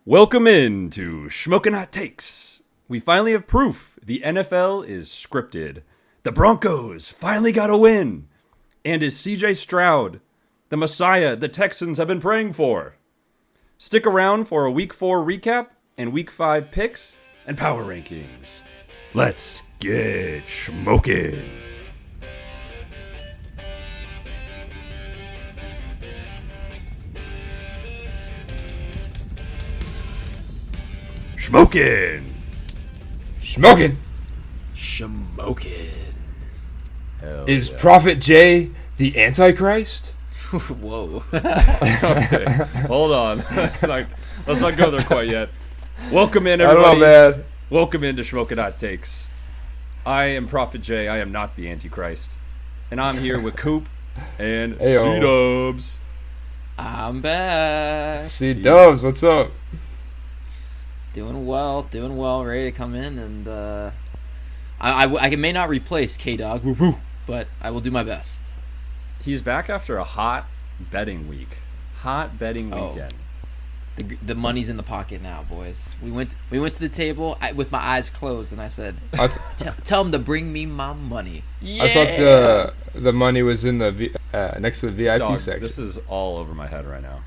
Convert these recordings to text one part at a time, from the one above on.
Welcome in to Shmokin Hot Takes. We finally have proof the NFL is scripted. The Broncos finally got a win. And is CJ Stroud the Messiah the Texans have been praying for? Stick around for a Week 4 recap and Week 5 picks and power rankings. Let's get schmokin'. Schmokin'. Shmokin'. Schmokin'. Is Prophet J the Antichrist? Whoa. Okay, hold on. Let's not go there quite yet. Welcome in, everybody. I don't know, man. Welcome into Shmokin Hot Takes. I am Prophet J. I am not the Antichrist. And I'm here with Coop and Heyo. C-Dubs. I'm back. C-Dubs, what's up? Doing well, ready to come in, and I may not replace K-Dog, but I will do my best. He's back after a hot betting week. Hot betting weekend. The money's in the pocket now, boys. We went to the table with my eyes closed, and I said, "Tell them to bring me my money." Yeah. I thought the money was in the next to the VIP Dog, section. this is all over my head right now.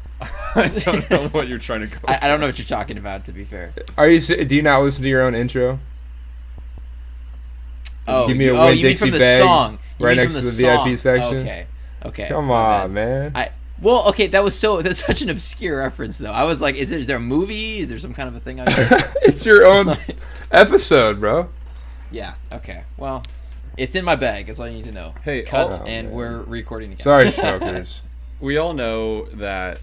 I don't know what you're trying to go I don't know what you're talking about, to be fair. Do you not listen to your own intro? Oh, Give me a you mean Winn-Dixie from the bag song? You right mean next from to the the song. VIP section. Okay. Come my on, bad. man. That's such an obscure reference, though. I was like, is there a movie? Is there some kind of a thing? It's your own episode, bro. Yeah. Okay. Well, it's in my bag. That's all you need to know. Hey, cut, oh, and man. we're recording again. Sorry, smokers. We all know that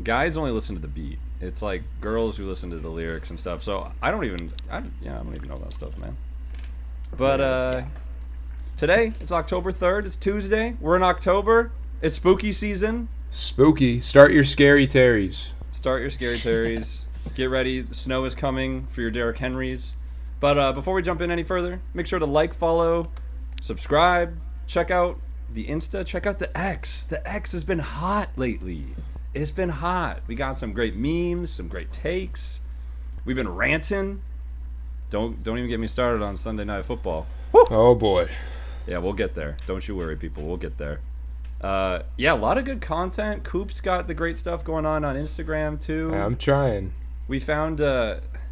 guys only listen to the beat. It's like girls who listen to the lyrics and stuff. So I don't even know that stuff, man. But today it's October 3rd. It's Tuesday. We're in October. It's spooky season. Spooky. Start your scary terries. Start your scary terries. Get ready. The snow is coming for your Derrick Henrys. But before we jump in any further, make sure to like, follow, subscribe, check out the Insta, check out the X. The X has been hot lately. It's been hot. We got some great memes, some great takes. We've been ranting. Don't even get me started on Sunday Night Football. Woo! Oh boy. Yeah, we'll get there. Don't you worry, people. We'll get there. Yeah, a lot of good content. Coop's got the great stuff going on Instagram too. I'm trying. We found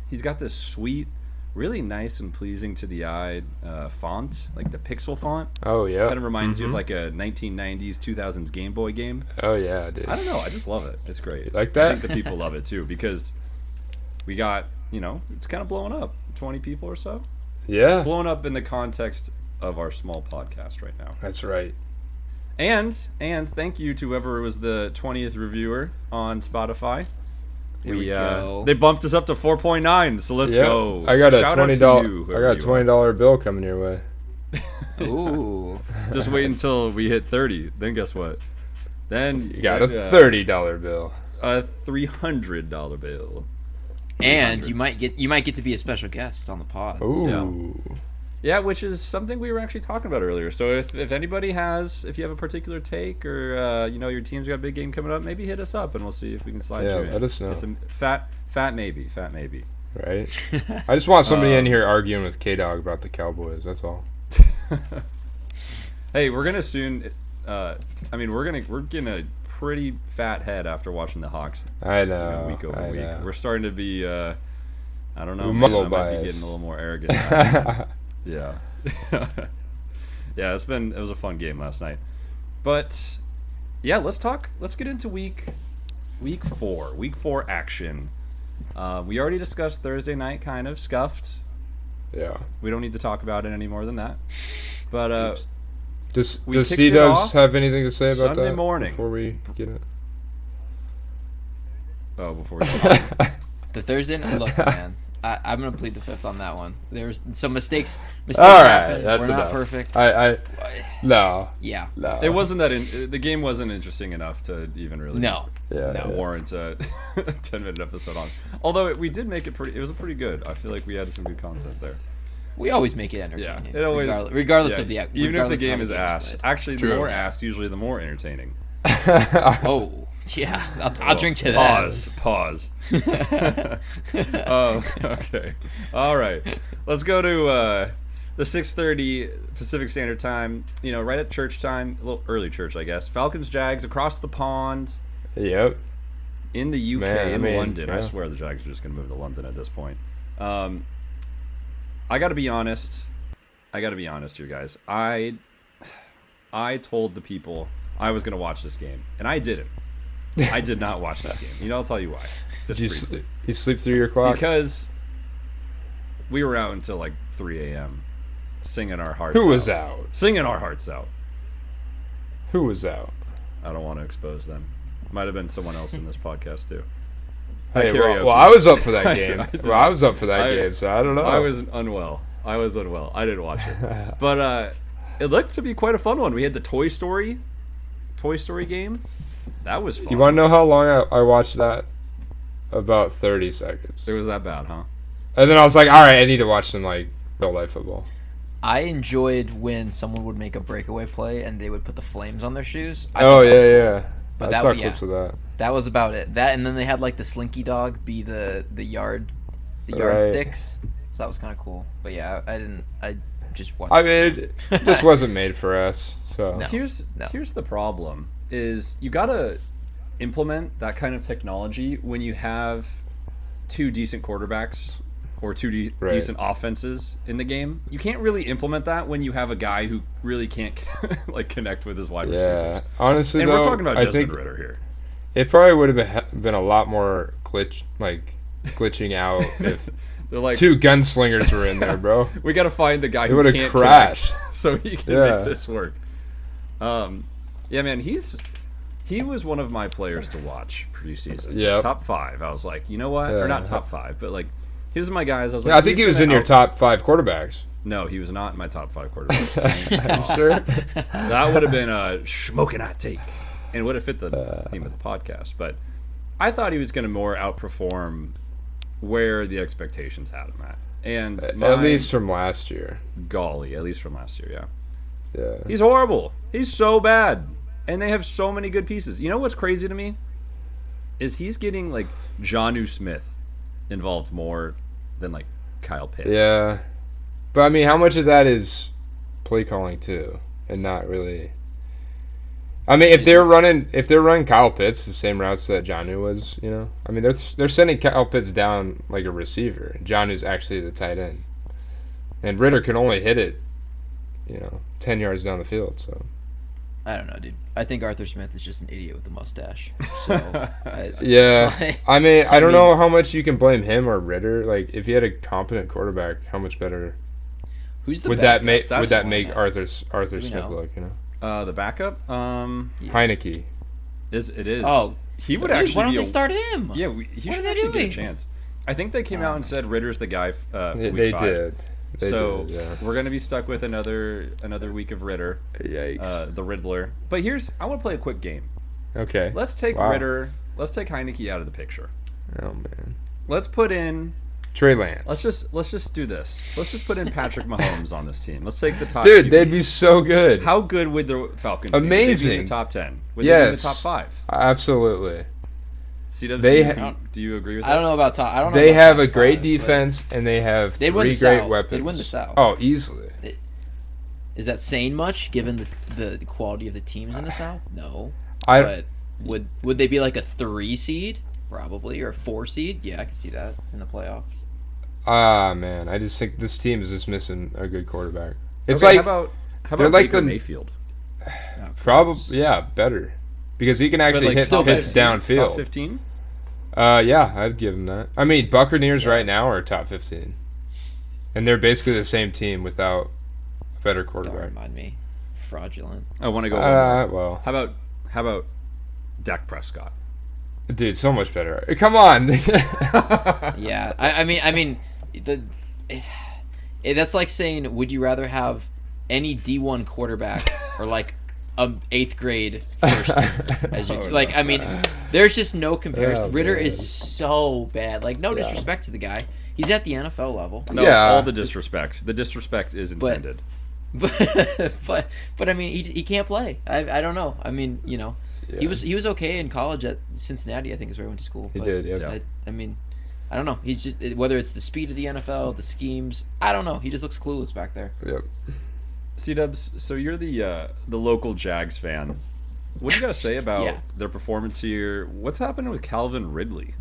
he's got this sweet, really nice and pleasing to the eye font, like the pixel font. Oh yeah. Kind of reminds you of like a 1990s, 2000s Game Boy game. Oh yeah, dude. I don't know. I just love it. It's great. You like that? I think the people love it too because we got, it's kind of blowing up. 20 people or so. Yeah. Blowing up in the context of our small podcast right now. That's right. And thank you to whoever was the 20th reviewer on Spotify. Here we go. They bumped us up to 4.9, so let's go. I got a Shout out to $20. you, I got a $20 bill coming your way. Ooh. Just wait until we hit 30. Then guess what? Then You got a $30 bill. A $300 bill. And you might get to be a special guest on the pod. Ooh. Yeah, which is something we were actually talking about earlier. So if anybody if you have a particular take or your team's got a big game coming up, maybe hit us up and we'll see if we can slide you in. Yeah, let us know. It's a fat maybe. Right. I just want somebody in here arguing with K-Dog about the Cowboys. That's all. Hey, we're gonna soon. We're getting a pretty fat head after watching the Hawks. I know. Week over week, know. we're starting to be. I don't know. We're Man, I muzzle might be biased. getting a little more arrogant. Yeah. Yeah, it was a fun game last night. But yeah, let's get into week 4. Week 4 action. We already discussed Thursday night, kind of scuffed. Yeah. We don't need to talk about it any more than that. But Does kicked it C-Dubs off have anything to say about Sunday that morning. before we get it? before we The Thursday night, look, man. I'm gonna plead the fifth on that one. There's some mistakes All right, happen. that's We're not enough. perfect. No. Yeah. No. It wasn't the game wasn't interesting enough to even really No. warrant a 10-minute episode on. Although we did make it was pretty good. I feel like we had some good content there. We always make it Yeah, entertaining. it always regardless yeah, of the even if the regardless of how game is game's ass. played. Actually, the True. more ass, usually the more entertaining. Oh. Yeah, I'll drink to that. Pause. Oh, okay. All right. Let's go to the 6:30 Pacific Standard Time. Right at church time, a little early church, I guess. Falcons Jags across the pond. Yep. In the UK, London. Yeah. I swear the Jags are just going to move to London at this point. I got to be honest. Here, guys. I told the people I was going to watch this game, and I didn't. I did not watch this game. I'll tell you why. Did you sleep through your clock? Because we were out until like 3 a.m. singing our hearts out. Who was out? Singing our hearts out. Who was out? I don't want to expose them. Might have been someone else in this podcast too. Hey, well, I was up for that game. I was up for that game, so I don't know. I was unwell. I didn't watch it. But it looked to be quite a fun one. We had the Toy Story game. That was fun. You want to know how long I watched that? About 30 seconds. It was that bad, huh? And then I was like, all right, I need to watch some like real life football. I enjoyed when someone would make a breakaway play and they would put the flames on their shoes. Yeah. But I saw clips of that. That was about it. That, and then they had like the slinky dog be the yardsticks. So that was kind of cool. But yeah, I just watched. I mean, this wasn't made for us. So No. Here's the problem: is you gotta implement that kind of technology when you have two decent quarterbacks or two decent offenses in the game. You can't really implement that when you have a guy who really can't like connect with his wide receivers. Yeah, honestly, and though, we're talking about I Desmond think Ridder here. It probably would have been a lot more glitching out if They're like, two gunslingers were in there, bro. we got to find the guy who would've can't crashed. connect so he can make this work. Yeah, man, he was one of my players to watch preseason. Yeah, top 5. I was like, you know what? Or not top 5, but like, he was my guys. I was like, I think he was in your top 5 quarterbacks. No, he was not in my top 5 quarterbacks. Sure, that would have been a Shmokin Hot Take, and would have fit the theme of the podcast. But I thought he was going to more outperform where the expectations had him at, and at least from last year. Golly, at least from last year, yeah. He's horrible. He's so bad, and they have so many good pieces. You know what's crazy to me is he's getting like Jonnu Smith involved more than like Kyle Pitts. Yeah, but I mean, how much of that is play calling too, and not really? I mean, if they're running Kyle Pitts the same routes that Jonnu was, I mean, they're sending Kyle Pitts down like a receiver. Jonnu's actually the tight end, and Ridder can only hit it, 10 yards down the field. So I don't know, dude. I think Arthur Smith is just an idiot with a mustache. So yeah, I mean, I don't know how much you can blame him or Ridder. Like, if he had a competent quarterback, how much better would that make Arthur Smith look? The backup, Heineke. It is. Oh, he would dude, actually. Why don't they start him? Yeah, he should actually get a chance. I think they came out and said Ritter's the guy for week 5. Did. We're gonna be stuck with another week of Ridder. Yikes. The Riddler. But I want to play a quick game. Okay. Let's take Ridder. Let's take Heineke out of the picture. Oh man. Let's put in Trey Lance. Let's just do this. Let's just put in Patrick Mahomes on this team. Let's take the top. Dude, they'd be so good. How good would the Falcons be? Amazing. Would they be in the top 10? Would they be in the top 5? Absolutely. CW, do you agree with that? I don't know about top. I don't know. They about have top a great 5, defense, and they have 3 great weapons. They'd win the South. Oh, easily. Is that saying much given the quality of the teams in the South? No. But would they be like a 3 seed? Probably. Or a 4 seed? Yeah, I could see that in the playoffs. Man, I just think this team is just missing a good quarterback. It's how about Baker Mayfield? Probably, yeah, better because he can actually hit hits downfield. Top 15? Yeah, I'd give him that. I mean, Buccaneers right now are top 15, and they're basically the same team without a better quarterback. Don't remind me, fraudulent. I want to go. Well, how about Dak Prescott? Dude, so much better. Come on. Yeah, I mean, that's like saying, would you rather have any D1 quarterback or like a 8th grade first team? I mean, there's just no comparison. Ridder is so bad. Like, no disrespect to the guy, he's at the NFL level. No, all the disrespect. The disrespect is intended. But I mean, he can't play. I don't know. I mean, Yeah. He was okay in college at Cincinnati, I think is where he went to school. He but did, yep. Yeah. I mean, I don't know. He's just, whether it's the speed of the NFL, the schemes, I don't know. He just looks clueless back there. Yep. C-Dubs, so you're the local Jags fan. What do you got to say about Yeah. their performance here? What's happening with Calvin Ridley?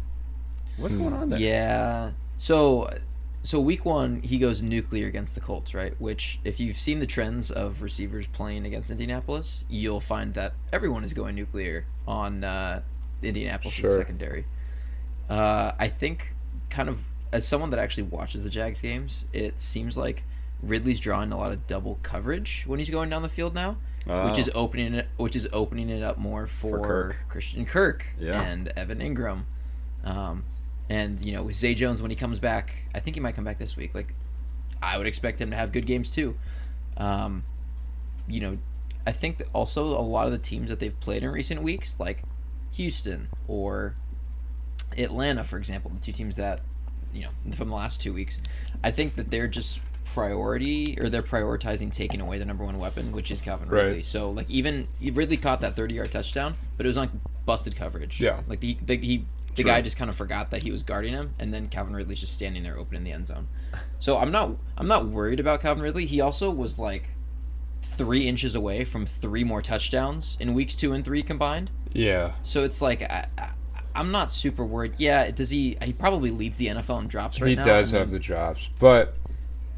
What's going on there? Yeah. So week 1, he goes nuclear against the Colts, right? Which, if you've seen the trends of receivers playing against Indianapolis, you'll find that everyone is going nuclear on Indianapolis' Sure. secondary. I think, kind of, as someone that actually watches the Jags games, it seems like Ridley's drawing a lot of double coverage when he's going down the field now, which is opening it up more for Kirk. Christian Kirk Yeah. and Evan Ingram. And, with Zay Jones, when he comes back, I think he might come back this week. Like, I would expect him to have good games too. I think that also a lot of the teams that they've played in recent weeks, like Houston or Atlanta, for example, the two teams that, from the last 2 weeks, I think that they're just they're prioritizing taking away the number one weapon, which is Calvin Ridley. Right. So, like, even Ridley caught that 30-yard touchdown, but it was on busted coverage. Yeah. Like, the guy just kind of forgot that he was guarding him, and then Calvin Ridley's just standing there open in the end zone. So I'm not worried about Calvin Ridley. He also was like 3 inches away from 3 more touchdowns in weeks 2 and 3 combined. Yeah. So it's like I'm not super worried. Yeah, does he probably leads the NFL in drops right now. He does have the drops, but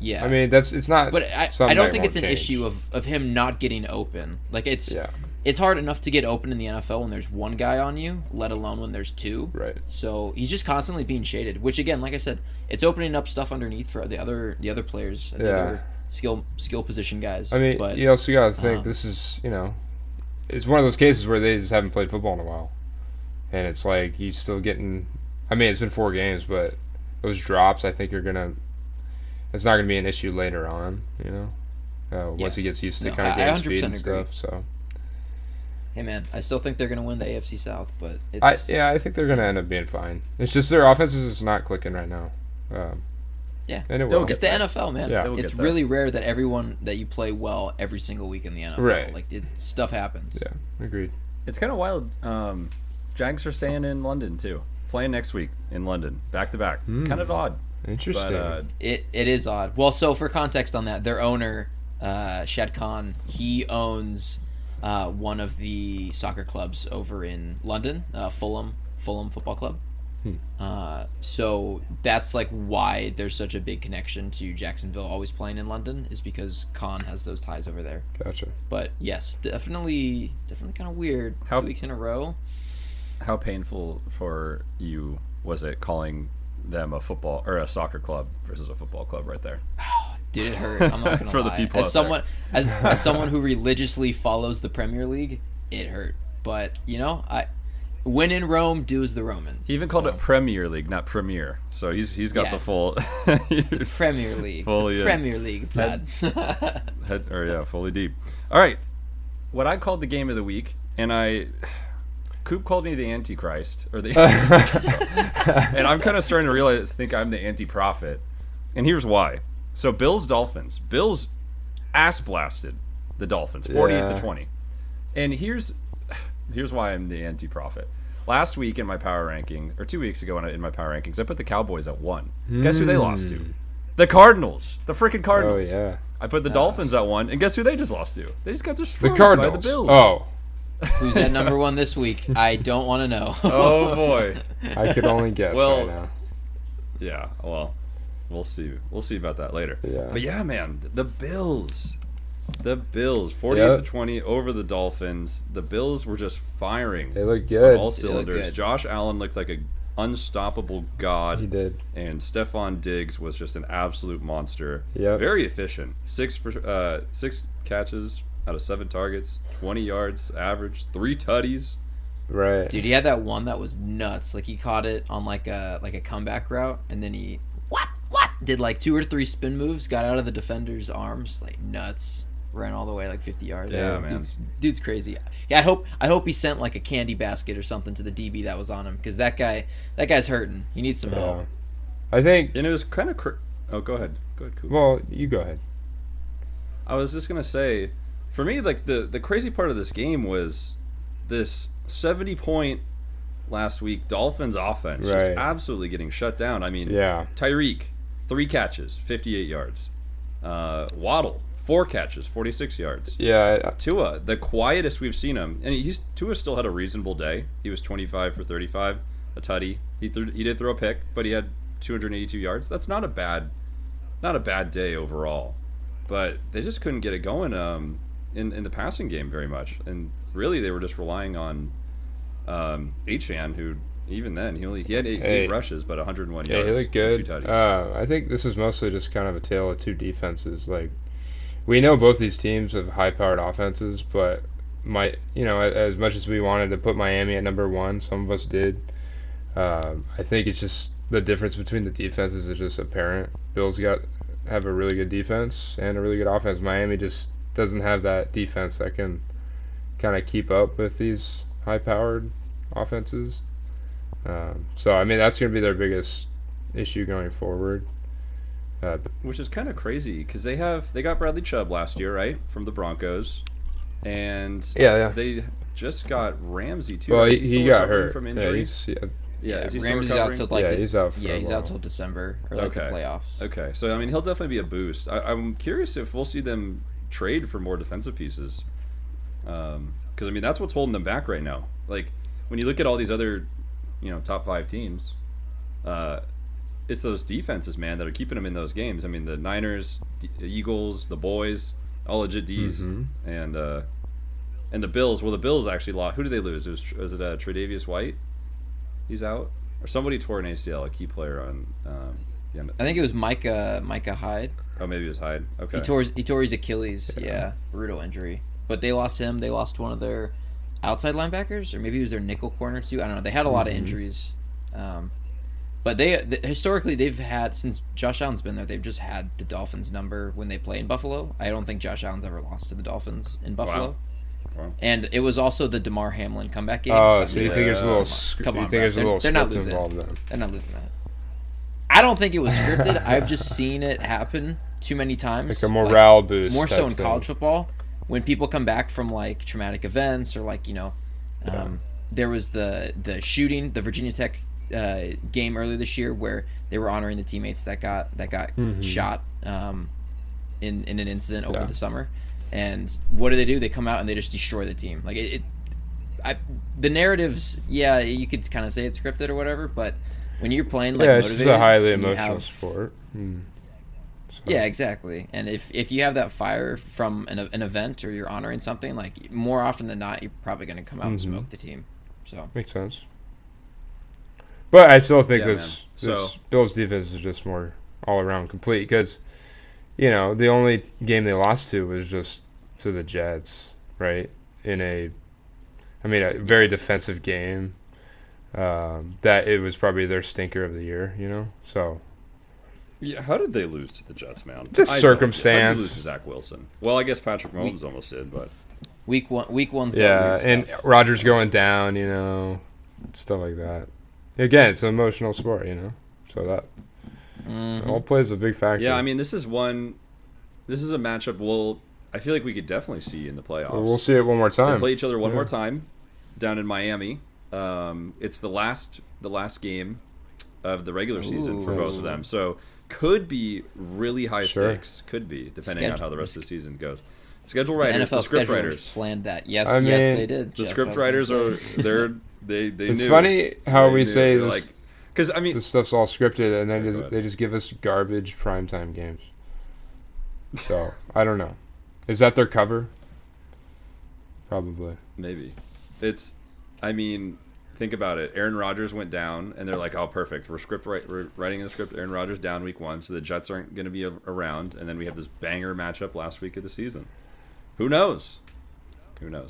yeah. I mean it's not. But I something don't that think it's an won't change. issue of him not getting open. Like Yeah. it's hard enough to get open in the NFL when there's one guy on you, let alone when there's 2. Right. So he's just constantly being shaded, which again, like I said, it's opening up stuff underneath for the other players, and the other skill position guys. I mean, but, you also got to think this is, it's one of those cases where they just haven't played football in a while, and it's like he's still getting. I mean, it's been 4 games, but those drops, I think, it's not gonna be an issue later on. Once he gets used to kind of getting speed and agree. stuff. So. Hey man, I still think they're gonna win the AFC South, but I think they're gonna end up being fine. It's just their offense is just not clicking right now. Yeah, and it will. It's the NFL, man. Yeah. It's really rare that you play well every single week in the NFL. Right. Like stuff happens. Yeah, agreed. It's kind of wild. Jags are staying in London too, playing next week in London, back to back. Kind of odd. Interesting. But, it is odd. Well, so for context on that, their owner, Shad Khan, he owns one of the soccer clubs over in London, Fulham Football Club. So that's like why there's such a big connection to Jacksonville always playing in London, is because Khan has those ties over there. Gotcha. But yes, definitely kind of weird. 2 weeks in a row. How painful for you was it calling them a football or a soccer club versus a football club right there? Dude, it hurt. I'm not gonna For the lie. people as out someone who religiously follows the Premier League, it hurt. But when in Rome, do as the Romans. He even called it Premier League, not Premier. So he's got the full Premier League. Fully, Premier League, lad. Fully deep. All right, what I called the game of the week, and Coop called me the Antichrist, or the, and I'm kind of starting to think I'm the anti-prophet, and here's why. So Bills ass blasted the Dolphins 48-20, and here's why I'm the anti-prophet. Last week in my power ranking, or 2 weeks ago in my power rankings, I put the Cowboys at 1. Guess who they lost to? The Cardinals. The freaking Cardinals. Oh yeah. I put the Dolphins at 1, and guess who they just lost to? They just got destroyed The Cardinals. by the Bills. Oh. Who's at number 1 this week? I don't want to know. Oh boy. I could only guess right now. Yeah. Well, we'll see. We'll see about that later. Yeah. But yeah, man, the Bills, 48-20 over the Dolphins. The Bills were just firing. They look good. On all cylinders. good. Josh Allen looked like an unstoppable god. He did. And Stephon Diggs was just an absolute monster. Yep. Very efficient. 6 catches out of 7 targets, 20 yards average, 3 tutties. Right. Dude, he had that one that was nuts. Like, he caught it on like a comeback route, and then he did like 2 or 3 spin moves, got out of the defender's arms, like nuts. Ran all the way like 50 yards. Yeah, man. Dude's crazy. Yeah, I hope he sent like a candy basket or something to the DB that was on him, because that guy's hurting. He needs some help. I think. And it was kind of. Oh, go ahead. Go ahead, Coop. Well, you go ahead. I was just gonna say, for me, like the crazy part of this game was this 70-point last week Dolphins offense just absolutely getting shut down. I mean, Tyreek, 3 catches, 58 yards. Waddle, 4 catches, 46 yards. Yeah. Tua, the quietest we've seen him, and Tua still had a reasonable day. He was 25 for 35, a tutty. He did throw a pick, but he had 282 yards. That's not a bad day overall. But they just couldn't get it going in the passing game very much, and really they were just relying on Achane, who even then he had 8 rushes but 101 yards. Yeah, he looked good. 2 tutties. I think this is mostly just kind of a tale of 2 defenses. Like, we know both these teams have high-powered offenses, but as much as we wanted to put Miami at number 1, some of us did. I think it's just the difference between the defenses is just apparent. Bills have a really good defense and a really good offense. Miami just doesn't have that defense that can kind of keep up with these high-powered offenses. So, I mean, that's going to be their biggest issue going forward. Which is kind of crazy because they got Bradley Chubb last year, right, from the Broncos, and they just got Ramsey too. Well, he got hurt from injury. Is he Ramsey's out till he's out. He's out till December or the playoffs. Okay, so I mean, he'll definitely be a boost. I'm curious if we'll see them trade for more defensive pieces, because I mean that's what's holding them back right now. Like when you look at all these other, top 5 teams, it's those defenses, man, that are keeping them in those games. I mean, the Niners, the Eagles, the boys, all legit D's, and the Bills. Well, the Bills actually lost. Who did they lose? Was it Tre'Davious White? He's out, or somebody tore an ACL, a key player on. I think it was Micah Hyde. Oh, maybe it was Hyde. Okay. He tore his Achilles. Yeah, brutal injury. But they lost him. They lost one of their outside linebackers, or maybe it was their nickel corner too. I don't know. They had a lot of injuries. But historically they've had, since Josh Allen's been there, they've just had the Dolphins number when they play in Buffalo. I don't think Josh Allen's ever lost to the Dolphins in Buffalo. Wow. And it was also the DeMar Hamlin comeback game. Oh, so you think there's a little? They're not losing. They're not losing that. I don't think it was scripted. I've just seen it happen too many times. Like a morale boost. More so in college football, when people come back from like traumatic events or like there was the shooting, the Virginia Tech game earlier this year where they were honoring the teammates that got shot in an incident over the summer. And what do? They come out and they just destroy the team. Like the narratives, you could kind of say it's scripted or whatever, but when you're playing like it's motivated, just a highly emotional sport. So. Yeah, exactly. And if you have that fire from an event or you're honoring something, like more often than not, you're probably going to come out and smoke the team. So makes sense. But I still think this Bills defense is just more all around complete because, the only game they lost to was just to the Jets, right? In a very defensive game. That it was probably their stinker of the year, So. Yeah, how did they lose to the Jets, man? Just circumstance. How did they lose to Zach Wilson? Well, I guess Patrick Mahomes almost did, but week one's and Rodgers going down, stuff like that. Again, it's an emotional sport, so that all plays a big factor. Yeah, I mean, this is a matchup I feel like we could definitely see in the playoffs. We'll see it one more time. They play each other one more time down in Miami. It's the last game of the regular season for both of them, so could be really high stakes. Could be, depending on how the rest of the season goes. Schedule writers, the script writers planned that. Yes, they did. The script writers they it's knew. Funny how we say this, like, because I mean, this stuff's all scripted, and then they just give us garbage primetime games. So I don't know. Is that their cover? Probably. Maybe. Think about it. Aaron Rodgers went down, and they're like, "Oh, perfect. We're writing the script. Aaron Rodgers down week 1, so the Jets aren't going to be around, and then we have this banger matchup last week of the season. Who knows? I don't know.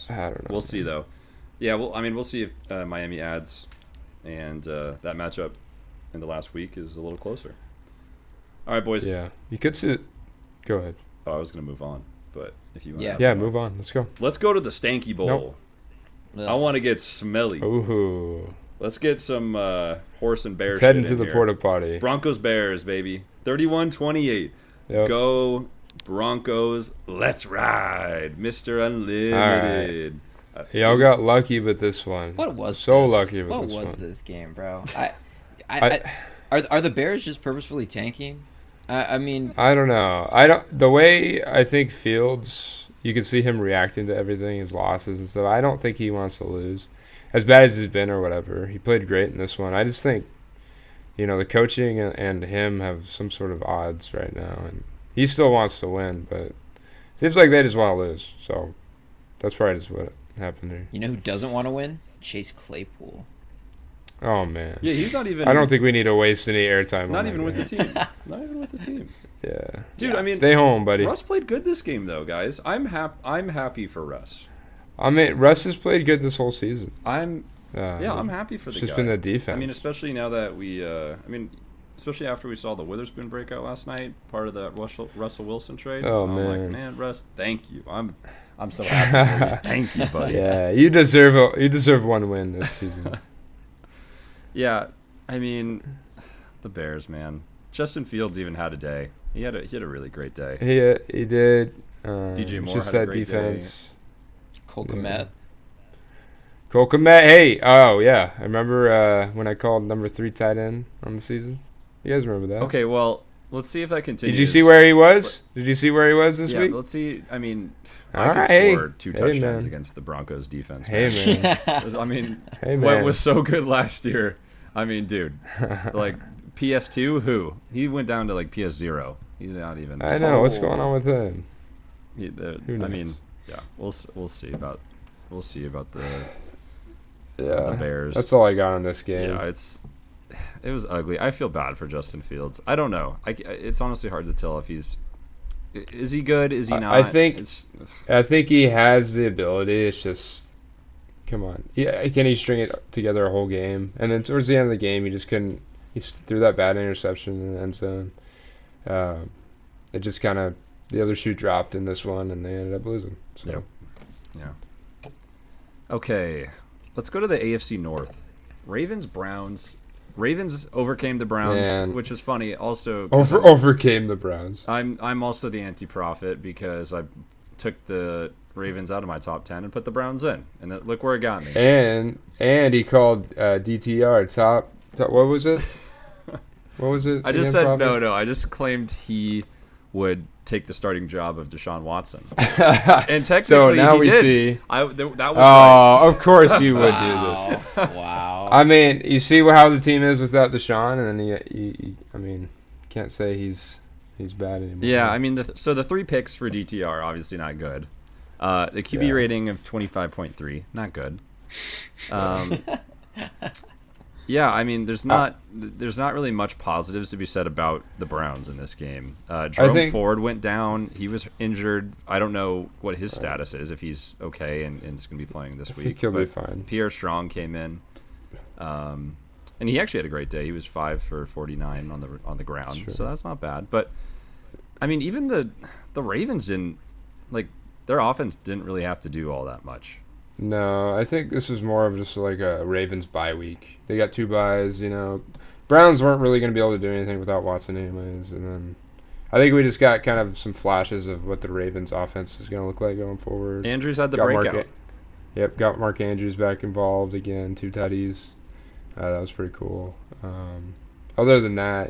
We'll see, though. Yeah, we'll see if Miami adds, and that matchup in the last week is a little closer. All right, boys. Yeah, you could see it. Go ahead. Oh, I was going to move on, but if you want, move on. Let's go. Let's go to the Stanky Bowl. Nope. I want to get smelly. Ooh. Let's get some horse and bear shit head into in the here. porta potty. Broncos Bears, baby. 31-28. Yep. Go Broncos. Let's ride. Mr. Unlimited. Y'all got lucky with this one. What was so this? lucky with what this was one? this game, bro? Are the Bears just purposefully tanking? I mean, I don't know. I don't. The way I think Fields, you can see him reacting to everything, his losses and stuff. I don't think he wants to lose, as bad as he's been or whatever. He played great in this one. I just think, the coaching and him have some sort of odds right now, and he still wants to win, but it seems like they just want to lose. So that's probably just what happened here. you know who doesn't want to win? Chase Claypool. Oh man. Yeah, he's not even. I don't think we need to waste any airtime. Not on even that with the guy. team. Not even with the team. Yeah. Dude, I mean, Stay home, buddy. Russ played good this game, though, guys. I'm happy for Russ. I mean, Russ has played good this whole season. I'm happy for the It's guy. just been the defense. I mean, especially now that especially after we saw the Witherspoon breakout last night, part of that Russell Wilson trade. Oh, I'm man. like, man, Russ, thank you. I'm so happy for you. Thank you, buddy. Yeah, you deserve one win this season. Yeah, I mean, the Bears, man. Justin Fields even had a day. He had a really great day. He did. DJ Moore just had a that great defense. day. Cole Kmet. Cole Kmet. Hey, oh yeah, I remember when I called number 3 tight end on the season. You guys remember that? Okay, well, let's see if that continues. Did you see where he was? Did you see where he was this Yeah, week? let's see. I mean, I All could right. score 2 touchdowns man. against the Broncos defense. Hey man. I mean, Hey what man. was so good last year? I mean, dude, like PS2, who? He went down to like PS0. He's not even. I know what's going on with him. I knows? mean, yeah, we'll see about the Yeah, Bears. That's all I got on this game. Yeah, it was ugly. I feel bad for Justin Fields. I don't know. It's honestly hard to tell if is he good? Is he not? I think he has the ability. It's just, come on. Can he string it together a whole game? And then towards the end of the game, he just couldn't. He threw that bad interception in the end zone. It just kind of, the other shoe dropped in this one, and they ended up losing. So. Yeah. Okay, let's go to the AFC North. Ravens overcame the Browns, Man. which is funny. Also, Overcame the Browns. I'm also the anti-prophet because I took the Ravens out of my top 10 and put the Browns in, and look where it got me. And he called DTR top. What was it? What was it? I just again, said Prophet? no. I just claimed he would take the starting job of Deshaun Watson, and technically so now he we did. see. That was Oh, of course you would do this. Wow. I mean, you see how the team is without Deshaun, and then I mean, can't say he's bad anymore. Yeah, I mean, so the 3 picks for DTR obviously not good. The QB rating of 25.3, not good. Yeah, I mean, there's not really much positives to be said about the Browns in this game. Jerome Ford went down. He was injured. I don't know what his status is, if he's okay and is going to be playing this week. I think he'll be fine. Pierre Strong came in, and he actually had a great day. He was 5 for 49 on the ground, so that's not bad. But I mean, even the Ravens didn't, like, their offense didn't really have to do all that much. No, I think this is more of just like a Ravens bye week. They got 2 byes, Browns weren't really going to be able to do anything without Watson anyways, and then I think we just got kind of some flashes of what the Ravens offense is going to look like going forward. Andrews had the breakout. Got Mark Andrews back involved again, 2 tutties. That was pretty cool. Other than that,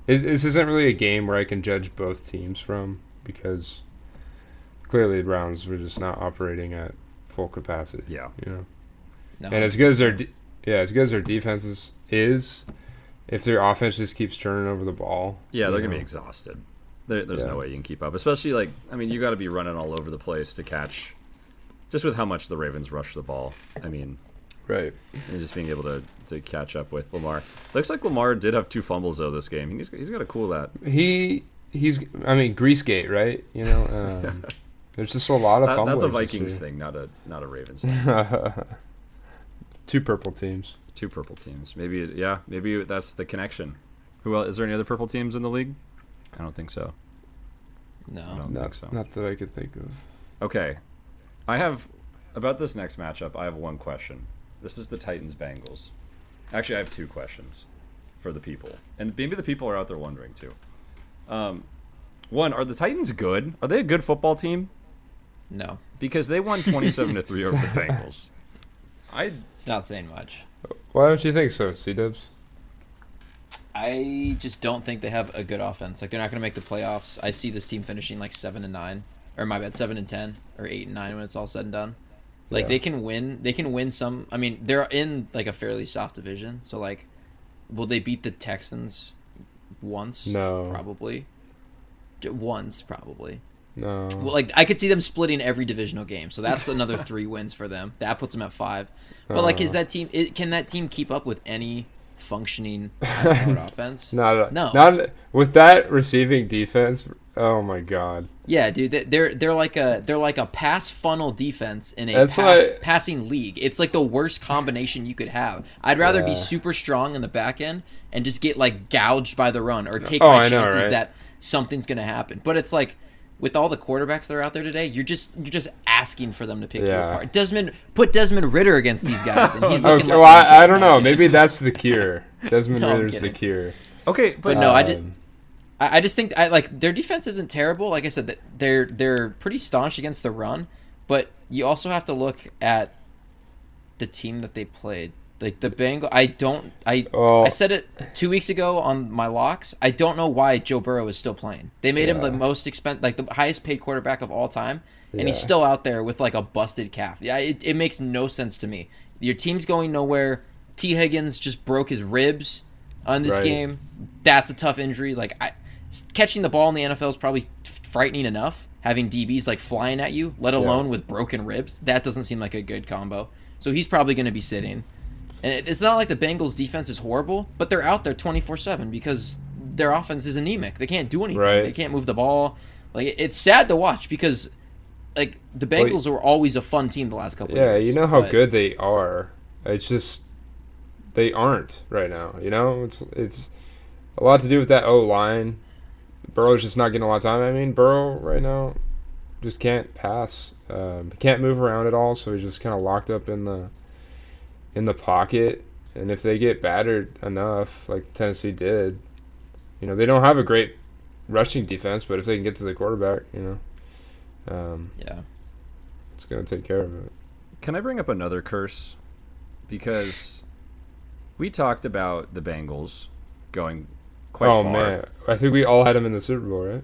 this isn't really a game where I can judge both teams from, because clearly the Browns were just not operating at full capacity. Yeah. No. And as good as their defense is, if their offense just keeps turning over the ball, yeah, they're gonna be exhausted. There's no way you can keep up. Especially, like, I mean, you got to be running all over the place to catch. Just with how much the Ravens rush the ball. I mean, right. And just being able to catch up with Lamar. Looks like Lamar did have 2 fumbles though this game. He's got to cool that. He's Greasegate, right? There's just a lot of fumbles. That's a Vikings thing, not a Ravens thing. 2 purple teams. 2 purple teams. Maybe that's the connection. Who else? Is there any other purple teams in the league? I don't think so. No. I don't think so. Not that I could think of. Okay. About this next matchup, I have one question. This is the Titans-Bengals. Actually, I have 2 questions for the people. And maybe the people are out there wondering, too. One, are the Titans good? Are they a good football team? No. Because they won 27-3 over the Bengals. It's not saying much. Why don't you think so, C-Dubs? I just don't think they have a good offense. Like, they're not going to make the playoffs. I see this team finishing like 7-9, or my bad, 7-10, or 8-9 when it's all said and done. Like, they can win. They can win some. I mean, they're in like a fairly soft division. So like, will they beat the Texans once? No. Probably. Once, probably. No. Well, like, I could see them splitting every divisional game. So that's another 3 wins for them. That puts them at 5. But like, is that team? Can that team keep up with any functioning offense? No. No. With that receiving defense. Oh my God. Yeah, dude, they're like a pass funnel defense in a passing league. It's like the worst combination you could have. I'd rather be super strong in the back end and just get like gouged by the run or take my chances that something's gonna happen. But it's like with all the quarterbacks that are out there today, you're just asking for them to pick you apart. Put Desmond Ritter against these guys, and he's looking. Okay, well, I don't know. Maybe that's the cure. Desmond Ritter's the cure. Okay, but no, I just think like their defense isn't terrible. Like I said, that they're pretty staunch against the run, but you also have to look at the team that they played. Like the Bengals, I said it 2 weeks ago on my locks. I don't know why Joe Burrow is still playing. They made him the most like the highest paid quarterback of all time, and he's still out there with like a busted calf. Yeah, it makes no sense to me. Your team's going nowhere. T. Higgins just broke his ribs on this game. That's a tough injury. Like catching the ball in the NFL is probably frightening enough. Having DBs like flying at you, let alone with broken ribs, that doesn't seem like a good combo. So he's probably going to be sitting. And it's not like the Bengals' defense is horrible, but they're out there 24/7 because their offense is anemic. They can't do anything. They can't move the ball. Like it's sad to watch because like the Bengals were always a fun team the last couple of years. Yeah, you know how good they are. It's just they aren't right now. You know, it's a lot to do with that O-line. Burrow's just not getting a lot of time. I mean, Burrow right now just can't pass. He can't move around at all, so he's just kind of locked up in the pocket. And if they get battered enough, like Tennessee did, you know, they don't have a great rushing defense, but if they can get to the quarterback, you know, it's going to take care of it. Can I bring up another curse? Because we talked about the Bengals going quite far. Oh, man. I think we all had them in the Super Bowl, right?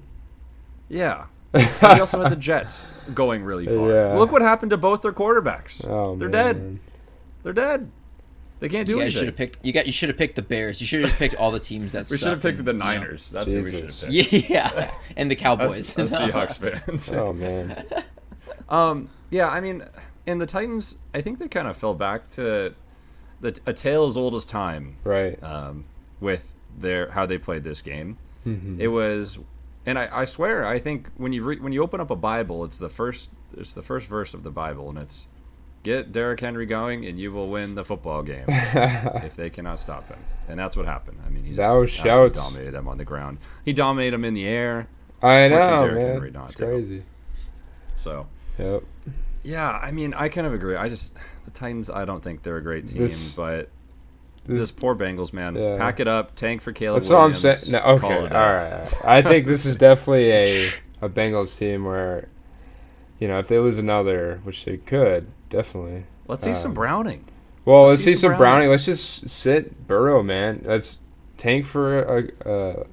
Yeah. And we also had the Jets going really far. Yeah. Look what happened to both their quarterbacks. Oh, They're man. dead. They're dead. They can't do anything. You should have picked the Bears. You should have just picked all the teams that we should have picked the Niners. That's who we should have picked. Yeah, and the Cowboys. That's Seahawks fans. Oh, man. Yeah, I mean, and the Titans, I think they kind of fell back to a tale as old as time. Right. With how they played this game. Mm-hmm. It was, and I swear, I think when you open up a Bible, it's the first verse of the Bible, and it's, get Derrick Henry going, and you will win the football game if they cannot stop him. And that's what happened. I mean, he just dominated them on the ground. He dominated them in the air. I know, man. It's crazy. So, yep. Yeah, I mean, I kind of agree. The Titans, I don't think they're a great team, but this poor Bengals, man. Yeah. Pack it up. Tank for Caleb Williams. That's what I'm saying. No, okay, all right. I think this is definitely a Bengals team where, you know, if they lose another, which they could, definitely. Let's see some Browning. Well, let's see some Browning. Let's just sit Burrow, man. Let's tank for a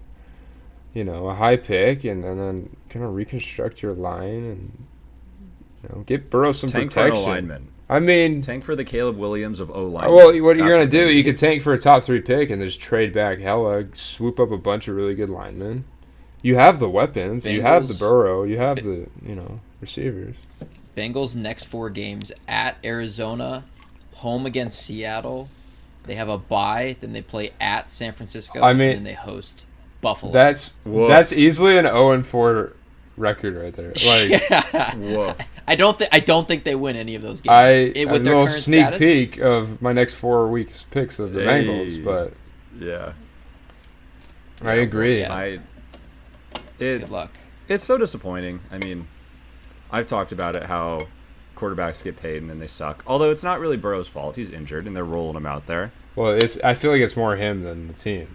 high pick, and then kind of reconstruct your line, and get Burrow some protection. Tank for an O-lineman. I mean, tank for the Caleb Williams of O-line. Well, what you're gonna do? You could tank for a top 3 pick and just trade back hella, swoop up a bunch of really good linemen. You have the weapons. You have the Burrow. You have the receivers. Bengals next 4 games at Arizona, home against Seattle. They have a bye, then they play at San Francisco, and then they host Buffalo. That's easily an 0-4 record right there. Like, woof. I don't think they win any of those games. With their little sneak peek of my next 4 weeks picks of the Bengals, but I agree. Yeah. Good luck. It's so disappointing. I mean, I've talked about it, how quarterbacks get paid and then they suck. Although it's not really Burrow's fault. He's injured and they're rolling him out there. Well, I feel like it's more him than the team.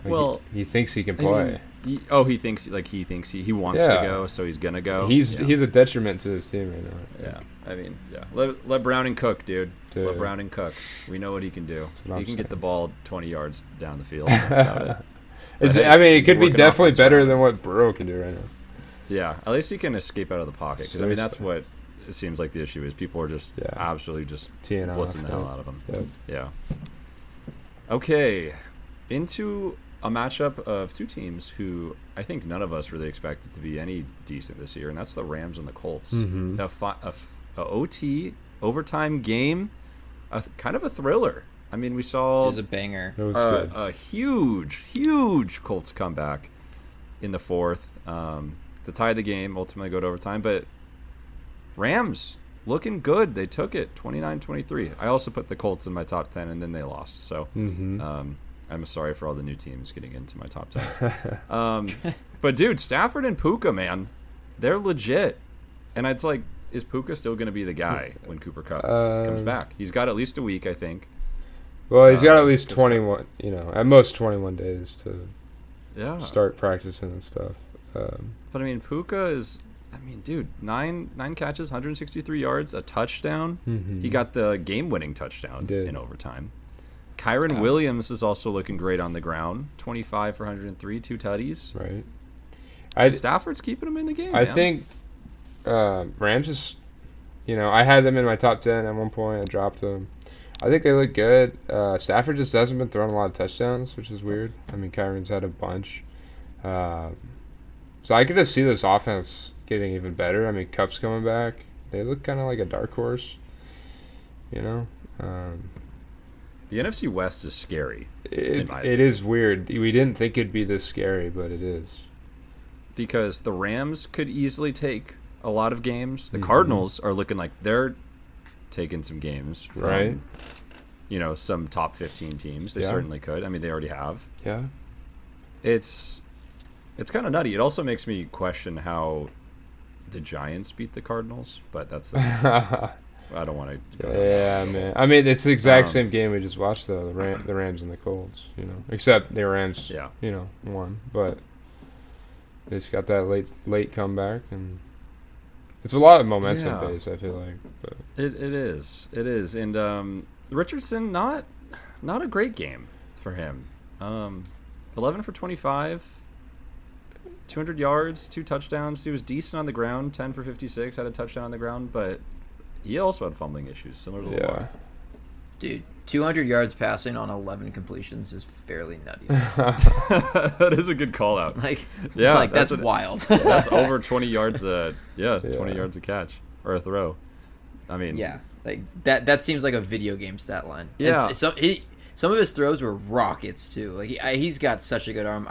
Like, Well, he thinks he can I play. mean, he thinks he wants to go, so he's gonna go. He's a detriment to his team right now. Yeah, I mean, let Browning cook, dude. Let Dude. Browning cook. We know what he can do. what He I'm can get the saying. ball 20 yards down the field. That's about it. It's, But hey, I mean, it could be working definitely offense better around than him. what Burrow can do right now. Yeah, at least he can escape out of the pocket. Because I mean, that's Seriously. what it seems like the issue is. People are just absolutely just Teeing off, blitzing the hell out of him. Yep. Yeah. Okay, into a matchup of two teams who I think none of us really expected to be any decent this year, and that's the Rams and the Colts. Mhm. A OT overtime game, kind of a thriller. I mean, we saw It was a banger. It was good. a huge Colts comeback in the fourth to tie the game, ultimately go to overtime. But Rams looking good. They took it 29-23. I also put the Colts in my top 10, and then they lost. So I'm sorry for all the new teams getting into my top 10. But, dude, Stafford and Puka, man, they're legit. And it's like, is Puka still going to be the guy when Cooper Kupp comes back? He's got at least a week, I think. Well, he's got at least 21, at most 21 days to start practicing and stuff. But I mean, Puka is, dude, nine catches, 163 yards, a touchdown. He got the game-winning touchdown in overtime. Kyron Williams is also looking great on the ground, 25 for 103, 2 tutties. Right. And Stafford's keeping him in the game. I man. think Rams is, I had them in my top 10 at one point. I dropped them. I think they look good. Stafford just hasn't been throwing a lot of touchdowns, which is weird. I mean, Kyron's had a bunch. So I could just see this offense getting even better. I mean, Kupp's coming back. They look kind of like a dark horse, The NFC West is scary. It is weird. We didn't think it'd be this scary, but it is. Because the Rams could easily take a lot of games. The Cardinals are looking like they're taking some games from, Right. Some top 15 teams. They certainly could. I mean, they already have. Yeah. It's kind of nutty. It also makes me question how the Giants beat the Cardinals, but that's I don't want to go Yeah, man. I mean, it's the exact same game we just watched, though. The Rams and the Colts, Except the Rams, won. But they just got that late comeback, and it's a lot of momentum based, I feel like. But It is. It is. And Richardson, not a great game for him. 11 for 25, 200 yards, 2 touchdowns. He was decent on the ground, 10 for 56, had a touchdown on the ground, but he also had fumbling issues, similar to Lamar. Dude, 200 yards passing on 11 completions is fairly nutty. That is a good call out. That's wild. That's over 20 yards 20 yards a catch or a throw. I mean, that seems like a video game stat line. Yeah. Some of his throws were rockets too. Like he's got such a good arm.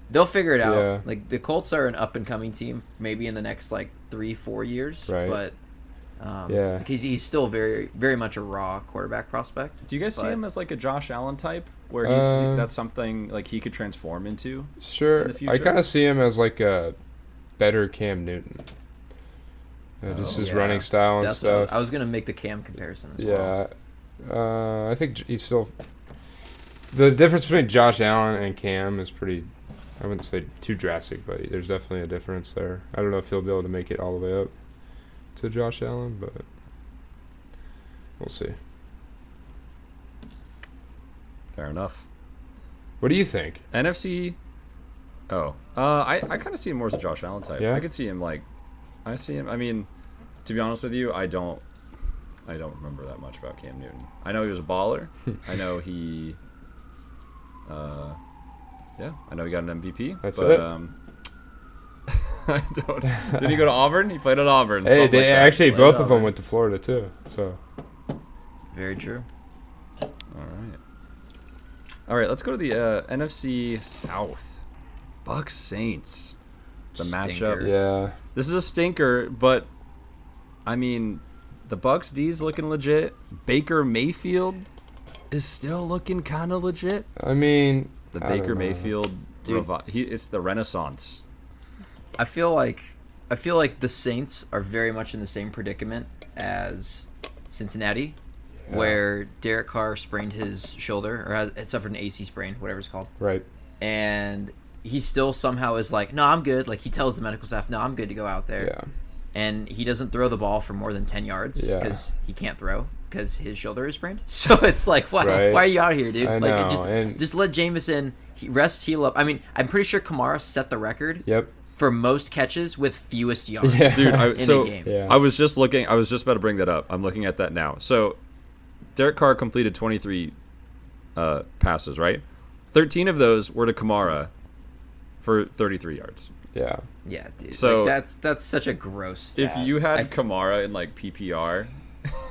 They'll figure it out. Yeah. Like the Colts are an up and coming team, maybe in the next 3-4 years. Right. But he's still very very much a raw quarterback prospect. Do you guys see him as like a Josh Allen type, where that's something like he could transform into? Sure. In the future? I kind of see him as like a better Cam Newton. Just his running style and stuff. I was gonna make the Cam comparison as well. I think he's still. The difference between Josh Allen and Cam is pretty. I wouldn't say too drastic, but there's definitely a difference there. I don't know if he'll be able to make it all the way up to Josh Allen, but we'll see. Fair enough. What do you think? NFC. I kind of see him more as a Josh Allen type. Yeah? I could see him I mean, to be honest with you, I don't remember that much about Cam Newton. I know he was a baller. I know he. I know he got an MVP. That's but, it. I don't. Did he go to Auburn? He played at Auburn. Hey, something like that. actually both of them went to Florida too. So. Very true. All right. Let's go to the NFC South. Bucs Saints. The Stinker. matchup. Yeah. This is a stinker, but I mean, the Bucs D's looking legit. Baker Mayfield is still looking kind of legit. I mean, The I don't Baker know. Mayfield, it's the Renaissance. I feel like the Saints are very much in the same predicament as Cincinnati, where Derek Carr sprained his shoulder or had suffered an AC sprain, whatever it's called. Right. and he still somehow is like, no, I'm good. Like, he tells the medical staff, no, I'm good to go out there. Yeah. And he doesn't throw the ball for more than 10 yards Yeah. because he can't throw because his shoulder is sprained. So it's like, why Right. are you out here, dude? I Like, know, just let Jameson rest, heal up. I mean, I'm pretty sure Kamara set the record Yep. for most catches with fewest yards Yeah. Dude, in a game. Yeah. I was just about to bring that up. I'm looking at that now. So Derek Carr completed 23 passes, right? 13 of those were to Kamara for 33 yards. Yeah. Yeah, dude. So- like, that's such a gross stat. If you had Kamara in like PPR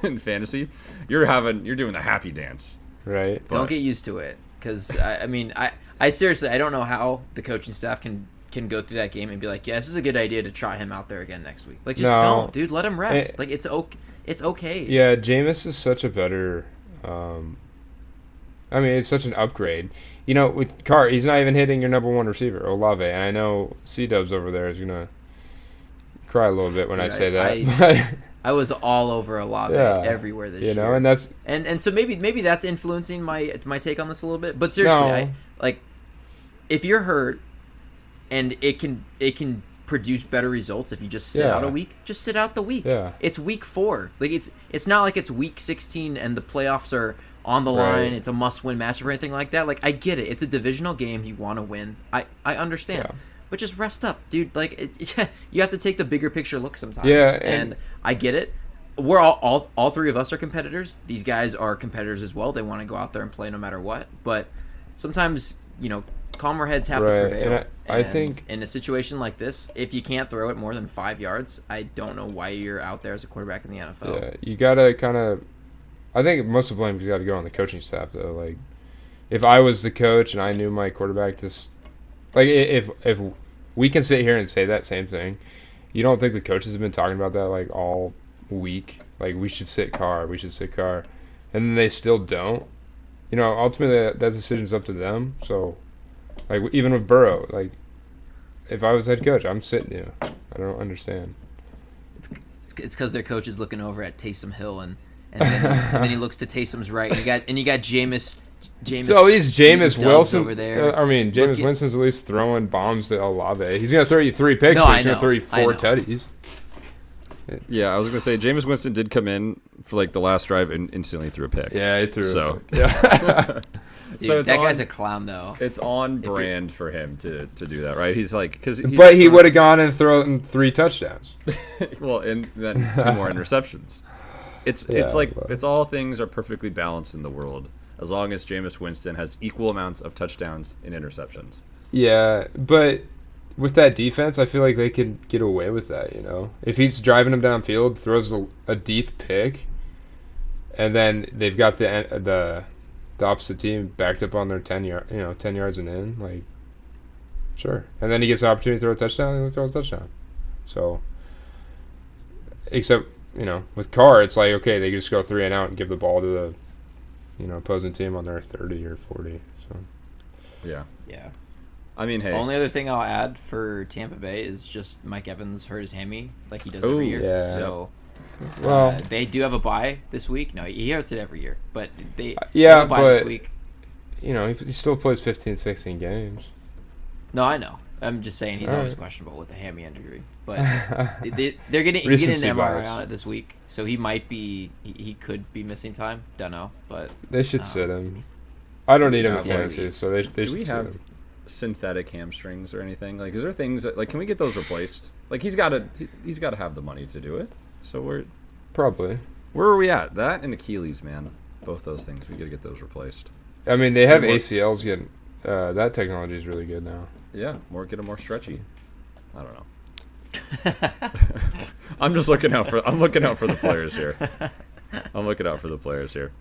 in fantasy, you're doing the happy dance. Right. But- Don't get used to it, because I seriously, I don't know how the coaching staff can go through that game and be like, yeah, this is a good idea to try him out there again next week. Like, just No. don't, dude. Let him rest. Like, it's okay. It's okay. Yeah, Jameis is such a better. I mean, it's such an upgrade. You know, with Carr, he's not even hitting your number one receiver, Olave. And I know C-Dubs over there is gonna cry a little bit when Dude, I say that. I was all over Olave Yeah, everywhere this you year. know, and that's and so maybe that's influencing my take on this a little bit. But seriously, No. If you're hurt and it can produce better results if you just sit out a week, just sit out the week. Yeah. It's week 4. Like, it's not like it's week 16 and the playoffs are on the Right. line. It's a must-win matchup or anything like that. Like, I get it. It's a divisional game. You want to win. I understand. Yeah. But just rest up, dude. Like, you have to take the bigger picture look sometimes. Yeah, and I get it. We're all three of us are competitors. These guys are competitors as well. They want to go out there and play no matter what. But sometimes, calmer heads have to Right, prevail. and I think- in a situation like this, if you can't throw it more than 5 yards, I don't know why you're out there as a quarterback in the NFL. yeah. You gotta kind of. I think most of the blame's got to go on the coaching staff though. Like, if I was the coach and I knew my quarterback just like if we can sit here and say that same thing, you don't think the coaches have been talking about that like all week? Like, we should sit Carr, and then they still don't. Ultimately that decision's up to them. So, like, even with Burrow, like, if I was head coach, I'm sitting you. I don't understand. It's because their coach is looking over at Taysom Hill and then he looks to Taysom's right and you got Jameis. So at least Jameis Wilson over there. Jameis Winston's at least throwing bombs to Olave. He's gonna throw you 3 picks, but he's gonna throw you 4 tutties. Yeah, I was gonna say Jameis Winston did come in for like the last drive and instantly threw a pick. Yeah, he threw. So Yeah. Dude, so that guy's a clown though. It's on brand for him to do that, right? He's like, But he would have gone and thrown 3 touchdowns. well, and then 2 more interceptions. It's all things are perfectly balanced in the world as long as Jameis Winston has equal amounts of touchdowns and interceptions. Yeah, but with that defense, I feel like they could get away with that. If he's driving them downfield, throws a deep pick, and then they've got the opposite team backed up on their 10 yards and in, like, sure. And then he gets the opportunity to throw a touchdown, and he throws a touchdown. So, except, with Carr, it's like, okay, they just go 3 and out and give the ball to the, opposing team on their 30 or 40. So, Yeah. Yeah. I mean, hey. Only other thing I'll add for Tampa Bay is just Mike Evans hurt his hammy like he does Ooh, every year. yeah. So well, they do have a bye this week. No, he hurts it every year, but they yeah, have a bye but this week. he still plays 15, 16 games. No, I know. I'm just saying he's All always right. questionable with the hammy injury. But he's getting an Recency MRI bias. on it this week, so he might be he could be missing time. Don't know, but They should sit him. I don't need him in Yeah. fantasy, so they Do should we sit have him. synthetic hamstrings or anything? Like, is there things that, like, can we get those replaced? Like, he's got to have the money to do it. So Probably. where are we at? That and Achilles, man. Both those things, we got to get those replaced. I mean, they have More- ACLs getting. That technology is really good now. Yeah, get them more stretchy. I don't know. I'm looking out for the players here.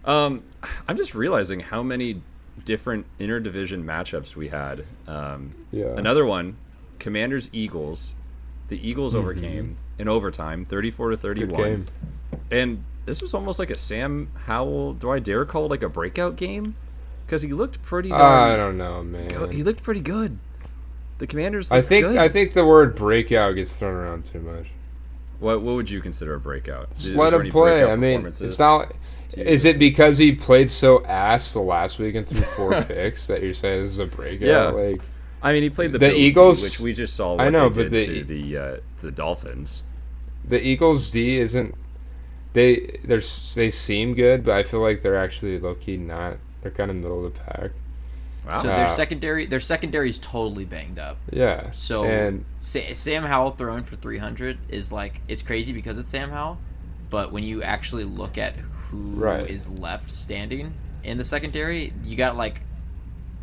I'm just realizing how many different interdivision matchups we had. Yeah. Another one, Commanders Eagles. The Eagles overcame in overtime, 34-31. Good game. And this was almost like a Sam Howell. Do I dare call it like a breakout game? Because he looked pretty. I don't know, man. He looked pretty good. The Commanders. I Looked good. think the word breakout gets thrown around too much. What would you consider a breakout? Just let him play. I mean, it's not. Is it because he played so ass the last week and threw 4 picks that you're saying this is a breakout? Yeah. Like, I mean, he played the Eagles, which we just saw. What I know, they but did to the Dolphins. The Eagles D isn't. They seem good, but I feel like they're actually low key not. They're kind of middle of the pack. Wow. So their secondary is totally banged up. Yeah. So and Sam Howell throwing for 300 is like, it's crazy because it's Sam Howell, but when you actually look at who is left standing in the secondary, you got like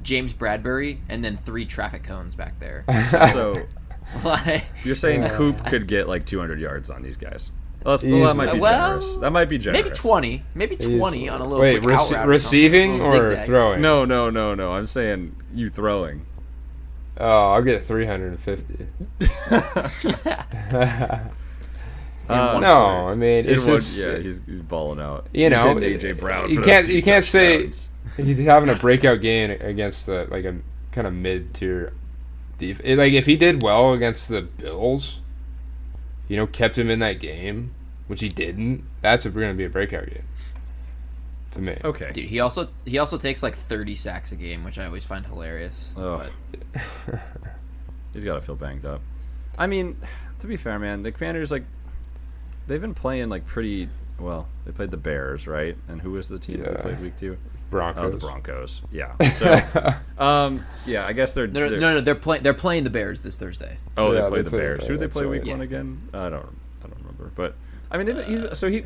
James Bradbury and then 3 traffic cones back there. So like, you're saying Coop could get like 200 yards on these guys? Well, that might be generous. That might be generous. Maybe 20 on a little quick out route receiving or throwing? No. I'm saying you throwing. Oh, I'll get 350. No, I mean it's just he's balling out. You know, AJ Brown. You can't say he's having a breakout game against a kind of mid-tier defense. Like if he did well against the Bills, kept him in that game, which he didn't. That's going to be a breakout game to me. Okay. Dude, he also takes like 30 sacks a game, which I always find hilarious. Oh. He's got to feel banged up. I mean, to be fair, man, the Commanders, like, they've been playing like pretty well. They played the Bears, right? And who was the team they played week 2? Broncos. Oh, the Broncos. Yeah. So, I guess they're they're playing the Bears this Thursday. Oh, they play the Bears. Who did they play week 1 again? I don't remember. But I mean,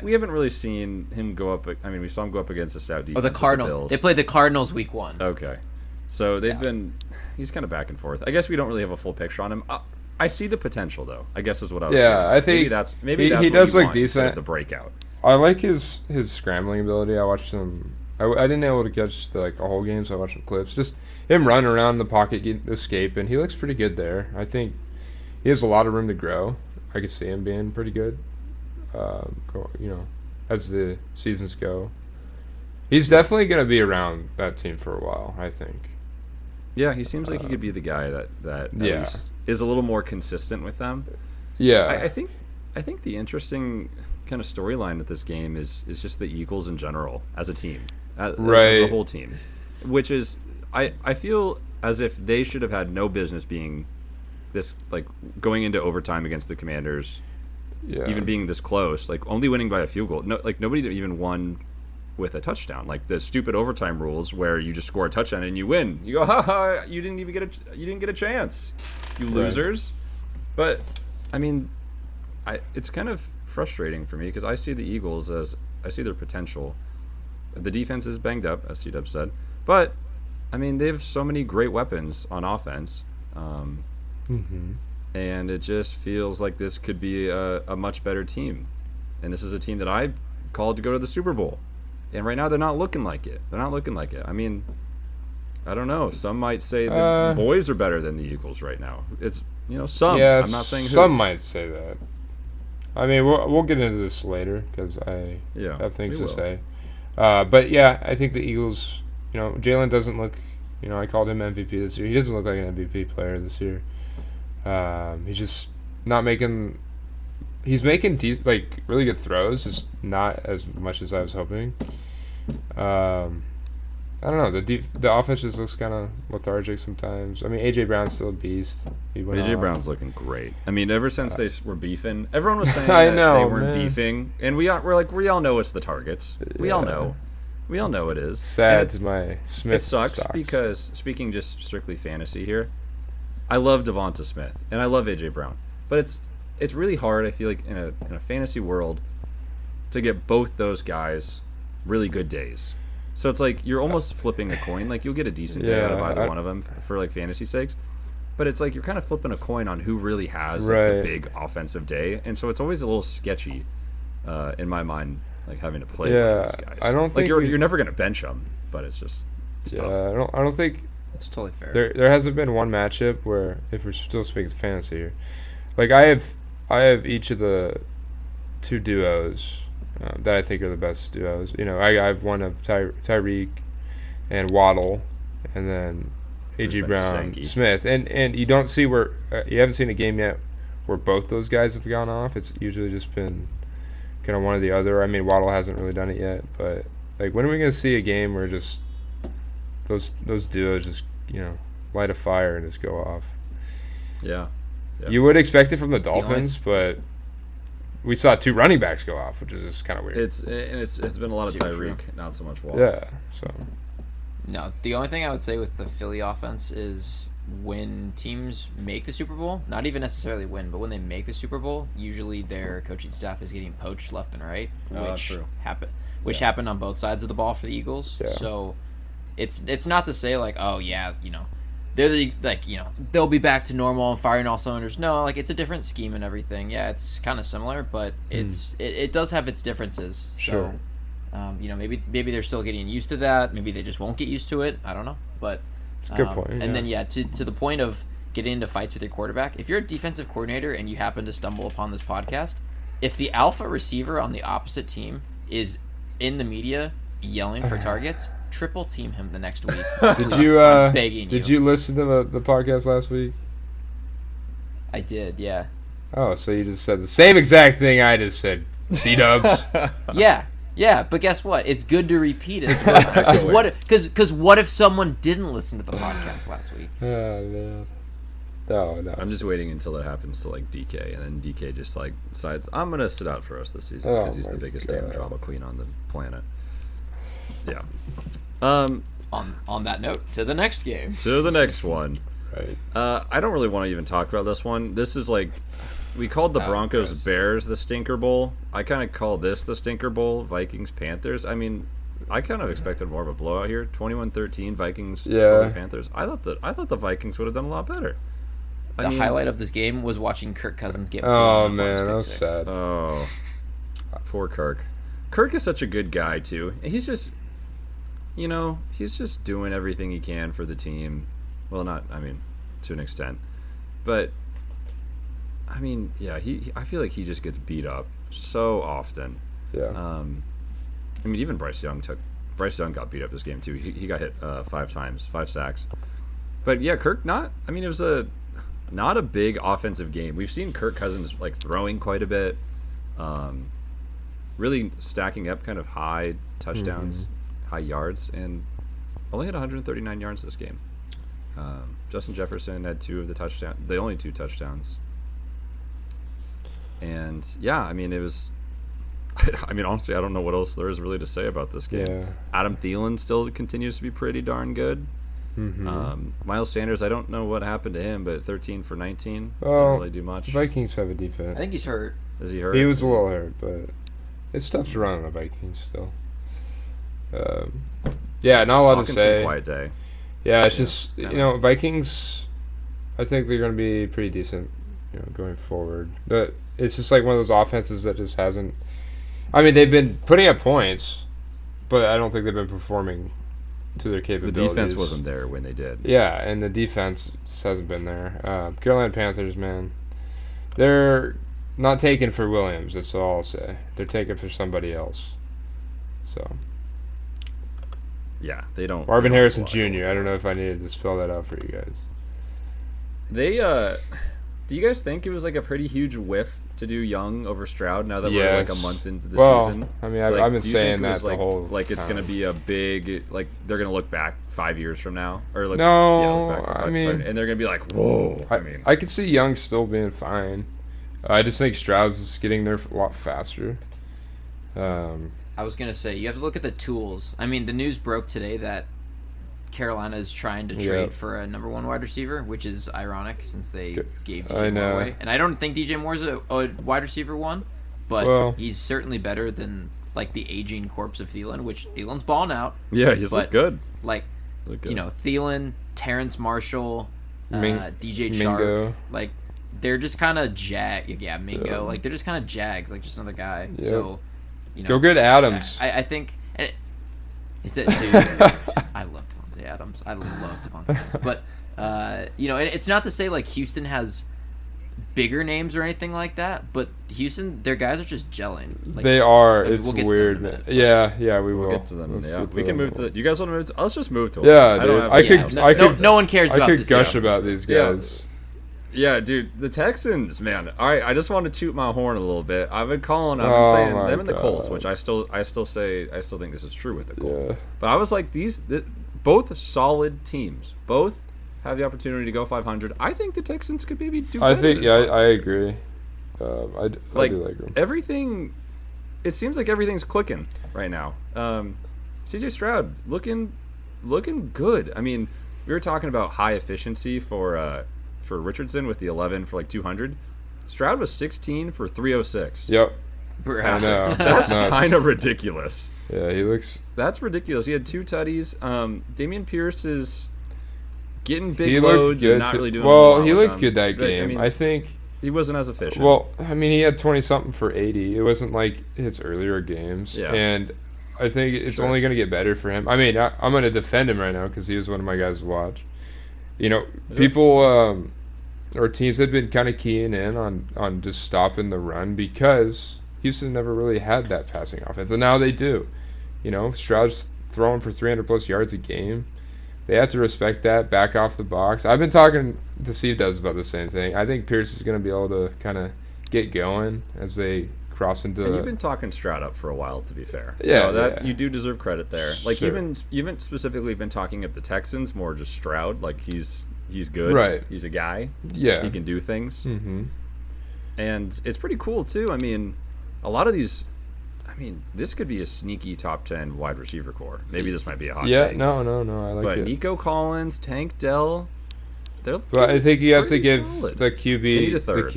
we haven't really seen him go up. I mean, we saw him go up against the stout defense. Oh, the Cardinals. They played the Cardinals week 1. Okay, so they've been. He's kind of back and forth. I guess we don't really have a full picture on him. I see the potential, though. I guess is what I was. Yeah, I think maybe that's he what does you look want decent. The breakout. I like his scrambling ability. I watched him. I didn't able to catch the whole game, so I watched some clips. Just him run around the pocket, escape, and he looks pretty good there. I think he has a lot of room to grow. I could see him being pretty good. As the seasons go, he's definitely going to be around that team for a while, I think. Yeah, he seems like he could be the guy that at least is a little more consistent with them. Yeah, I think the interesting kind of storyline with this game is just the Eagles in general as a team, as a whole team, which is I feel as if they should have had no business being this, like, going into overtime against the Commanders, even being this close, like only winning by a field goal. No, like nobody even won with a touchdown. Like the stupid overtime rules where you just score a touchdown and you win. You go, ha, you didn't get a chance, you losers. But I mean, it's kind of frustrating for me because I see the Eagles I see their potential. The defense is banged up, as C-Dub said, but I mean they have so many great weapons on offense, and it just feels like this could be a much better team. And this is a team that I called to go to the Super Bowl, and right now they're not looking like it. I mean, I don't know. Some might say the boys are better than the Eagles right now. It's some. Yeah, I'm not saying who. Some might say that. I mean, we'll get into this later because I have things to say. But yeah, I think the Eagles. Jalen doesn't look. I called him MVP this year. He doesn't look like an MVP player this year. He's just not making. He's making really good throws, just not as much as I was hoping. I don't know. The offense just looks kind of lethargic sometimes. I mean, AJ Brown's still a beast. AJ Brown's looking great. I mean, ever since they were beefing, everyone was saying they weren't beefing, and we all know it's the targets. We all know it is. Sad to my Smith. It sucks because, speaking just strictly fantasy here, I love Devonta Smith and I love AJ Brown, but it's really hard. I feel like in a fantasy world to get both those guys really good days. So it's like you're almost flipping a coin. Like you'll get a decent day out of either one of them for like fantasy sakes, but it's like you're kind of flipping a coin on who really has like, the big offensive day, and so it's always a little sketchy in my mind, like having to play with these guys. I don't like think you're never gonna bench them, but it's tough. I don't think it's totally fair. There hasn't been one matchup where, if we're still speaking fantasy here, like I have each of the two duos that I think are the best duos. I have one of Tyreek and Waddle, and then AJ Brown, Smith, and you don't see where you haven't seen a game yet where both those guys have gone off. It's usually just been kind of one or the other. I mean, Waddle hasn't really done it yet, but like, when are we gonna see a game where just those duos just light a fire and just go off? Yeah. You would expect it from the Dolphins, but we saw 2 running backs go off, which is just kind of weird. It's been a lot of Tyreek, not so much Waddle. Yeah. So. No, the only thing I would say with the Philly offense is when teams make the Super Bowl, not even necessarily win, but when they make the Super Bowl, usually their coaching staff is getting poached left and right, which happened on both sides of the ball for the Eagles. Yeah. So it's not to say like, oh yeah, they're they'll be back to normal and firing all cylinders. No, like, it's a different scheme and everything. Yeah, it's kind of similar, but it does have its differences. Sure. So, maybe they're still getting used to that. Maybe they just won't get used to it. I don't know, but it's a good point. And then to the point of getting into fights with your quarterback, if you're a defensive coordinator and you happen to stumble upon this podcast, if the alpha receiver on the opposite team is in the media yelling for targets, triple team him the next week. Did you listen to the podcast last week? I did, yeah. Oh, so you just said the same exact thing I just said, C-dubs. Yeah, but guess what? It's good to repeat it. Because what if someone didn't listen to the podcast last week? Oh, man. No. I'm just waiting until it happens to like DK, and then DK just like decides I'm gonna sit out for the rest of the season because he's the biggest damn drama queen on the planet. Yeah. On that note, to the next game. To the next one. Right. I don't really want to even talk about this one. This is like, we called the Broncos Bears the Stinker Bowl. I kind of call this the Stinker Bowl, Vikings Panthers. I mean, I kind of expected more of a blowout here. 21-13 Vikings over the Panthers. I thought the Vikings would have done a lot better. The highlight of this game was watching Kirk Cousins get. Oh man, that was sad. Oh, poor Kirk. Kirk is such a good guy too. He's just, he's just doing everything he can for the team. Well, to an extent, but I feel like he just gets beat up so often. Yeah. Even Bryce Young got beat up this game too. He got hit 5 times, 5 sacks. But yeah, Kirk it was not a big offensive game. We've seen Kirk Cousins like throwing quite a bit, really stacking up kind of high touchdowns, high yards, and only had 139 yards this game. Justin Jefferson had the only 2 touchdowns. And yeah, it was. Honestly, I don't know what else there is really to say about this game. Yeah. Adam Thielen still continues to be pretty darn good. Miles Sanders, I don't know what happened to him, but 13 for 19 didn't really do much. Vikings have a defense. I think he's hurt. Is he hurt? He was a little hurt, but it's tough to run on the Vikings still. Yeah, not a lot to say. Quiet day. Yeah, it's just Vikings. I think they're going to be pretty decent, going forward. But it's just like one of those offenses that just hasn't. They've been putting up points, but I don't think they've been performing to their capabilities. The defense wasn't there when they did. Yeah, and the defense just hasn't been there. Carolina Panthers, man, they're not taking for Williams. That's all I'll say. They're taking for somebody else. So. Yeah, they don't. Marvin Harrison Jr. I don't know if I needed to spell that out for you guys. Do you guys think it was like a pretty huge whiff to do Young over Stroud now that we're like a month into the season? I've been saying that the whole like it's going to be a big, like they're going to look back 5 years from now, or like and they're going to be like, whoa. I could see Young still being fine. I just think Stroud's is getting there a lot faster. I was going to say, you have to look at the tools. The news broke today that Carolina is trying to trade for a number 1 wide receiver, which is ironic since they gave DJ Moore away. And I don't think DJ Moore's a wide receiver 1, but he's certainly better than like the aging corpse of Thielen, which Thielen's balling out. Yeah, he's looked good. Like, Thielen, Terrence Marshall, DJ Chark, like they're just kind of Mingo. Yeah. Like they're just kind of Jags, like just another guy. Yeah. So, go get Adams. I think. Dude, I love Devontae Adams. I love Devontae Adams. But, it's not to say, like, Houston has bigger names or anything like that, but Houston, their guys are just gelling. Like, they are. Like, it's we'll weird. Man. Yeah, we will. We'll get to them. We can move to the... You guys want to move to... Let's just move to them. Yeah, dude. No one cares about this. I could gush about these guys. Yeah, dude, the Texans, man. All right, I just want to toot my horn a little bit. I've been saying my them and the Colts, God. which I still think this is true with the Colts. Yeah. But I was like, both solid teams, both have the opportunity to go 500. I think the Texans could maybe do. I better think, than yeah, 500. I agree. I do like them. Everything. It seems like everything's clicking right now. CJ Stroud looking good. I mean, we were talking about high efficiency for Richardson with the 11 for like 200. Stroud was 16 for 306. Yep. Perhaps. I know. That's nuts. kind of ridiculous. Yeah, he looks. That's ridiculous. He had 2 tutties. Dameon Pierce is getting big He looked loads good. and not really doing. a Well, lot he with looked them. good that But, game. I mean, I think. he wasn't as efficient. Well, I mean, he had 20-something for 80. It wasn't like his earlier games. Yeah. And I think it's Sure. only going to get better for him. I mean, I'm going to defend him right now because he was one of my guys to watch. You know, people or teams had been kind of keying in on just stopping the run because Houston never really had that passing offense. And now they do. You know, Stroud's throwing for 300-plus yards a game. They have to respect that, back off the box. I've been talking to Steve Does about the same thing. I think Pierce is going to be able to kind of get going as they cross into. And you've been talking Stroud up for a while, to be fair. Yeah, so that yeah. you do deserve credit there. Like Sure. you haven't specifically been talking up the Texans, more just Stroud. Like he's good. Right. He's a guy. Yeah. He can do things. Mm-hmm. And it's pretty cool too. I mean, a lot of these. I mean, this could be a sneaky top 10 wide receiver core. Maybe this might be a hot Yeah, take. no, I like But it. Nico Collins, Tank Dell, they're. But I think you have to pretty give solid. the They need a QB, third.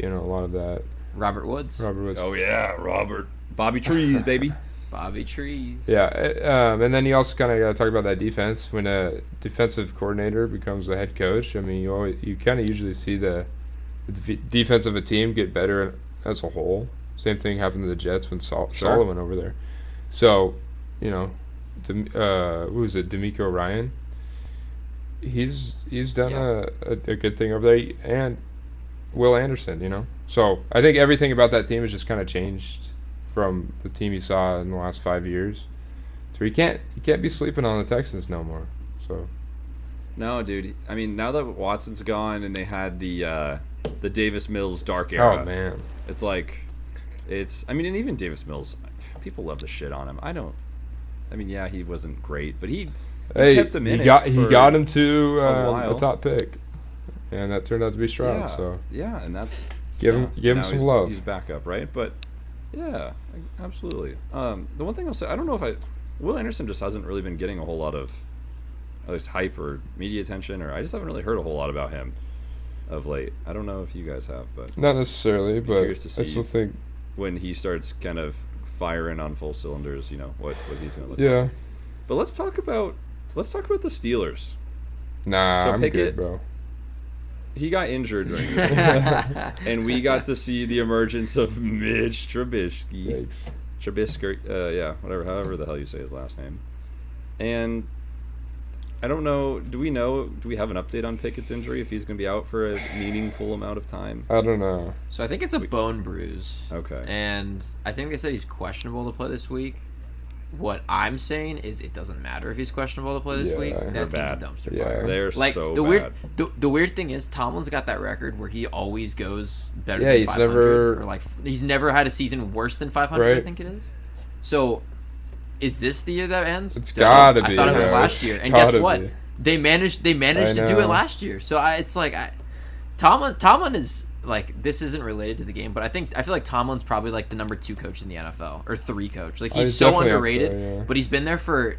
you know, a lot of that. Robert Woods. Robert was. Oh yeah, Robert, Bobby Trees, baby. Bobby Trees. Yeah, and then you also kind of got to talk about that defense. When a defensive coordinator becomes a head coach, I mean, you kind of usually see the defense of a team get better as a whole. Same thing happened to the Jets when Saleh went over there. So, you know, who was it? D'Amico Ryan. He's done a good thing over there, and Will Anderson. You know, so I think everything about that team has just kind of changed from the team you saw in the last 5 years. So you can't be sleeping on the Texans no more. So. No, dude. I mean, now that Watson's gone and they had the Davis Mills dark era. Oh man. It's like, I mean, and even Davis Mills, people love to shit on him. I don't. I mean, yeah, he wasn't great, but he kept him in. He got him to while. a top pick, and that turned out to be Stroud. Yeah, So yeah, and that's give him now some love. He's back up, right? But yeah, absolutely. The one thing I'll say, I don't know if Will Anderson just hasn't really been getting a whole lot of at least hype or media attention, or I just haven't really heard a whole lot about him of late. I don't know if you guys have, but Not necessarily, but curious to I see still think. when he starts kind of firing on full cylinders, you know, what he's going to look Yeah. like. But let's talk about the Steelers. Nah, So I'm Pickett- good, bro. He got injured during this game, and we got to see the emergence of Mitch Trubisky. Thanks. Trubisky, however the hell you say his last name. And I don't know, do we have an update on Pickett's injury, if he's going to be out for a meaningful amount of time? I don't know. So I think it's a bone bruise. Okay. And I think they said he's questionable to play this week. What I'm saying is it doesn't matter if he's questionable to play this Yeah, week. they're That team's a bad. dumpster Yeah. fire. They're Like so the bad. the weird thing is Tomlin's got that record where he always goes better Yeah, than he's 500 never- or like he's never had a season worse than 500. I Right. think it is. So is this the year that ends? It's Don't know. gotta I be. thought it was yeah. last year. And guess Gotta what? be. They managed to do know. it last year. So it's like Tomlin is like, this isn't related to the game, but I feel like Tomlin's probably like the number 2 coach in the NFL or 3 coach. Like he's so definitely up underrated, there, yeah. but he's been there for,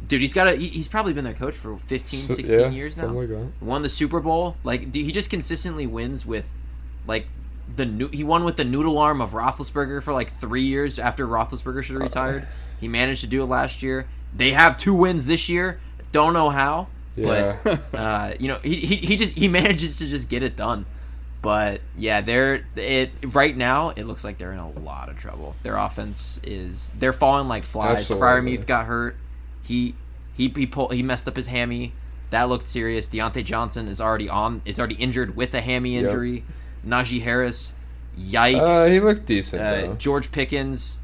dude. He's probably been their coach for 15, 16 Yeah, years now. something like that. Won the Super Bowl. Like he just consistently wins with, like he won with the noodle arm of Roethlisberger for like 3 years after Roethlisberger should have retired. He managed to do it last year. They have 2 wins this year. Don't know how, Yeah. but you know he manages to just get it done. But yeah, right now it looks like they're in a lot of trouble. Their offense they're falling like flies. Absolutely. Freiermuth got hurt. He messed up his hammy. That looked serious. Deontay Johnson is already injured with a hammy Yep. injury. Najee Harris, yikes. He looked decent though. George Pickens,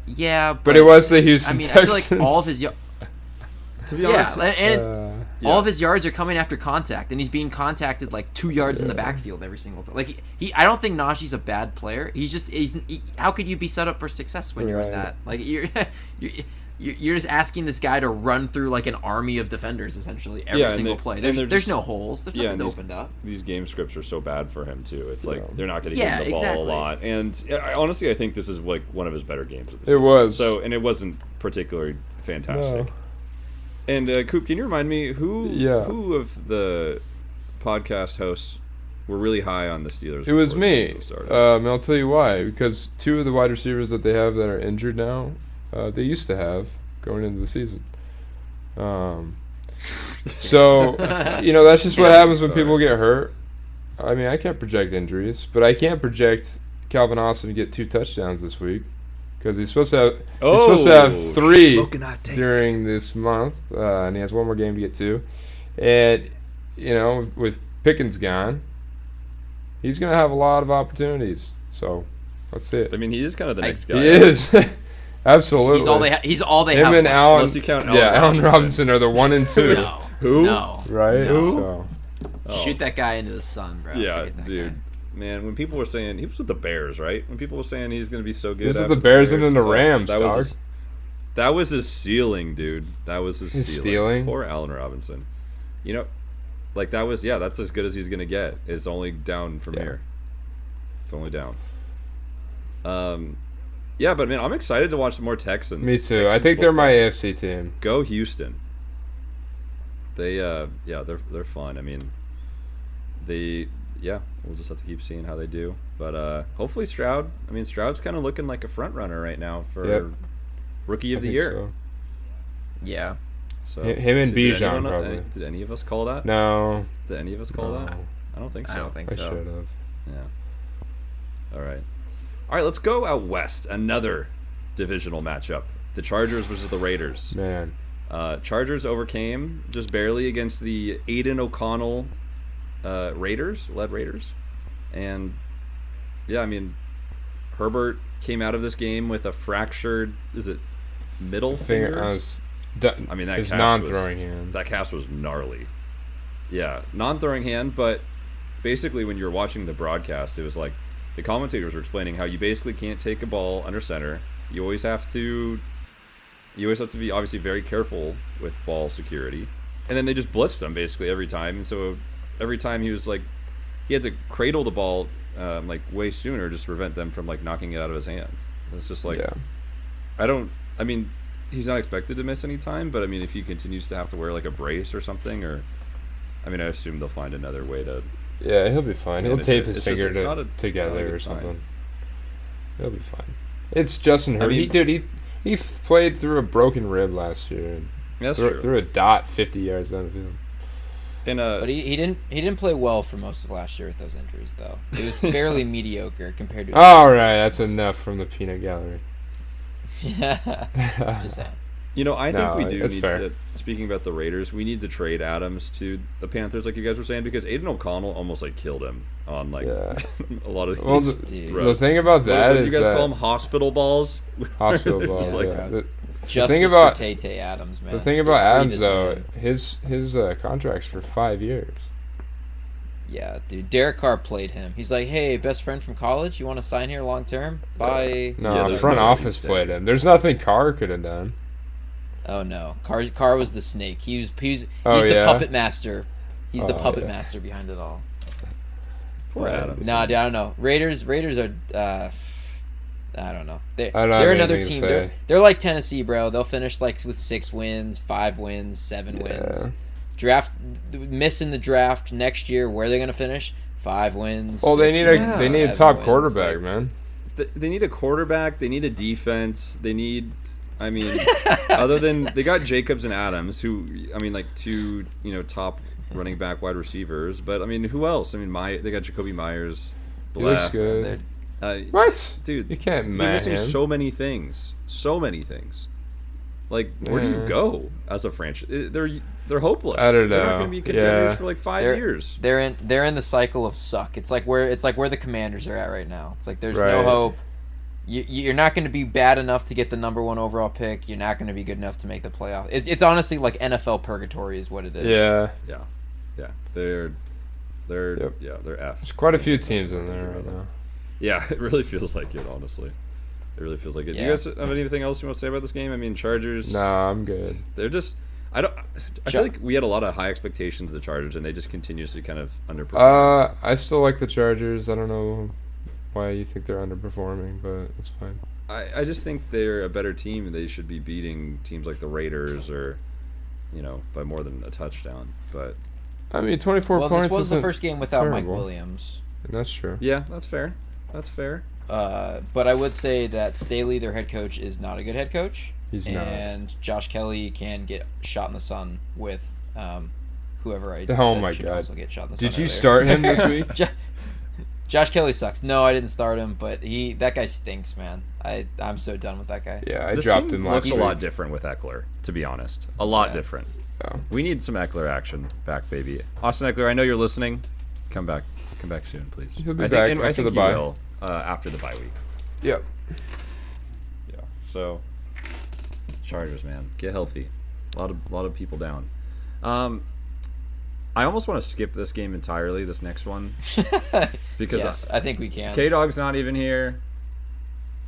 yeah, But it was the Houston I mean, Texans. I feel like all of his To be honest, and All of his yards are coming after contact, and he's being contacted like 2 yards in the backfield every single time. Like I don't think Najee's a bad player. How could you be set up for success when you're in that? Like you're just asking this guy to run through like an army of defenders essentially every single play. There's no holes. There's nothing opened up. These game scripts are so bad for him too. It's like they're not going to give him the ball a lot. And honestly, I think this is like one of his better games of the season. It was. And it wasn't particularly fantastic. No. And Coop, can you remind me who of the podcast hosts were really high on the Steelers? It was me. I'll tell you why. Because 2 of the wide receivers that they have that are injured now, they used to have going into the season. So, that's just what happens when people get hurt. I mean, I can't project injuries, but I can't project Calvin Austin to get 2 touchdowns this week because he's supposed to have 3 during this month, and he has 1 more game to get 2. And, with Pickens gone, he's going to have a lot of opportunities. So, let's see it. I mean, he is kind of the next guy. He is. Absolutely. He's all they have. Him and Allen. Unless you count Allen Robinson are the 1 and 2. No. Who? No. Right? No. Shoot that guy into the sun, bro. Yeah, dude. Man, when people were saying he was with the Bears, right? When people were saying he's going to be so good, he was with the Bears and then the Rams. That was his ceiling, dude. That was his ceiling. Poor Allen Robinson. That's as good as he's going to get. It's only down from here. It's only down. Yeah, but man, I'm excited to watch some more Texans. Me too. I think they're my AFC team. Go Houston. They're fun. I mean, we'll just have to keep seeing how they do. But hopefully Stroud. I mean, Stroud's kind of looking like a front runner right now for Rookie of the Year. So. Yeah. So him and Bijan probably. Did any of us call that? No. Did any of us call that? I don't think so. I don't think so. I should have. Yeah. All right, let's go out west. Another divisional matchup. The Chargers versus the Raiders. Man. Chargers overcame just barely against the Aiden O'Connell Raiders. And, I mean, Herbert came out of this game with a fractured, middle finger? I mean, that non-throwing hand. That cast was gnarly. Yeah, non-throwing hand, but basically when you were watching the broadcast, it was like the commentators were explaining how you basically can't take a ball under center. You always have to be obviously very careful with ball security. And then they just blitzed him basically every time. And so every time he had to cradle the ball way sooner just to prevent them from knocking it out of his hands. It's just he's not expected to miss any time, but I mean, if he continues to have to wear a brace or something, I assume they'll find another way to. Yeah, he'll be fine. He'll tape his finger together or something. Sign. He'll be fine. It's Justin Herbert. He played through a broken rib last year. And threw a dot 50 yards down the field. But he didn't play well for most of last year with those injuries, though. It was fairly mediocre compared to. All right, that's enough from the peanut gallery. Yeah, just saying. I think we do need to. Speaking about the Raiders, we need to trade Adams to the Panthers, like you guys were saying, because Aiden O'Connell almost killed him on a lot of these the thing about that is you guys call them hospital balls. Hospital balls. Justice for Tay Adams, man. The thing about Adams, though, his contract's for 5 years. Yeah, dude. Derek Carr played him. He's like, hey, best friend from college, you want to sign here long term? Bye. No, the front office played him. There's nothing Carr could have done. Oh no, Carr was the snake. He's the puppet master. He's the puppet master behind it all. Poor Adams. No, I don't know. Raiders are. I don't know. They're another team. They're like Tennessee, bro. They'll finish with 6 wins, 5 wins, 7 wins. Miss in the draft next year. Where are they gonna finish? 5 wins. Well, they need a top quarterback, man. They need a quarterback. They need a defense. They need. Other than they got Jacobs and Adams, who 2 top running back wide receivers, but who else? They got Jacoby Myers. He looks good. What, dude? You can't. They're missing so many things. Where do you go as a franchise? They're hopeless. I don't know. They're not going to be contenders for 5 years. They're in the cycle of suck. It's like where the Commanders are at right now. It's like there's no hope. You're not going to be bad enough to get the number 1 overall pick. You're not going to be good enough to make the playoff. It's honestly like NFL purgatory is what it is. Yeah. They're Yep. they're F. There's quite a few teams in there right now. Yeah, it really feels like it. Honestly, it really feels like it. Do you guys have anything else you want to say about this game? I mean, Chargers. Nah, I'm good. They're just. I feel like we had a lot of high expectations of the Chargers, and they just continuously kind of underperform. I still like the Chargers. I don't know why you think they're underperforming, but it's fine. I just think they're a better team, and they should be beating teams like the Raiders or, by more than a touchdown. But I mean, 24 points. Well, this was the first game without terrible. Mike Williams. That's true. Yeah, that's fair. That's fair. But I would say that Staley, their head coach, is not a good head coach. He's not. And Josh Kelly can get shot in the sun with whoever I Oh said my should God. also get shot in the sun. Did you earlier. start him this week? Josh Kelly sucks. No, I didn't start him, but that guy stinks, man. I'm so done with that guy. Yeah, I This dropped team him last looks week. a lot different with Eckler, to be honest. A lot different. Yeah. We need some Eckler action back, baby. Austin Eckler, I know you're listening. Come back soon, please. He'll be I back think, and I after think the he bye. will, after the bye week. Yep. Yeah. So, Chargers, man, get healthy. A lot of people down. I almost want to skip this game entirely, this next one, because yes, I think we can. K-Dog's not even here.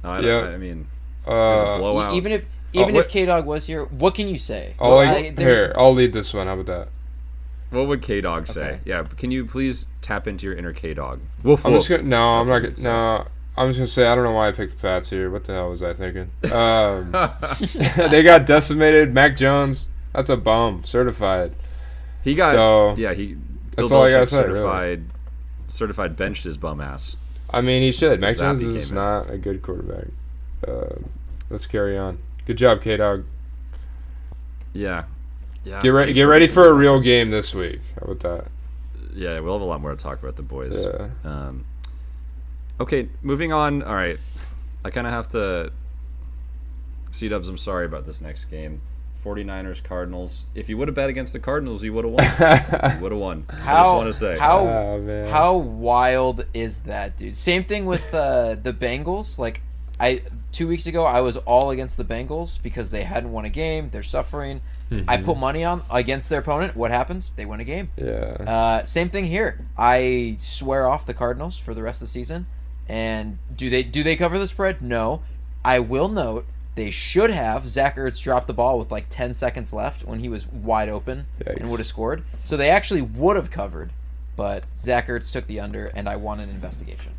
No, I mean, there's a blowout. Even if K-Dog was here, what can you say? I'll lead this one. How about that? What would K-Dog say? Okay. Yeah, can you please tap into your inner K-Dog? Woof, I'm woof. just gonna. I'm That's not what gonna. you'd say. No, I'm just gonna say I don't know why I picked the Pats here. What the hell was I thinking? They got decimated. Mac Jones. That's a bum. Certified. He got. So, Bill that's all I gotta Belichick say, really. certified benched his bum ass. I mean, he should. Mac Zappy Jones is came in. not a good quarterback. Let's carry on. Good job, K-Dog. Yeah. Get ready for a real game this week. How about that? Yeah, we'll have a lot more to talk about the boys. Yeah. Okay, moving on. All right, I kind of have to. C-Dubs, I'm sorry about this next game. 49ers Cardinals. If you would have bet against the Cardinals, you would have won. You would have won. I just want to say. Man. How wild is that, dude? Same thing with the Bengals. Like 2 weeks ago, I was all against the Bengals because they hadn't won a game. They're suffering. Mm-hmm. I put money on against their opponent. What happens? They win a game. Yeah. Same thing here. I swear off the Cardinals for the rest of the season. And do they cover the spread? No. I will note they should have. Zach Ertz dropped the ball with like 10 seconds left when he was wide open and would have scored. So they actually would have covered, but Zach Ertz took the under, and I won an investigation.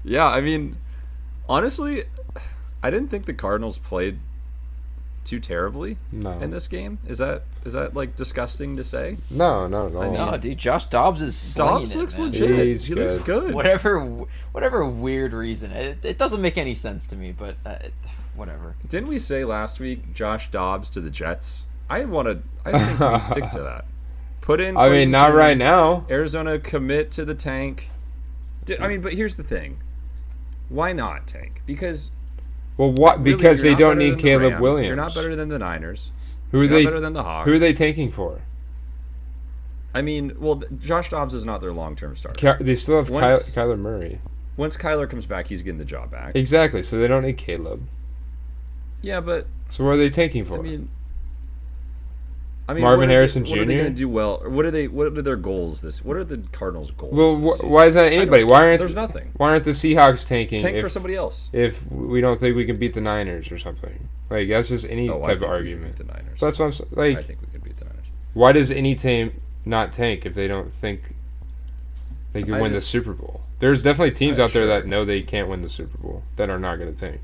Yeah, I mean, honestly, I didn't think the Cardinals played too terribly in this game. Is that like disgusting to say? No, not at all. No, dude, Josh Dobbs is slinging Dobbs it, looks man. legit. He looks good. Whatever weird reason. It doesn't make any sense to me, but whatever. Didn't we say last week Josh Dobbs to the Jets? I think we stick to that. Put in. I mean, not right now. Arizona commit to the tank. I mean, but here's the thing. Why not tank? Because. Well, what? Really, because they not don't better need than the Caleb Rams. Williams. You're not better than the Niners. Who are You're they? not better than the Hawks. Who are they tanking for? I mean, well, Josh Dobbs is not their long-term starter. They still have Once- Kyler Murray. Once Kyler comes back, he's getting the job back. Exactly. So they don't need Caleb. Yeah, but So what are they tanking for? I mean, Marvin Harrison What are they Jr.? going to do well? Or what are their goals? What are the Cardinals' goals? Well, this season? why is that anybody? There's nothing. Why aren't the Seahawks tanking? Tank for somebody else. If we don't think we can beat the Niners or something, like that's just any type of argument. The Niners. That's what I'm saying. Like, I think we can beat the Niners. why does any team not tank if they don't think they can win the Super Bowl? There's definitely teams out there that know they can't win the Super Bowl that are not going to tank.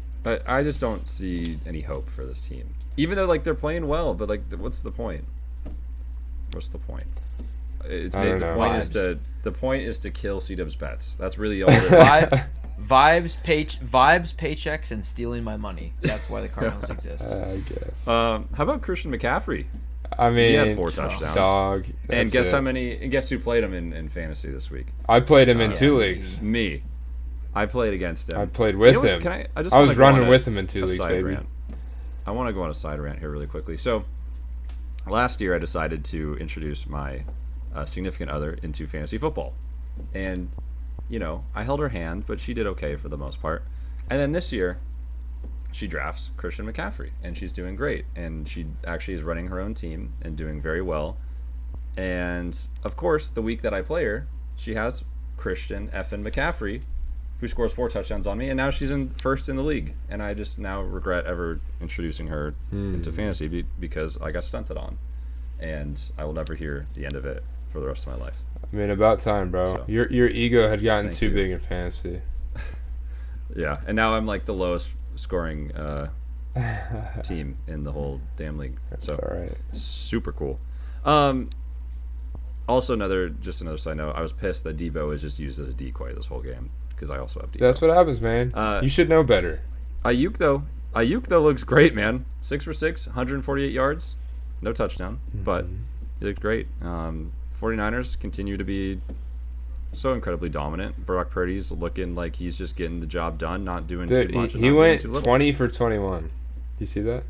I just don't see any hope for this team. Even though like they're playing well, but like, what's the point? What's the point? It's I don't know. The point is to kill C-Dub's bets. That's really all. It is. Vibes, paychecks, and stealing my money. That's why the Cardinals exist. I guess. How about Christian McCaffrey? I mean, He had 4 touchdowns. Dog. And guess it. how many? And guess who played him in fantasy this week? I played him in 2 leagues. Me. I played against him. I played with You know him. what's- I was running with him in 2 leagues, baby. Rant. I want to go on a side rant here really quickly. So, last year I decided to introduce my significant other into fantasy football, and I held her hand, but she did okay for the most part. And then this year, she drafts Christian McCaffrey, and she's doing great. And she actually is running her own team and doing very well. And, of course, the week that I play her, she has Christian effing McCaffrey, who scores 4 touchdowns on me, and now she's in first in the league. And I just now regret ever introducing her into fantasy because I got stunted on. And I will never hear the end of it for the rest of my life. I mean, about time, bro. So, your ego had gotten thank too you. big in fantasy. Yeah, and now I'm like the lowest scoring team in the whole damn league. That's So all right. super cool. Also, another side note, I was pissed that Debo was just used as a decoy this whole game because I also have Debo. That's what happens, man. You should know better. Ayuk though looks great, man. 6 for 6, 148 yards, no touchdown, but he looked great. 49ers continue to be so incredibly dominant. Brock Purdy's looking like he's just getting the job done, not doing Dude, too much. he went 20 for 21. You see that?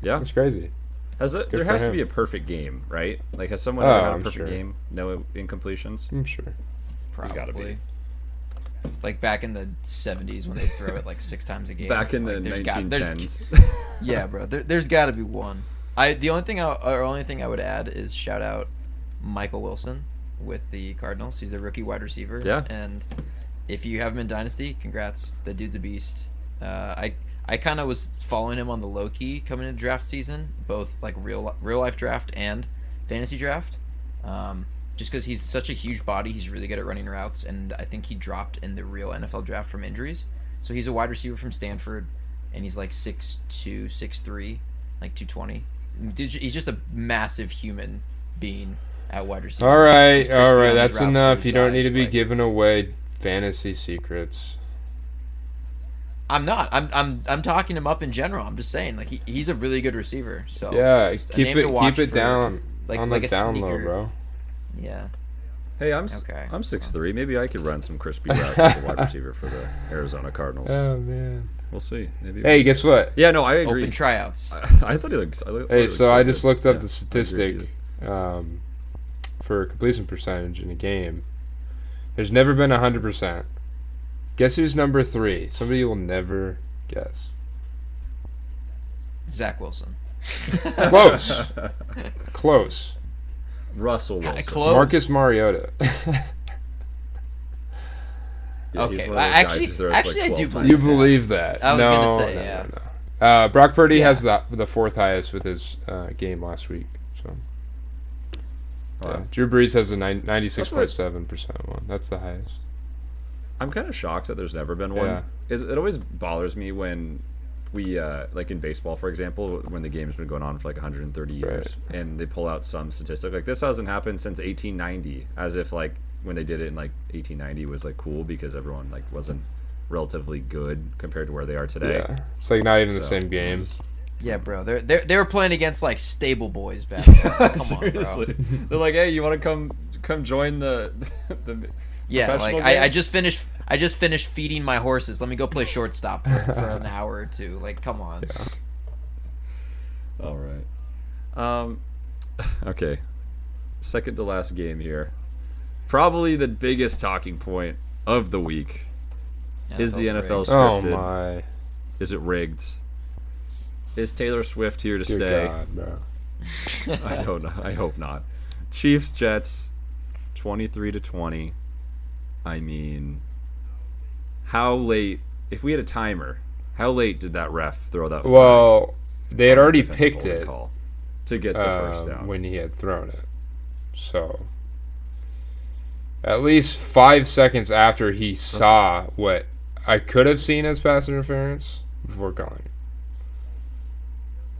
Yeah, That's crazy. there has to be a perfect game, right? Like, has someone ever had a perfect game? No incompletions? I'm sure. Probably. gotta be. Like back in the 70s when they throw it like 6 times a game. Back in like, the there's 1910s. Yeah, bro. There's got to be one. The only thing I would add is shout out Michael Wilson with the Cardinals. He's the rookie wide receiver. Yeah. And if you have him in Dynasty, congrats. The dude's a beast. I kind of was following him on the low key coming into draft season, both like real life draft and fantasy draft. Just because he's such a huge body, he's really good at running routes, and I think he dropped in the real NFL draft from injuries. So he's a wide receiver from Stanford, and he's like 6'2", 6'3", like 220. He's just a massive human being at wide receiver. All right, He's crispy on his that's routes for enough. his You don't need size, to be like- giving away fantasy secrets. I'm not. I'm talking him up in general. I'm just saying, like he's a really good receiver. So Yeah, just a keep name to watch it for, down like on like the a down low, sneaker. bro. Yeah. Hey, I'm Okay. 6'3". Maybe I could run some crispy routes as a wide receiver for the Arizona Cardinals. Oh man. We'll see. Maybe. Hey, guess what? Yeah, no, I agree. Open tryouts. I thought he looked. Hey, so I just looked up the I agree statistic with for completion percentage in a game. There's never been 100%. Guess who's number 3? Somebody you will never guess. Zach Wilson. Close. Close. Russell Wilson. Close. Marcus Mariota. Yeah, he's Okay, one of those guys who throws, actually, I 12 do times. believe You that. believe that? I was no, gonna say, no, yeah. no. Brock Purdy Yeah. has the fourth highest with his game last week. So yeah. Wow. Drew Brees has a 96.7% one. That's the highest. I'm kind of shocked that there's never been one. Yeah. It always bothers me when we, like in baseball, for example, when the game's been going on for like 130 years, and they pull out some statistic. Like, this hasn't happened since 1890, as if like when they did it in like 1890 was like cool because everyone like wasn't relatively good compared to where they are today. Yeah, it's like not even the So, same game. Yeah, bro. They were playing against like stable boys back then. Come Seriously. on, bro. They're like, hey, you want to come join the Yeah, like professional I game? just finished feeding my horses. Let me go play shortstop for an hour or two. Like, come on. Yeah. All right. Okay. Second to last game here. Probably the biggest talking point of the week. Is the NFL rigged. Oh scripted? my. Is it rigged? Is Taylor Swift here to Dear stay? God, bro. I don't know. I hope not. Chiefs Jets 23-20. I mean, how late, if we had a timer, how late did that ref throw that flag Well, they had on the already defensive picked holding it call to get the first down? when he had thrown it. So, at least 5 seconds after he saw what I could have seen as pass interference before calling it.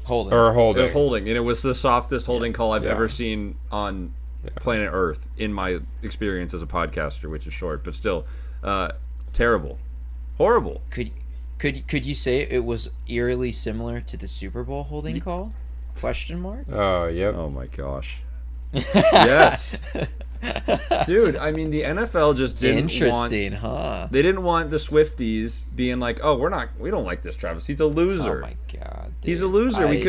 Holding. Or It holding. was holding, and it was the softest holding call I've Yeah. ever seen on Yeah. planet Earth in my experience as a podcaster, which is short, but still, terrible, horrible. Could you say it was eerily similar to the Super Bowl holding call? Question mark. Oh, yep. Oh my gosh. Yes. Dude, I mean, the NFL just didn't Interesting, huh? They didn't want the Swifties being like, "Oh, we don't like this Travis. He's a loser. Oh my god, dude. He's a loser. We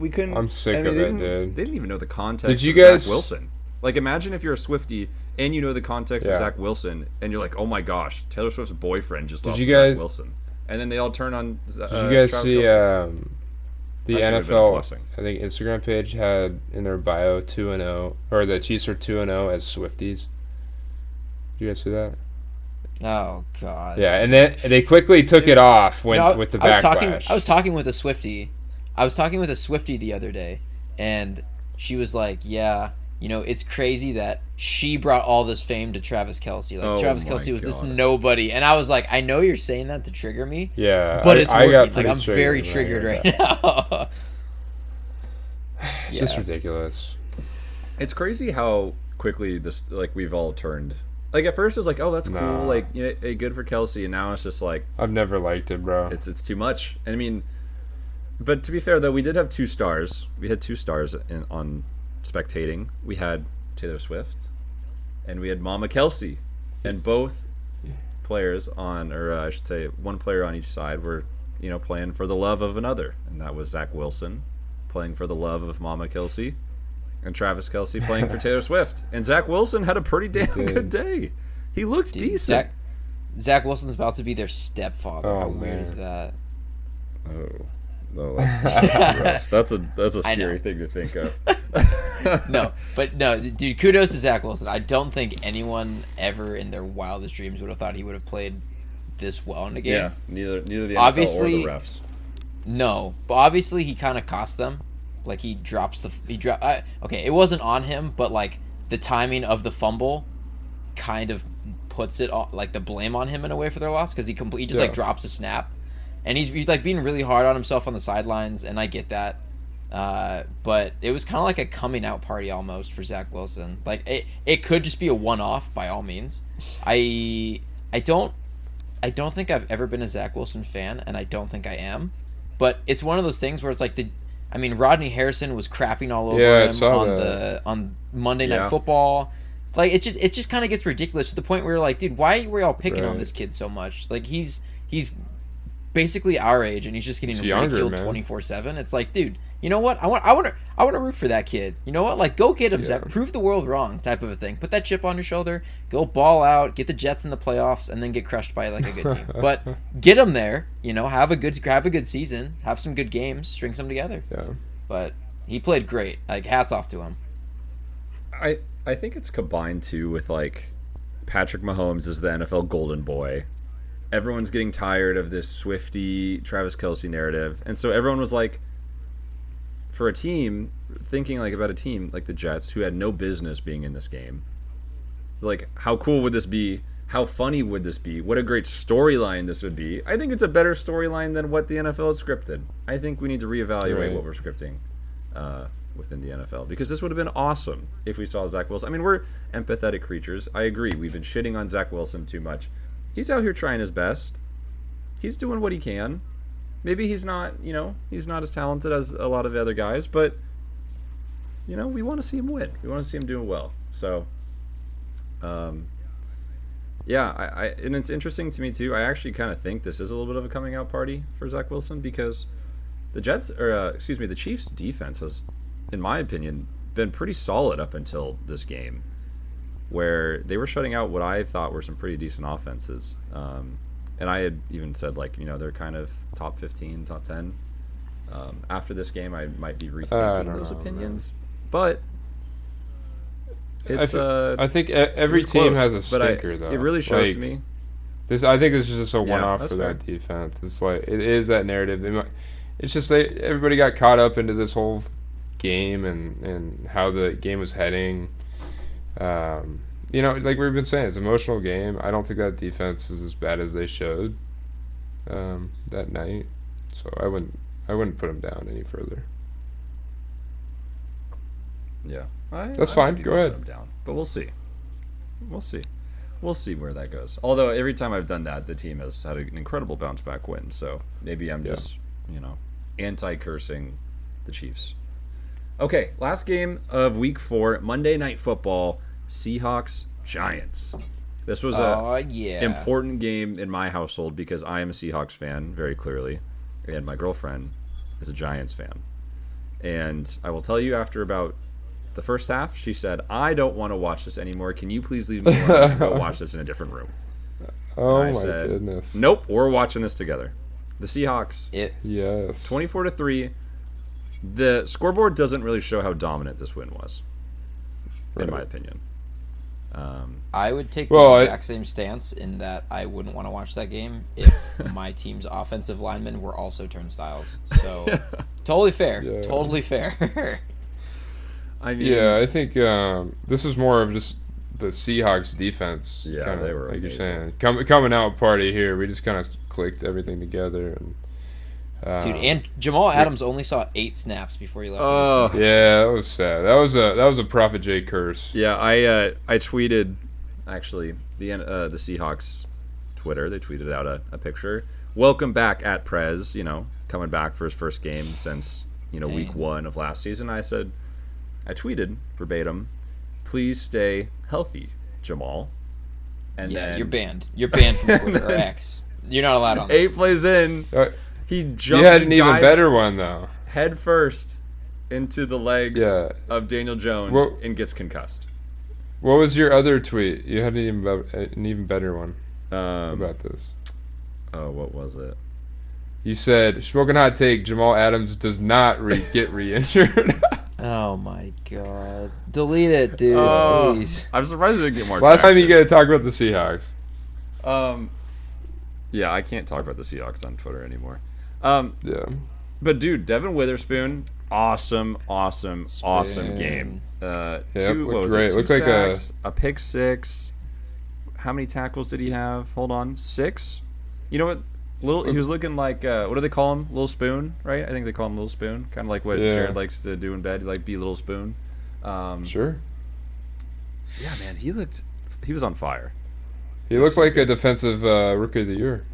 couldn't." I'm sick I mean, of they it, didn't- dude. They didn't even know the context. Did you of Zach guys- Wilson? Like, imagine if you're a Swiftie and you know the context of Yeah. Zach Wilson, and you're like, oh my gosh, Taylor Swift's boyfriend just lost you to guys- Zach Wilson. And then they all turn on Did you guys Travis see Kelce. the That should have been a NFL? blessing. I think Instagram page had in their bio 2-0, or the Chiefs are 2-0 as Swifties. Did you guys see that? Oh God. Yeah, and then they quickly took it off when No, with the I was backlash. I was talking with a Swiftie. I was talking with a Swiftie the other day, and she was like, "Yeah, you know, it's crazy that she brought all this fame to Travis Kelce. Like Oh Travis my Kelce was this God. nobody." And I was like, "I know you're saying that to trigger me, Yeah, but it's I got working. Like pretty I'm very triggered when I triggered heard right that. now." It's just ridiculous. It's crazy how quickly this, like, we've all turned. Like, at first it was like, oh, that's cool, Nah. like, you know, hey, good for Kelce, and now it's just like, I've never liked it, bro. it's too much. And I mean, but to be fair though, we did have 2 stars. We had 2 stars on spectating. We had Taylor Swift, and we had Mama Kelce, and both players on, or I should say, one player on each side were, you know, playing for the love of another, and that was Zach Wilson playing for the love of Mama Kelce, and Travis Kelce playing for Taylor Swift. And Zach Wilson had a pretty damn did. good day. He looked Dude, decent. Zach Wilson's about to be their stepfather. Oh, How weird man. is that? Oh, no, that's gross. That's a I know. scary thing to think of. No, but no, dude, kudos to Zach Wilson. I don't think anyone ever in their wildest dreams would have thought he would have played this well in a game. Yeah, neither the NFL Obviously- or the refs. No, but obviously he kind of cost them. Like he okay, it wasn't on him, but like the timing of the fumble kind of puts it on, like the blame on him in a way for their loss, because he just like Yeah. drops a snap, and he's like being really hard on himself on the sidelines, and I get that. But it was kind of like a coming out party almost for Zach Wilson. Like it could just be a one-off by all means. I don't think I've ever been a Zach Wilson fan, and I don't think I am. But it's one of those things where it's like Rodney Harrison was crapping all over Yeah, I him saw on that. on Monday Night Yeah. Football. Like it just kind of gets ridiculous to the point where you're like, dude, why were y'all picking on Right. this kid so much? Like he's basically our age, and he's just getting He's younger, ridiculed man. 24/7. It's like, dude, you know what? I want to root for that kid. You know what? Like, go get him, Yeah. Zach. Prove the world wrong, type of a thing. Put that chip on your shoulder. Go ball out. Get the Jets in the playoffs, and then get crushed by like a good team. But get him there. You know, have a good season. Have some good games. String some together. Yeah. But he played great. Like, hats off to him. I think it's combined too with like Patrick Mahomes is the NFL golden boy. Everyone's getting tired of this Swifty Travis Kelce narrative, and so everyone was like, for a team, thinking like about a team like the Jets who had no business being in this game. Like, how cool would this be? How funny would this be? What a great storyline this would be. I think it's a better storyline than what the NFL has scripted. I think we need to reevaluate Right. what we're scripting within the NFL, because this would have been awesome if we saw Zach Wilson. I mean, we're empathetic creatures. I agree. We've been shitting on Zach Wilson too much. He's out here trying his best. He's doing what he can. Maybe he's not as talented as a lot of the other guys, but, you know, we want to see him win. We want to see him doing well. So, yeah, and it's interesting to me too. I actually kind of think this is a little bit of a coming out party for Zach Wilson, because the the Chiefs' defense has, in my opinion, been pretty solid up until this game, where they were shutting out what I thought were some pretty decent offenses. And I had even said, like, you know, they're kind of top 15, top 10. After this game, I might be rethinking don't those know, opinions. But it's I think it every was team close, has a but stinker, though. it really shows Like, to me. I think this is just a one-off that's for fair. that defense. It's like it is that narrative. It's just everybody got caught up into this whole game and how the game was heading. You know, like we've been saying, it's an emotional game. I don't think that defense is as bad as they showed that night. So I wouldn't put them down any further. Yeah, That's I fine. might be Go putting ahead. them down, but we'll see. We'll see where that goes. Although every time I've done that, the team has had an incredible bounce back win. So maybe I'm Yeah. just, anti-cursing the Chiefs. Okay, last game of Week 4, Monday Night Football, Seahawks Giants. This was a yeah. important game in my household because I am a Seahawks fan, very clearly, and my girlfriend is a Giants fan. And I will tell you, after about the first half, she said, "I don't want to watch this anymore. Can you please leave me alone and go watch this in a different room?" Oh and I my said, goodness. "Nope, we're watching this together." The Seahawks, Yes. 24-3. The scoreboard doesn't really show how dominant this win was, in my opinion. I would take the exact same stance in that I wouldn't want to watch that game if my team's offensive linemen were also turnstiles. So, totally fair. Yeah. Totally fair. I mean, Yeah, I think this is more of just the Seahawks defense. Yeah, kinda, they were like amazing. you're saying, coming out party here. We just kind of clicked everything together, and Dude, and Jamal Adams only saw 8 snaps before he left. Oh. For this yeah, that was sad. That was a Prophet J curse. Yeah, I tweeted actually the Seahawks Twitter. They tweeted out a picture. Welcome back at Prez. Coming back for his first game since week 1 of last season. I tweeted verbatim, "Please stay healthy, Jamal." And yeah, then you're banned. You're banned from Twitter or X. You're not allowed on there. 8 plays in, he You jumped. had an he even dives better one though. head first into the legs of Daniel Jones and gets concussed. What was your other tweet? You had an even better one about this. Oh, what was it? You said, "Shmokin Hot Take, Jamal Adams does not get re-injured." Oh my god. Delete it, dude. Please. I'm surprised it didn't get more Last time you traction. get to talk about the Seahawks. Yeah, I can't talk about the Seahawks on Twitter anymore. Yeah. But dude, Devin Witherspoon, awesome game. Looked great. Two Looked like sacks, a pick 6. How many tackles did he have? Hold on, 6. You know what? He was looking like what do they call him? Little Spoon, right? I think they call him Little Spoon. Kind of like what Jared likes to do in bed. Like be Little Spoon. Sure. Yeah, man, he was on fire. He looked like a defensive rookie of the year.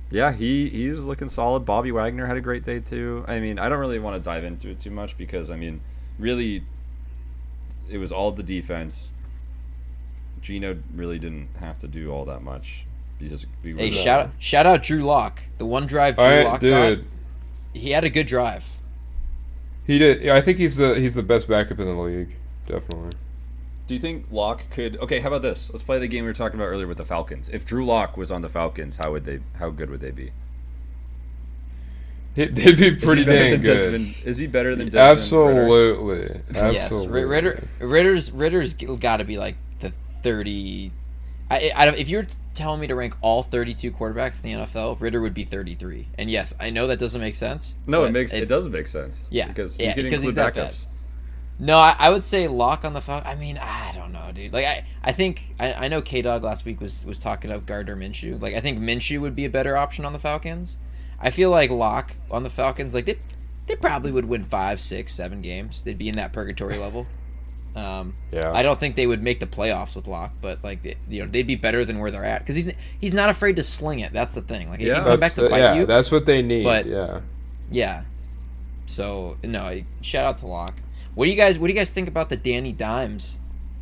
Yeah, he was looking solid. Bobby Wagner had a great day too. I mean, I don't really want to dive into it too much because really, it was all the defense. Gino really didn't have to do all that much. Hey, shout out Drew Lock. The one drive Drew Lock got, he had a good drive. He did. Yeah, I think he's the best backup in the league, definitely. Do you think Locke could? Okay, how about this? Let's play the game we were talking about earlier with the Falcons. If Drew Lock was on the Falcons, how good would they be? They'd be pretty dang good. Is he better than Desmond Absolutely. Ritter? Absolutely. Yes, Ritter's got to be like the 30. If you're telling me to rank all 32 quarterbacks in the NFL, Ritter would be 33. And yes, I know that doesn't make sense. No, it does make sense. Yeah, because he's include that backups. bad. No, I would say Locke on the Falcons. I mean, I don't know, dude. Like, I think I know K-Dog last week was talking about Gardner Minshew. Like, I think Minshew would be a better option on the Falcons. I feel like Locke on the Falcons, like they probably would win 5, 6, 7 games. They'd be in that purgatory level. Yeah. I don't think they would make the playoffs with Locke, but like they'd be better than where they're at because he's not afraid to sling it. That's the thing. Like, he can come back to bite you. That's what they need. But yeah. So no, shout out to Locke. What do you guys think about the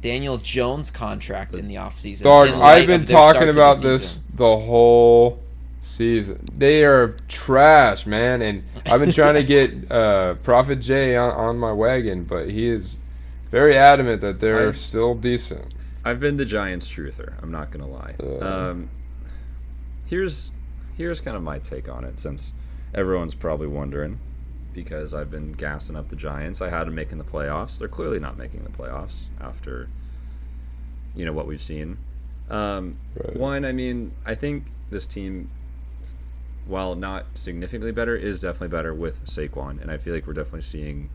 Daniel Jones contract in the offseason? Dog, I've been talking about this the whole season. They are trash, man, and I've been trying to get Prophet J on my wagon, but he is very adamant that they're still decent. I've been the Giants truther. I'm not gonna lie. Here's kind of my take on it, since everyone's probably wondering. Because I've been gassing up the Giants. I had them making the playoffs. They're clearly not making the playoffs after, what we've seen. Right. One, I think this team, while not significantly better, is definitely better with Saquon. And I feel like we're definitely seeing,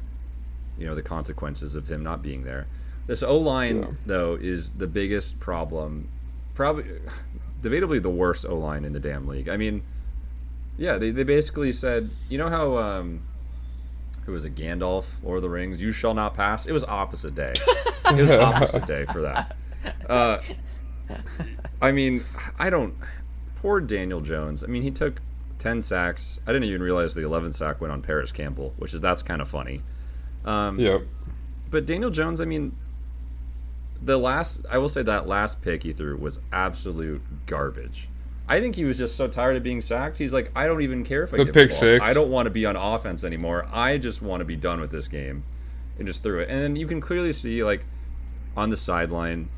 the consequences of him not being there. This O-line, though, is the biggest problem. Probably, debatably the worst O-line in the damn league. They basically said, how... Who was it? Gandalf, Lord of the Rings. You shall not pass. It was opposite day. It was opposite day for that. Poor Daniel Jones. He took 10 sacks. I didn't even realize the 11th sack went on Paris Campbell, that's kind of funny. Yep. But Daniel Jones, I will say that last pick he threw was absolute garbage. I think he was just so tired of being sacked. He's like, I don't even care if I get the ball. Pick 6. I don't want to be on offense anymore. I just want to be done with this game. and just threw it. And then you can clearly see, like, on the sideline,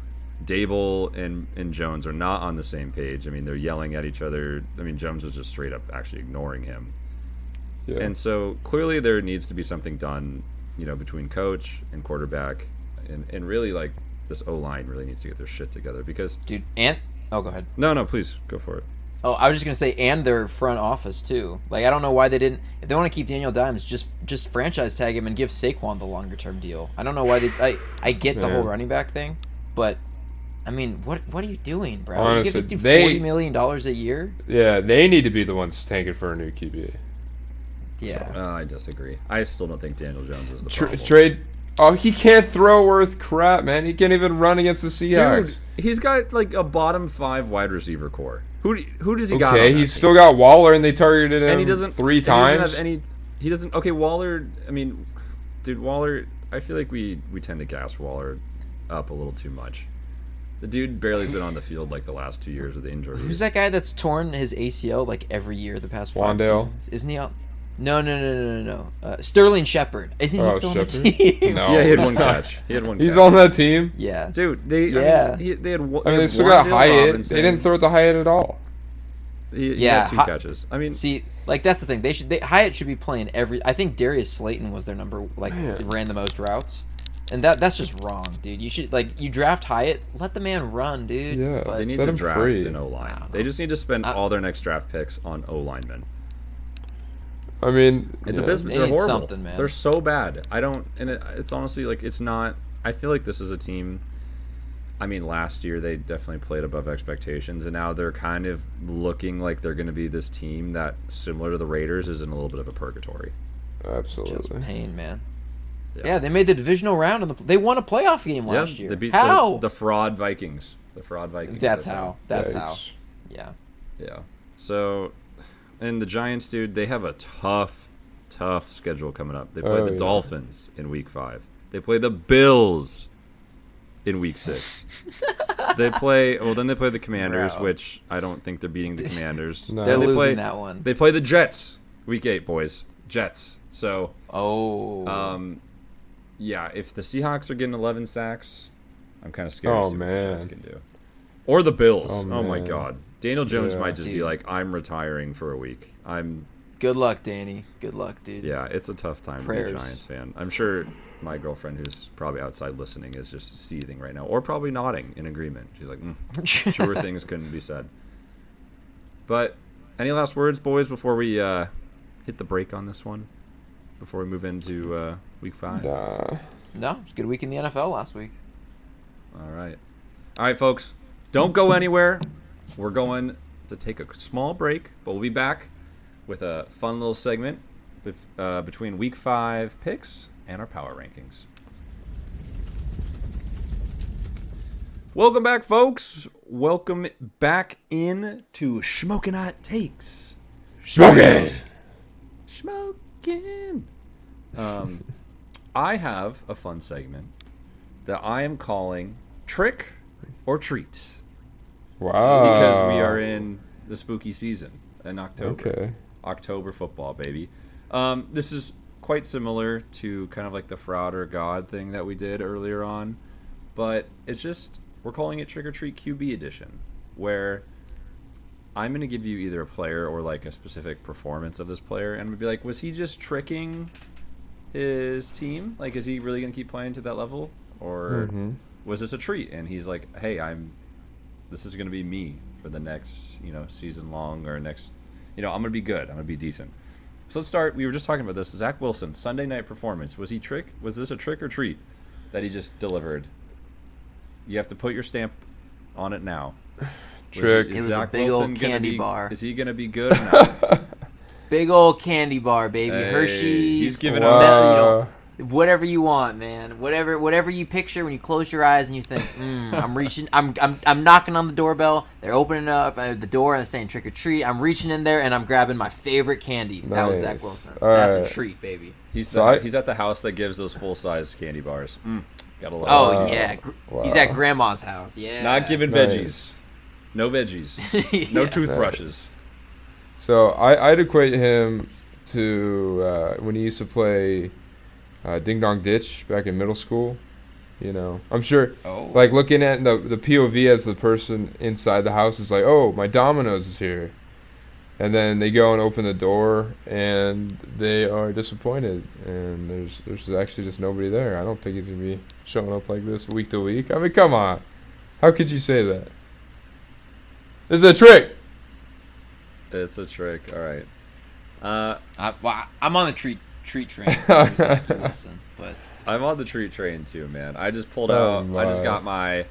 Dable and Jones are not on the same page. I mean, they're yelling at each other. I mean, Jones was just straight up actually ignoring him. Yeah. And so clearly there needs to be something done, between coach and quarterback, and really, like, this O-line really needs to get their shit together because... Dude, go ahead. No, please, go for it. Oh, I was just going to say, and their front office, too. Like, I don't know why they didn't... If they want to keep Daniel Dimes, just franchise tag him and give Saquon the longer-term deal. I don't know why they... I get the whole running back thing, but... I mean, what are you doing, bro? Honestly, you give this dude $40 million a year? Yeah, they need to be the ones tanking for a new QB. Yeah. I disagree. I still don't think Daniel Jones is the problem. Trade... Oh, he can't throw worth crap, man. He can't even run against the Seahawks. Dude, he's got, like, a bottom 5 wide receiver core. Who does he got? Okay, he's still got Waller, and they targeted him 3 times. He doesn't. Okay, Waller. I mean, dude, Waller. I feel like we tend to gas Waller up a little too much. The dude barely's been on the field like the last 2 years with injuries. Who's that guy that's torn his ACL like every year the past 5 Wandale? seasons? Isn't he out? No. Sterling Shepard. Isn't he still on the team? No. Yeah, he had one catch. He's on that team. Yeah. Dude, they Yeah. I mean, they had. They still got Hyatt. Robinson. They didn't throw it to Hyatt at all. He had 2 catches. I mean, see, like that's the thing. Hyatt should be playing every. I think Darius Slayton was their number. Like ran the most routes, and that's just wrong, dude. You should you draft Hyatt, let the man run, dude. Yeah, but they need to draft an O-line. They just need to spend all their next draft picks on O-linemen. I mean, it's a business. They're horrible. Man. They're so bad. It's honestly like it's not. I feel like this is a team. I mean, last year they definitely played above expectations, and now they're kind of looking like they're going to be this team that, similar to the Raiders, is in a little bit of a purgatory. Absolutely, just pain, man. Yeah, they made the divisional round, and they won a playoff game last year. They beat how? The fraud Vikings. That's how. Yeah. Yeah. So. And the Giants, dude, they have a tough schedule coming up. They play the Dolphins in Week 5. They play the Bills in Week 6. Then they play the Commanders, which I don't think they're beating the Commanders. No. They're losing that one. They play the Jets, Week 8, boys. Jets. So, yeah, if the Seahawks are getting 11 sacks, I'm kind of scared to see what the Jets can do. Or the Bills. Oh my God. Daniel Jones might just be like, I'm retiring for a week. Good luck, Danny. Good luck, dude. Yeah, it's a tough time to be a Giants fan. I'm sure my girlfriend, who's probably outside listening, is just seething right now, or probably nodding in agreement. She's like, truer things couldn't be said. But any last words, boys, before we hit the break on this one? Before we move into Week 5? No, it's a good week in the NFL last week. All right, folks. Don't go anywhere. We're going to take a small break, but we'll be back with a fun little segment between Week 5 picks and our power rankings. Welcome back, folks. Welcome back in to Shmokin Hot Takes. Shmokin'. I have a fun segment that I am calling Trick or Treat. Wow. Because we are in the spooky season in October. Okay. October football, baby. This is quite similar to kind of like the fraud or god thing that we did earlier on. But it's just, we're calling it Trick or Treat QB edition, where I'm going to give you either a player or like a specific performance of this player, and I'm going to be like, was he just tricking his team? Like, is he really going to keep playing to that level? Or was this a treat? And he's like, hey, this is going to be me for the next, season long, or next, I'm going to be good. I'm going to be decent. So let's start. We were just talking about this. Zach Wilson, Sunday night performance. Was this a trick or treat that he just delivered? You have to put your stamp on it now. Trick. It was a big old candy bar. Is he going to be good or not? Big old candy bar, baby. Hey, Hershey's. He's giving out. Whatever you want, man. Whatever you picture when you close your eyes and you think, I'm reaching. I'm knocking on the doorbell. They're opening up the door and saying trick or treat. I'm reaching in there and I'm grabbing my favorite candy. Nice. That was Zach Wilson. That's a treat, baby. He's at the house that gives those full-sized candy bars. Gotta love. Oh yeah, he's at grandma's house. Yeah. Not giving veggies. No veggies. No toothbrushes. So I'd equate him to when he used to play Ding Dong Ditch back in middle school. You know, I'm sure, Oh. like, looking at the POV as the person inside the house is like, oh, my Domino's is here. And then they go and open the door, and they are disappointed. And there's actually just nobody there. I don't think he's going to be showing up like this week to week. I mean, come on. How could you say that? This is a trick. It's a trick. All right. I'm on the treat train. Listen, but I'm on the treat train too, man. I just pulled Oh, out. my.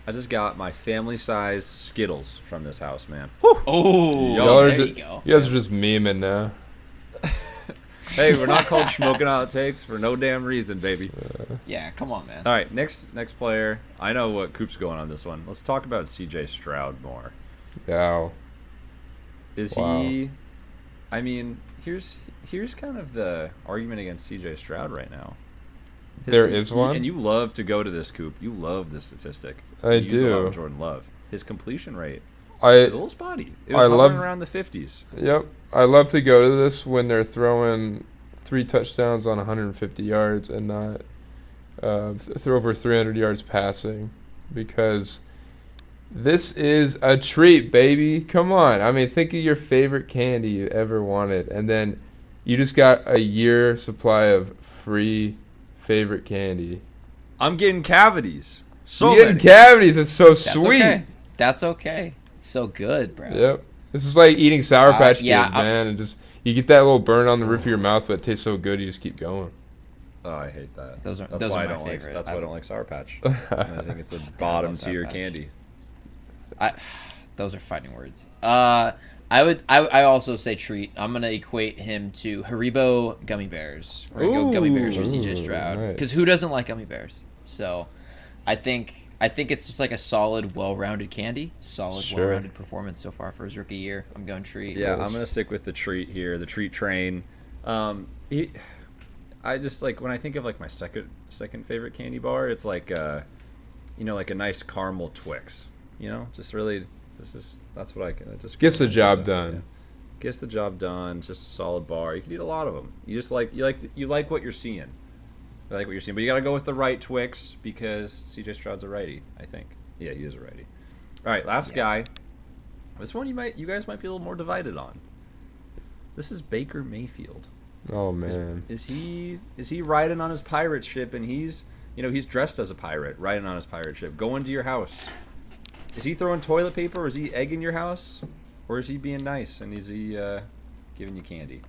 I just got my family size Skittles from this house, man. oh, Y'all are there ju- you go. You guys are just memeing now. Hey, we're not called Shmokin Hot Takes for no damn reason, baby. Yeah, come on, man. All right, next player. I know what Coop's going on this one. Let's talk about CJ Stroud more. Yeah. Is Wow. he? I mean, here's kind of the argument against CJ Stroud right now. There is one? and you love to go to this, Coop. You love this statistic. I You use a lot do. with Jordan Love. His completion rate I is a little spotty. It was I hovering love- around the 50s. Yep. I love to go to this when they're throwing 3 touchdowns on 150 yards and not throw over 300 yards passing, because this is a treat, baby. Come on. I mean, think of your favorite candy you ever wanted, and then you just got a year supply of free favorite candy. I'm getting cavities. So You getting many. cavities. It's so That's sweet. okay. That's okay. It's so good, bro. Yep. This is like eating Sour Patch Kids, yeah, man, and just you get that little burn on the roof of your mouth, but it tastes so good you just keep going. Oh, I hate that. Those are That's those why are I my don't like. favorite. That's why I don't like Sour Patch. I I think it's a bottom Sour tier Patch. candy. Those are fighting words. I also say treat. I'm gonna equate him to Haribo gummy bears. We're gonna go gummy bears for CJ Ooh, Stroud, nice. because who doesn't like gummy bears? So, I think it's just like a solid, well-rounded candy. Solid, Sure. well-rounded performance so far for his rookie year. I'm going treat. Yeah, I'm gonna stick with the treat here, the treat train. I just like when I think of like my second favorite candy bar, it's like like a nice caramel Twix. Just really, that's what I can. Just Gets the job done. Yeah. Gets the job done. Just a solid bar. You can eat a lot of them. You just like you like what you're seeing. I like what you're seeing, but you got to go with the right Twix because CJ Stroud's a righty, I think. Yeah, he is a righty. All right, last guy. This one you guys might be a little more divided on. This is Baker Mayfield. Oh man. Is he riding on his pirate ship and he's dressed as a pirate, riding on his pirate ship, going to your house? Is he throwing toilet paper, or is he egging your house, or is he being nice and is he giving you candy?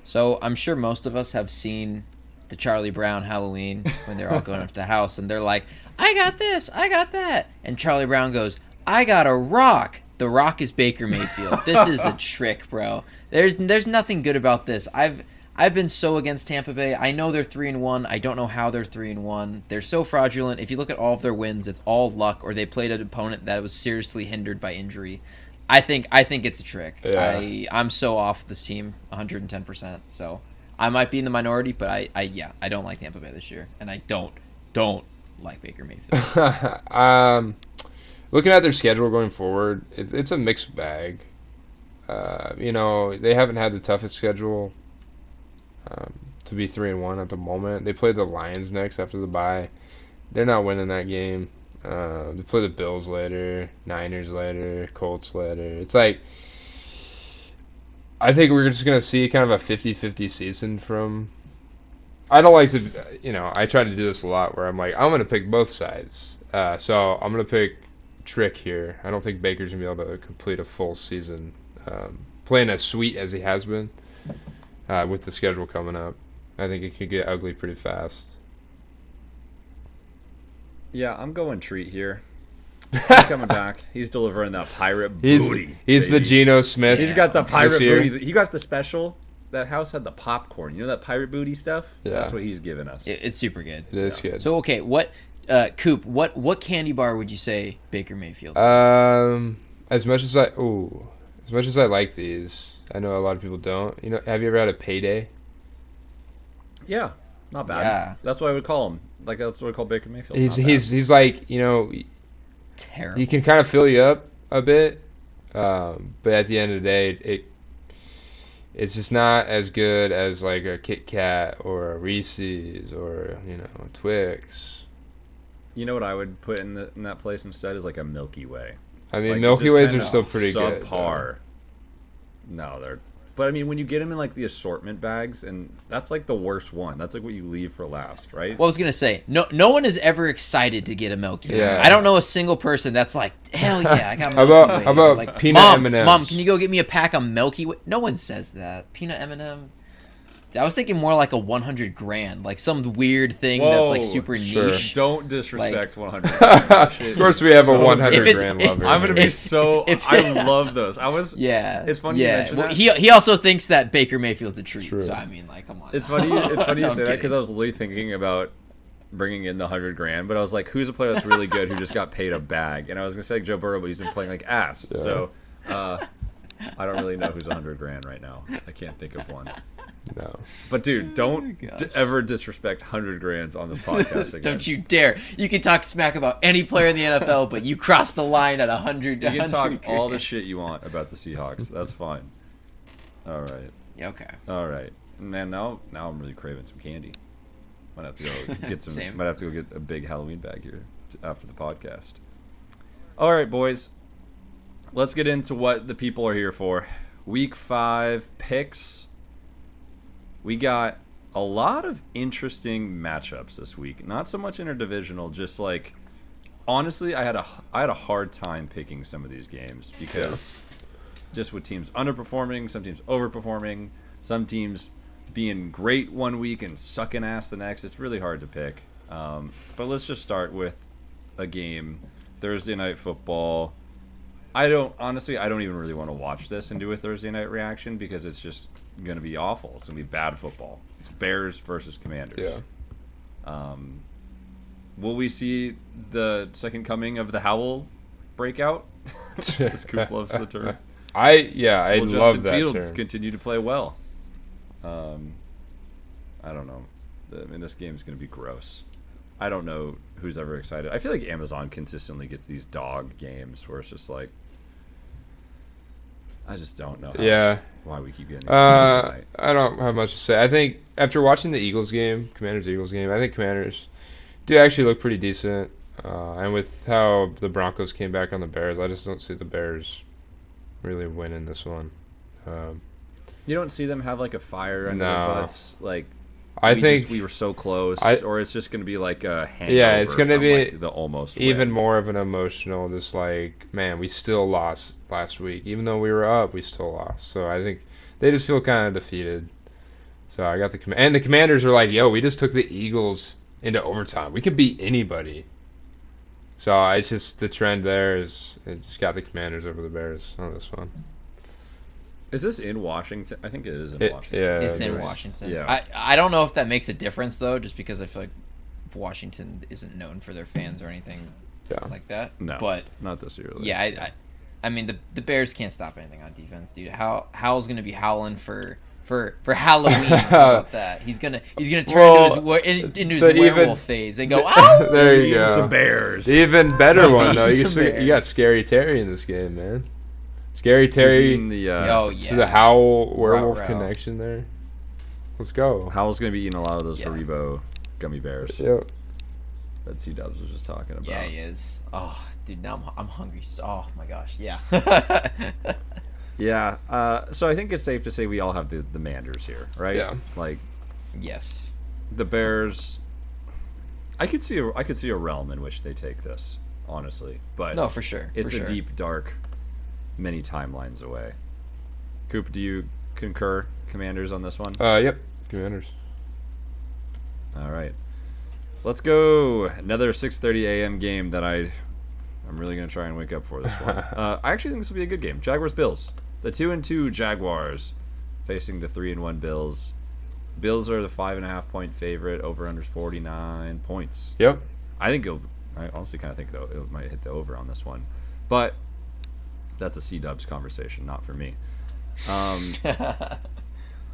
So I'm sure most of us have seen the Charlie Brown Halloween when they're all going up to the house and they're like, I got this, I got that. And Charlie Brown goes, I got a rock. The rock is Baker Mayfield. This is a trick, bro. There's nothing good about this. I've been so against Tampa Bay. I know they're 3-1. I don't know how they're 3-1. They're so fraudulent. If you look at all of their wins, it's all luck, or they played an opponent that was seriously hindered by injury. I think it's a trick. Yeah. I'm so off this team 110%. So I might be in the minority, but I don't like Tampa Bay this year, and I don't like Baker Mayfield. Looking at their schedule going forward, it's a mixed bag. They haven't had the toughest schedule to be 3-1 at the moment. They play the Lions next after the bye. They're not winning that game. They play the Bills later, Niners later, Colts later. It's like, I think we're just going to see kind of a 50-50 season from... I don't like to, I try to do this a lot where I'm like, I'm going to pick both sides. So I'm going to pick trick here. I don't think Baker's going to be able to complete a full season playing as sweet as he has been with the schedule coming up. I think it could get ugly pretty fast. Yeah, I'm going treat here. He's coming back. He's delivering that pirate booty. He's the baby. Geno Smith. He's got the pirate this year. booty. He got the special. That house had the popcorn. You know that pirate booty stuff? Yeah. That's what he's giving us. It's super good. It is good. So okay, Coop, what candy bar would you say Baker Mayfield is? As much as I like these, I know a lot of people don't. Have you ever had a Payday? Yeah, not bad. Yeah. That's what I would call him. Like that's what I call Baker Mayfield. He's like, Terrible. he can kind of fill you up a bit, but at the end of the day, it's just not as good as like a Kit Kat or a Reese's or a Twix. You know what I would put in that place instead is like a Milky Way. I mean, Like, Milky Ways are still pretty good. Subpar. No, they're. But I mean, when you get them in like the assortment bags, and that's like the worst one. That's like what you leave for last, right? Well, I was gonna say, no one is ever excited to get a Milky Way. Yeah. I don't know a single person that's like, hell yeah, I got How Milky Ways. about Or like, peanut M&Ms? Mom, can you go get me a pack of Milky Way? No one says that. Peanut M&M. I was thinking more like a 100 grand, like some weird thing that's like super sure. niche. Don't disrespect 100. Of course, we have a 100 grand lover. I'm gonna be so. I love those. Yeah, It's funny you mention that. He also thinks that Baker Mayfield's a treat. True. So I mean, like, come on. It's funny. It's funny you I'm say that because kidding. I was literally thinking about bringing in the 100 grand, but I was like, who's a player that's really good who just got paid a bag? And I was gonna say like Joe Burrow, but he's been playing like ass. Yeah. So I don't really know who's 100 grand right now. I can't think of one. No. But dude, don't gosh. ever disrespect 100 grands on this podcast again. Don't you dare! You can talk smack about any player in the NFL, but you cross the line at 100. You can talk 100 all the grand. shit you want about the Seahawks. That's fine. All right. Yeah, okay. All right. Man, now I'm really craving some candy. Might have to go get some. Same. Might have to go get a big Halloween bag here after the podcast. All right, boys. Let's get into what the people are here for. Week 5 picks. We got a lot of interesting matchups this week. Not so much interdivisional, just like honestly, I had a hard time picking some of these games because just with teams underperforming, some teams overperforming, some teams being great one week and sucking ass the next. It's really hard to pick. But let's just start with a game, Thursday Night Football. I don't even really want to watch this and do a Thursday night reaction because it's just going to be awful. It's going to be bad football. It's Bears versus Commanders. Yeah. Will we see the second coming of the Howl breakout? As Coop loves the term. I Will love Justin that Fields term. continue to play well? I don't know. I mean, this game is going to be gross. I don't know who's ever excited. I feel like Amazon consistently gets these dog games where it's just like, I just don't know why we keep getting these games tonight. I don't have much to say. I think after watching the Commanders-Eagles game, I think Commanders do actually look pretty decent. And with how the Broncos came back on the Bears, I just don't see the Bears really winning this one. You don't see them have like a fire under No. their butts, like I think we were so close, or it's just going to be like a hangover. Yeah, it's going to from, be like, the almost even win. more of an emotional, just like, man, we still lost last week. Even though we were up, we still lost. So I think they just feel kind of defeated. So I got and the Commanders are like, yo, we just took the Eagles into overtime. We could beat anybody. So it's just the trend there is it's got the Commanders over the Bears on this one. Is this in Washington? I think it is in Washington. Yeah, It's in it is. Washington. Yeah. I don't know if that makes a difference though, just because I feel like Washington isn't known for their fans or anything like that. No, but not this year. yeah, I mean the Bears can't stop anything on defense, dude. Howl's gonna be howling for Halloween. How about that? He's gonna turn into his werewolf phase and go, "Ow!" There you go. It's a Bears. Even better one though. He's a You got Bears. Scary Terry in this game, man. Scary Terry Oh yeah. to the Howl werewolf Ruh-roh. connection there. Let's go. Howell's going to be eating a lot of those Yeah. Haribo gummy bears Yep. that C-Dubs was just talking about. Yeah, he is. Oh, dude, now I'm hungry. So, oh my gosh, yeah. Yeah. So I think it's safe to say we all have the Manders here, right? Yeah. Like Yes. the Bears. I could see a realm in which they take this, honestly, but No, for sure. it's for a sure. deep, dark, many timelines away. Coop, do you concur, Commanders, on this one? Yep. Commanders. All right, let's go. Another 6:30 a.m. game that I'm really gonna try and wake up for this one. I actually think this will be a good game. Jaguars Bills. The 2-2 Jaguars facing the 3-1 Bills. Bills are the 5.5 point favorite. Over under 49 points. Yep. I honestly kind of think though it might hit the over on this one, but that's a C-Dubs conversation, not for me.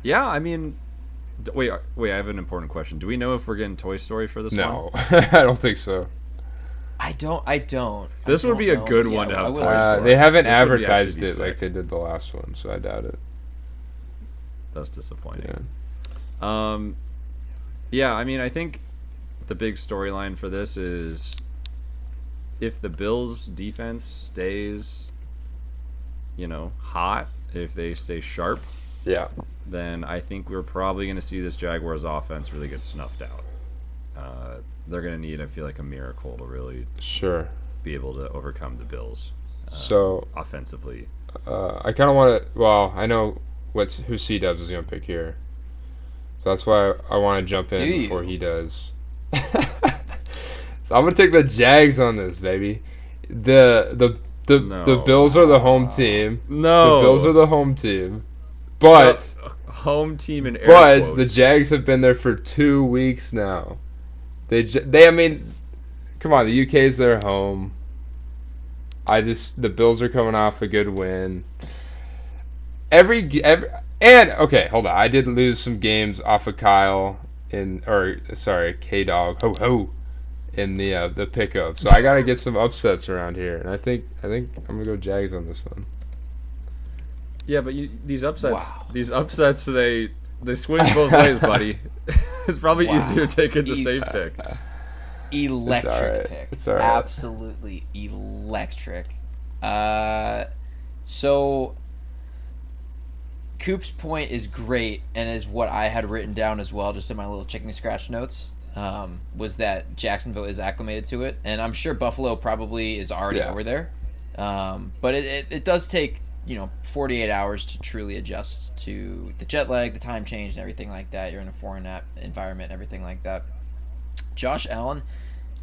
Yeah, I mean, wait, I have an important question. Do we know if we're getting Toy Story for this one? No, I don't think so. I don't. This I would don't be a know. good Yeah, one to I have would Toy like Story. to. They haven't This would be advertised actually it like sick. they did the last one, so I doubt it. That's disappointing. Yeah, I mean, I think the big storyline for this is if the Bills' defense stays, hot, if they stay sharp, then I think we're probably going to see this Jaguars offense really get snuffed out. They're going to need, I feel like, a miracle to really be able to overcome the Bills. Offensively. I kind of want to. Well, I know who C-Dubs is going to pick here, so that's why I want to jump in before he does. So I'm going to take the Jags on this, baby. The Bills are the home team. No, the Bills are the home team, but home team in air quotes. But the Jags have been there for 2 weeks now. I mean, come on, the UK's their home. The Bills are coming off a good win. Okay, hold on. I did lose some games off of K-Dog, in the pickup. So I gotta get some upsets around here, and I think I'm gonna go Jags on this one. Yeah, but these upsets, they swing both ways, buddy. It's probably easier taking the safe pick. Electric pick. It's all right. Absolutely electric. So Coop's point is great, and is what I had written down as well, just in my little chicken scratch notes. Was that Jacksonville is acclimated to it, and I'm sure Buffalo probably is already over there. But it does take 48 hours to truly adjust to the jet lag, the time change, and everything like that. You're in a foreign environment, everything like that. Josh Allen,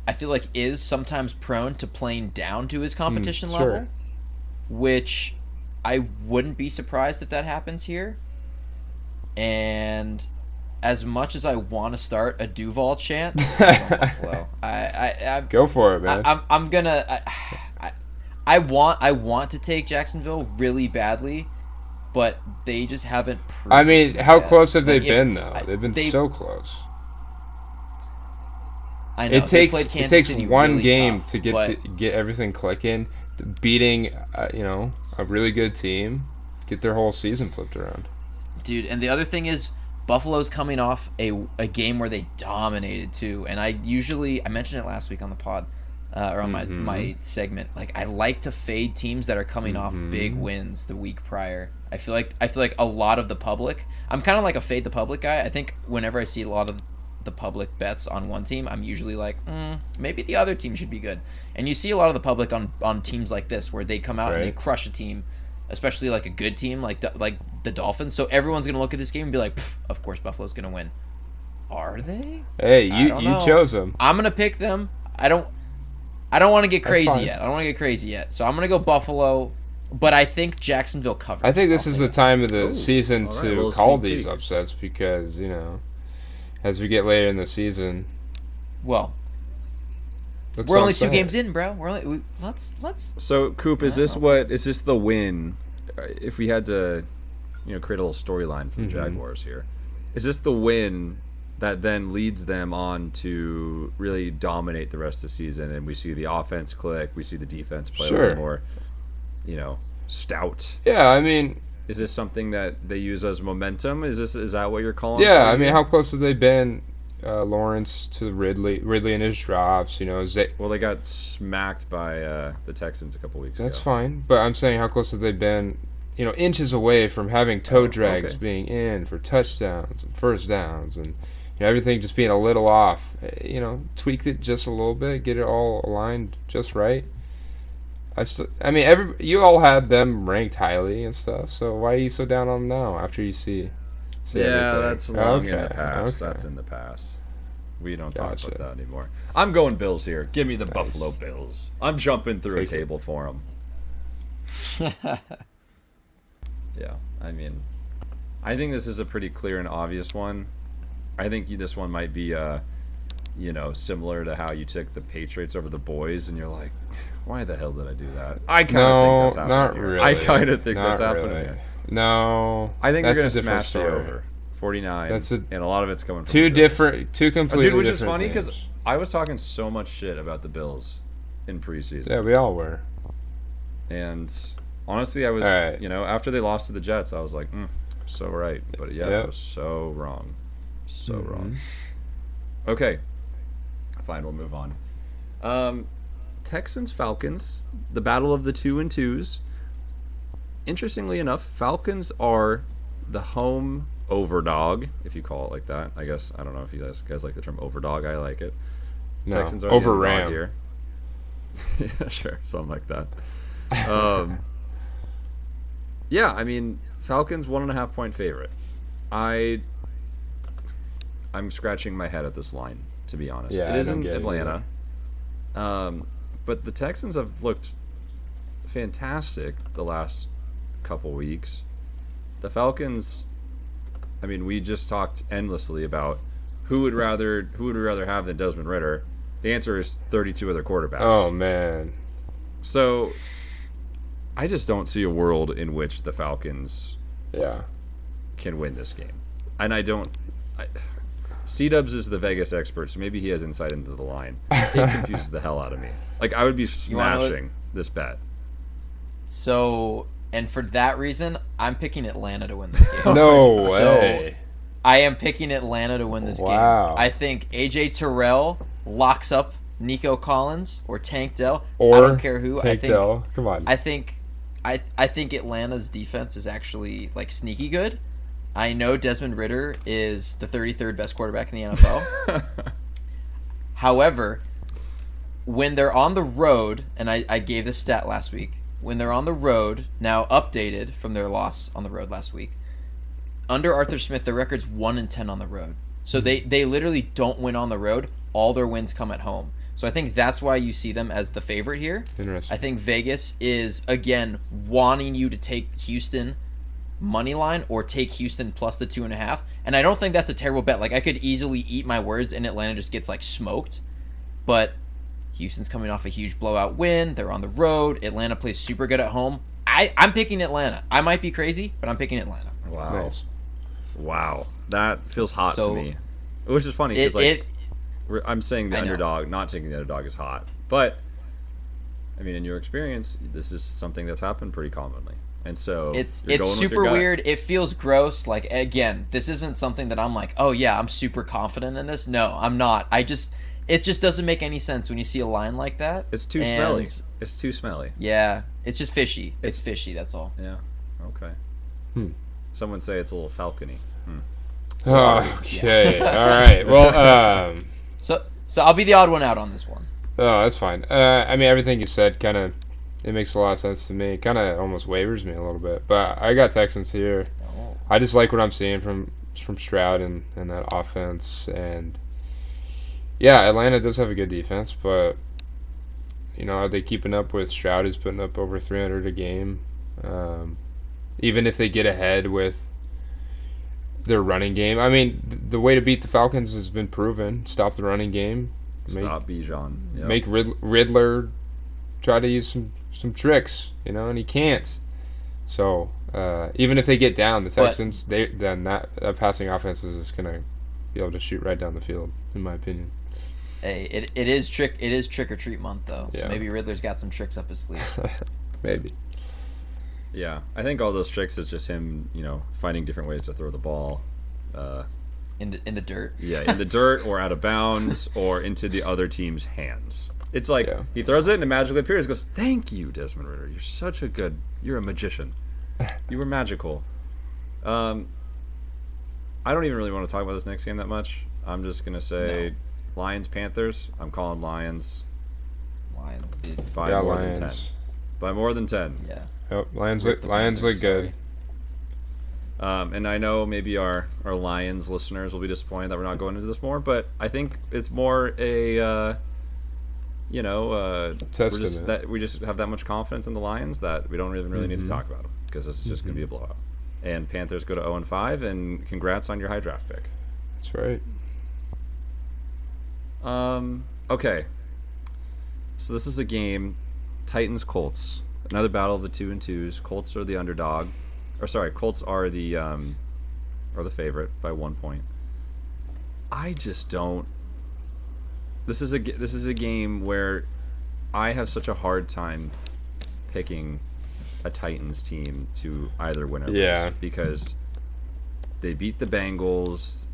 I feel like, is sometimes prone to playing down to his competition level, which I wouldn't be surprised if that happens here. And as much as I want to start a Duval chant, Buffalo, I go for it, man. I'm gonna. I want to take Jacksonville really badly, but they just haven't proven. I mean, how close have they been though? They've been so close. I know. It takes City one really game tough, to get everything clicking, beating a really good team, get their whole season flipped around. Dude, and the other thing is Buffalo's coming off a game where they dominated too, and I mentioned it last week on the pod. Or on my segment, like, I like to fade teams that are coming off big wins the week prior. I feel like a lot of the public. I'm kind of like a fade the public guy. I think whenever I see a lot of the public bets on one team, I'm usually like, maybe the other team should be good. And you see a lot of the public on teams like this where they come out and they crush a team, especially like a good team like the Dolphins. So everyone's gonna look at this game and be like, of course Buffalo's gonna win. Are they? Hey, you chose them. I'm gonna pick them. I don't want to get crazy yet. So I'm going to go Buffalo, but I think Jacksonville covers. I think this is the time of the season to call these upsets because, as we get later in the season. Well, we're only 2 games in, bro. Let's. So, Coop, is this the win? If we had to, create a little storyline for the Jaguars here, is this the win that then leads them on to really dominate the rest of the season, and we see the offense click, we see the defense play a little more, stout? Yeah, I mean, is this something that they use as momentum? Is that what you're calling? Yeah, I mean, how close have they been, Lawrence to Ridley and his drops? Well, they got smacked by the Texans a couple weeks ago. That's fine, but I'm saying how close have they been? Inches away from having toe drags being in for touchdowns and first downs and. Everything just being a little off, tweaked it just a little bit, get it all aligned just right. You all had them ranked highly and stuff, so why are you so down on them now after you see everything? That's long in the past. Okay. That's in the past. We don't talk about that anymore. I'm going Bills here. Give me the Buffalo Bills. I'm jumping through a table for them. Yeah, I mean, I think this is a pretty clear and obvious one. I think this one might be, similar to how you took the Patriots over the Boys, and you're like, why the hell did I do that? I kind of think that's happening. Really. I kind of think that's really. happening here. No. I think they're going to smash the over. 49. And a lot of it's coming from two completely different which is funny because I was talking so much shit about the Bills in preseason. Yeah, we all were. And honestly, I was, after they lost to the Jets, I was like, So right, but yeah, Yep. I was so wrong. So Mhm. wrong. Okay. Fine, we'll move on. Texans Falcons, the battle of the 2-2s. Interestingly enough, Falcons are the home overdog, if you call it like that. I guess I don't know if you guys like the term overdog. I like it. No, Texans are over the underdog Ram. here. Yeah, sure, something like that. Um, yeah, I mean, Falcons 1.5 point favorite. I'm scratching my head at this line, to be honest. Yeah, It I is don't in get it Atlanta. But the Texans have looked fantastic the last couple weeks. The Falcons, I mean, we just talked endlessly about who would rather have than Desmond Ritter. The answer is 32 other quarterbacks. Oh man. So I just don't see a world in which the Falcons Yeah. can win this game. And C-Dubs is the Vegas expert, so maybe he has insight into the line. It confuses the hell out of me. Like, I would be smashing this bet. So, and for that reason, I'm picking Atlanta to win this game. No way. I am picking Atlanta to win this Wow. game. I think AJ Terrell locks up Nico Collins or Tank Dell. Or I don't care who. Tank Dell. Come on. I think Atlanta's defense is actually like sneaky good. I know Desmond Ritter is the 33rd best quarterback in the NFL. However, when they're on the road, and I gave this stat last week, when they're on the road, now updated from their loss on the road last week, under Arthur Smith, their record's 1-10 on the road. So they literally don't win on the road. All their wins come at home. So I think that's why you see them as the favorite here. Interesting. I think Vegas is, again, wanting you to take Houston money line or take Houston plus the 2.5. And I don't think that's a terrible bet. Like, I could easily eat my words and Atlanta just gets, like, smoked. But Houston's coming off a huge blowout win. They're on the road. Atlanta plays super good at home. I'm picking Atlanta. I might be crazy, but I'm picking Atlanta. Wow. Nice. Wow. That feels hot So, to me. Which is funny because, I'm saying the underdog, not taking the underdog is hot. But, I mean, in your experience, this is something that's happened pretty commonly. And so it's you're going with your super gut. weird. It feels gross. Like, again, this isn't something that I'm like, oh yeah, I'm super confident in this. No, I'm not. It just doesn't make any sense when you see a line like that. It's too smelly. It's too smelly. Yeah, it's just fishy. It's fishy. That's all. Yeah. Okay. Someone say it's a little falcony. Okay. All right. Well, So I'll be the odd one out on this one. oh, that's fine. I mean, everything you said kind of, it makes a lot of sense to me. Kind of almost wavers me a little bit, but I got Texans here. Oh. I just like what I'm seeing from Stroud and that offense, and yeah, Atlanta does have a good defense, but you know, are they keeping up with Stroud, who's putting up over 300 a game? Even if they get ahead with their running game, I mean, the way to beat the Falcons has been proven. Stop the running game. Stop Bijan. Yep. Make Riddler try to use some tricks, you know, and he can't. So even if they get down, the Texans, then that passing offense is just gonna be able to shoot right down the field, in my opinion. Hey, it is trick or treat month though. So Yeah. maybe Riddler's got some tricks up his sleeve. Maybe. Yeah, I think all those tricks is just him, you know, finding different ways to throw the ball. In the dirt. Yeah, in the dirt or out of bounds or into the other team's hands. It's like Yeah. he throws it and it magically appears. Goes, "Thank you, Desmond Ritter. You're a magician. You were magical." I don't even really want to talk about this next game that much. I'm just gonna say Lions Panthers. I'm calling Lions Lions, dude. by Yeah, more Lions. than 10. By more than 10. Yeah. Yep, Lions Rip the look Panthers, good. And I know maybe our Lions listeners will be disappointed that we're not going into this more, but I think it's more a Testament. we just have that much confidence in the Lions that we don't even really need to talk about them because this is just going to be a blowout. And Panthers go to 0-5, and congrats on your high draft pick. That's right. Okay. So this is a game, Titans Colts, another battle of the 2-2s. Colts are the underdog, Colts are the favorite by 1 point. I just don't. This is a game where I have such a hard time picking a Titans team to either win or lose because they beat the Bengals,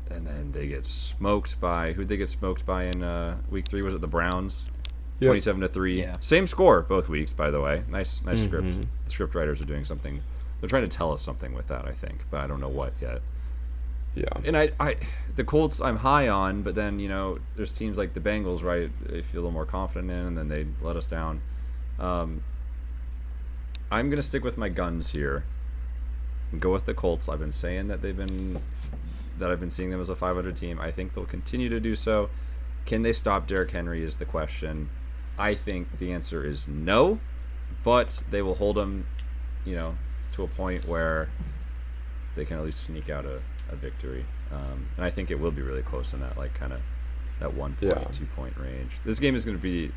and then they get smoked by who'd they get smoked by in week 3? Was it the Browns? 27-3. Yeah. Same score both weeks, by the way. Nice script. The script writers are doing something. They're trying to tell us something with that, I think, but I don't know what yet. Yeah. And the Colts I'm high on, but then there's teams like the Bengals, right? They feel a little more confident in, and then they let us down. I'm gonna stick with my guns here and go with the Colts. I've been saying that I've been seeing them as a 500 team. I think they'll continue to do so. Can they stop Derrick Henry is the question. I think the answer is no, but they will hold him, to a point where they can at least sneak out a victory. And I think it will be really close in that that 1 point, 2 point range. This game is going to be,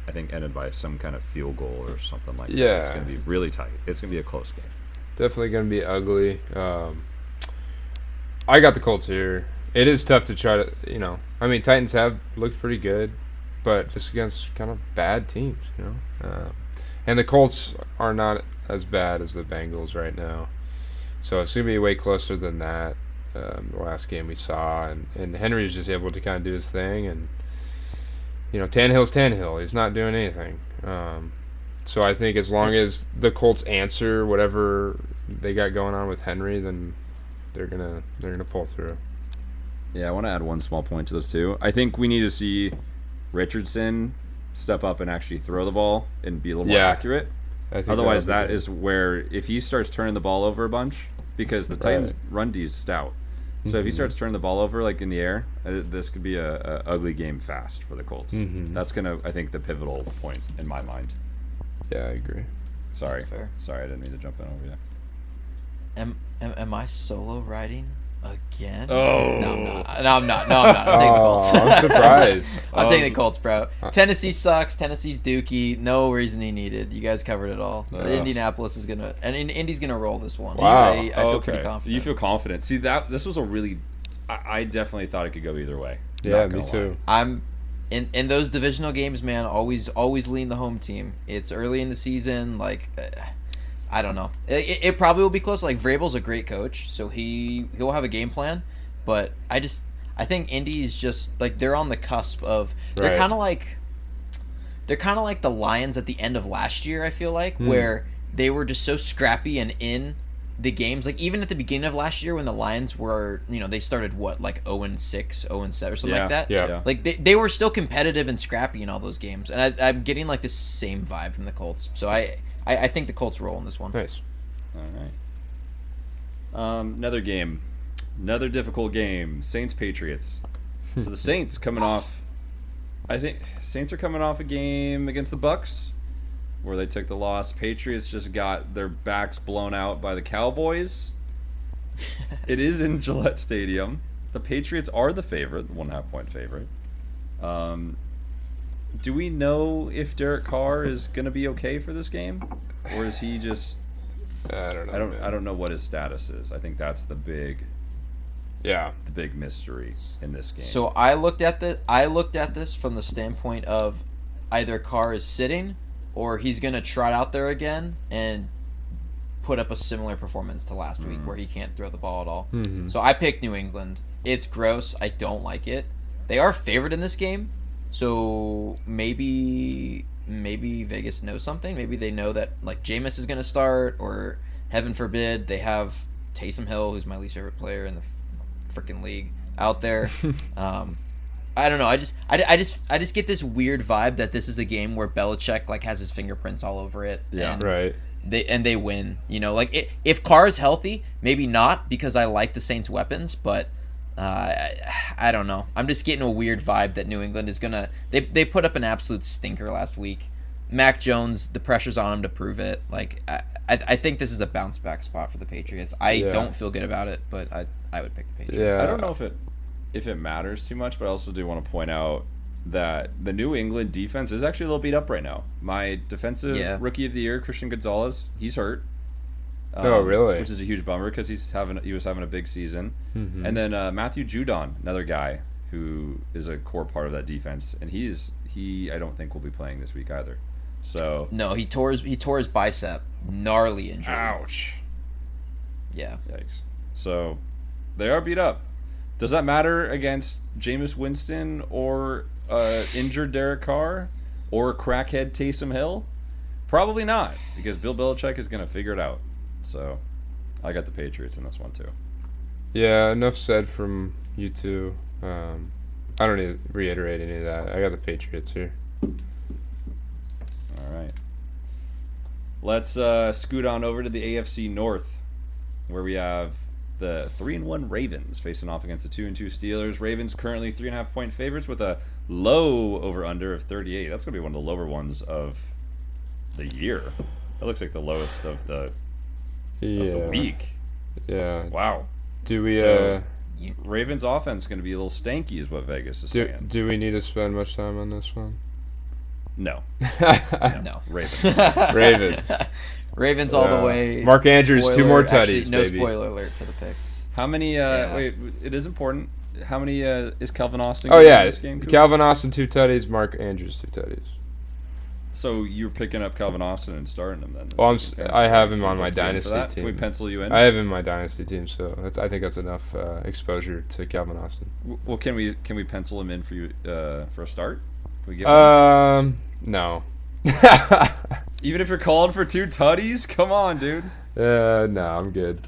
I think, ended by some kind of field goal or something like that. It's going to be really tight. It's going to be a close game. Definitely going to be ugly. I got the Colts here. It is tough to try to, Titans have looked pretty good, but just against kind of bad teams, and the Colts are not as bad as the Bengals right now. So it's going to be way closer than that. The last game we saw, and Henry is just able to kind of do his thing, and Tannehill's Tannehill. He's not doing anything. So I think as long as the Colts answer whatever they got going on with Henry, then they're gonna pull through. Yeah, I want to add one small point to this too. I think we need to see Richardson step up and actually throw the ball and be a little more accurate. Otherwise, that is where if he starts turning the ball over a bunch, because the Titans' run D is stout. So if he starts turning the ball over like in the air, this could be a ugly game fast for the Colts. That's I think, the pivotal point in my mind. Yeah, I agree. Sorry, I didn't mean to jump in over you. Am I solo riding again? Oh. No, I'm not. I'm taking the Colts. I'm surprised. I'm taking the Colts, bro. Tennessee sucks. Tennessee's dookie. No reasoning needed. You guys covered it all. Indianapolis is gonna, and Indy's gonna roll this one. Wow. I feel pretty confident. You feel confident. See, this was a really, I definitely thought it could go either way. Yeah, me too. I'm in those divisional games, man. Always lean the home team. It's early in the season, I don't know. It probably will be close. Like, Vrabel's a great coach, so he'll have a game plan. But I think Indy's just they're on the cusp of. They're kind of like the Lions at the end of last year. I feel like where they were just so scrappy and in the games. Like, even at the beginning of last year when the Lions were, they started 0-6, 0-7 or something like that. Yeah. Like they were still competitive and scrappy in all those games, and I'm getting the same vibe from the Colts. So I think the Colts roll in this one. Nice. All right. Another game. Another difficult game. Saints-Patriots. So the Saints coming off... I think Saints are coming off a game against the Bucks where they took the loss. Patriots just got their backs blown out by the Cowboys. It is in Gillette Stadium. The Patriots are the favorite, the 1.5 point favorite. Do we know if Derek Carr is going to be okay for this game, or is he just? I don't know. I don't know what his status is. I think that's the big mystery in this game. So I looked at this from the standpoint of either Carr is sitting or he's going to trot out there again and put up a similar performance to last week where he can't throw the ball at all. So I picked New England. It's gross. I don't like it. They are favored in this game. So maybe Vegas knows something. Maybe they know that Jameis is going to start, or heaven forbid they have Taysom Hill, who's my least favorite player in the freaking league, out there. I don't know. I just get this weird vibe that this is a game where Belichick has his fingerprints all over it. Yeah, and right. They win. If Carr is healthy, maybe not, because I like the Saints' weapons, but. I don't know. I'm just getting a weird vibe that New England is gonna. They put up an absolute stinker last week. Mac Jones, the pressure's on him to prove it. I think this is a bounce back spot for the Patriots. I don't feel good about it, but I would pick the Patriots. Yeah. I don't know if it matters too much, but I also do want to point out that the New England defense is actually a little beat up right now. My defensive rookie of the year, Christian Gonzalez, he's hurt. Oh, really? Which is a huge bummer because he was having a big season. And then Matthew Judon, another guy who is a core part of that defense, and he I don't think will be playing this week either. So no, he tore his bicep, gnarly injury. Ouch. Yeah. Yikes. So they are beat up. Does that matter against Jameis Winston or injured Derek Carr or crackhead Taysom Hill? Probably not, because Bill Belichick is going to figure it out. So I got the Patriots in this one too. Yeah, enough said from you two. I don't need to reiterate any of that. I got the Patriots here. All right. Let's scoot on over to the AFC North, where we have the 3-1 Ravens facing off against the 2-2 Steelers. Ravens currently 3.5-point favorites with a low over/under of 38. That's going to be one of the lower ones of the year. That looks like the lowest of the week. Yeah. Wow. Do we? Ravens offense is going to be a little stanky, is what Vegas is saying. Do we need to spend much time on this one? No. No. Ravens. Ravens. Ravens all the way. Mark Andrews, Spoiler, 2 more tutties, actually, no baby. spoiler alert for the picks. How many? Wait, it is important. How many is Calvin Austin? Oh yeah, this game, Calvin Austin 2 tutties, Mark Andrews 2 tutties. So you're picking up Calvin Austin and starting him then? Well, I have him on my dynasty team. Can we pencil you in? I have him in my dynasty team, so I think that's enough exposure to Calvin Austin. Well, can we pencil him in for you for a start? Can we give no. Even if you're calling for 2 tutties, come on, dude. No, I'm good.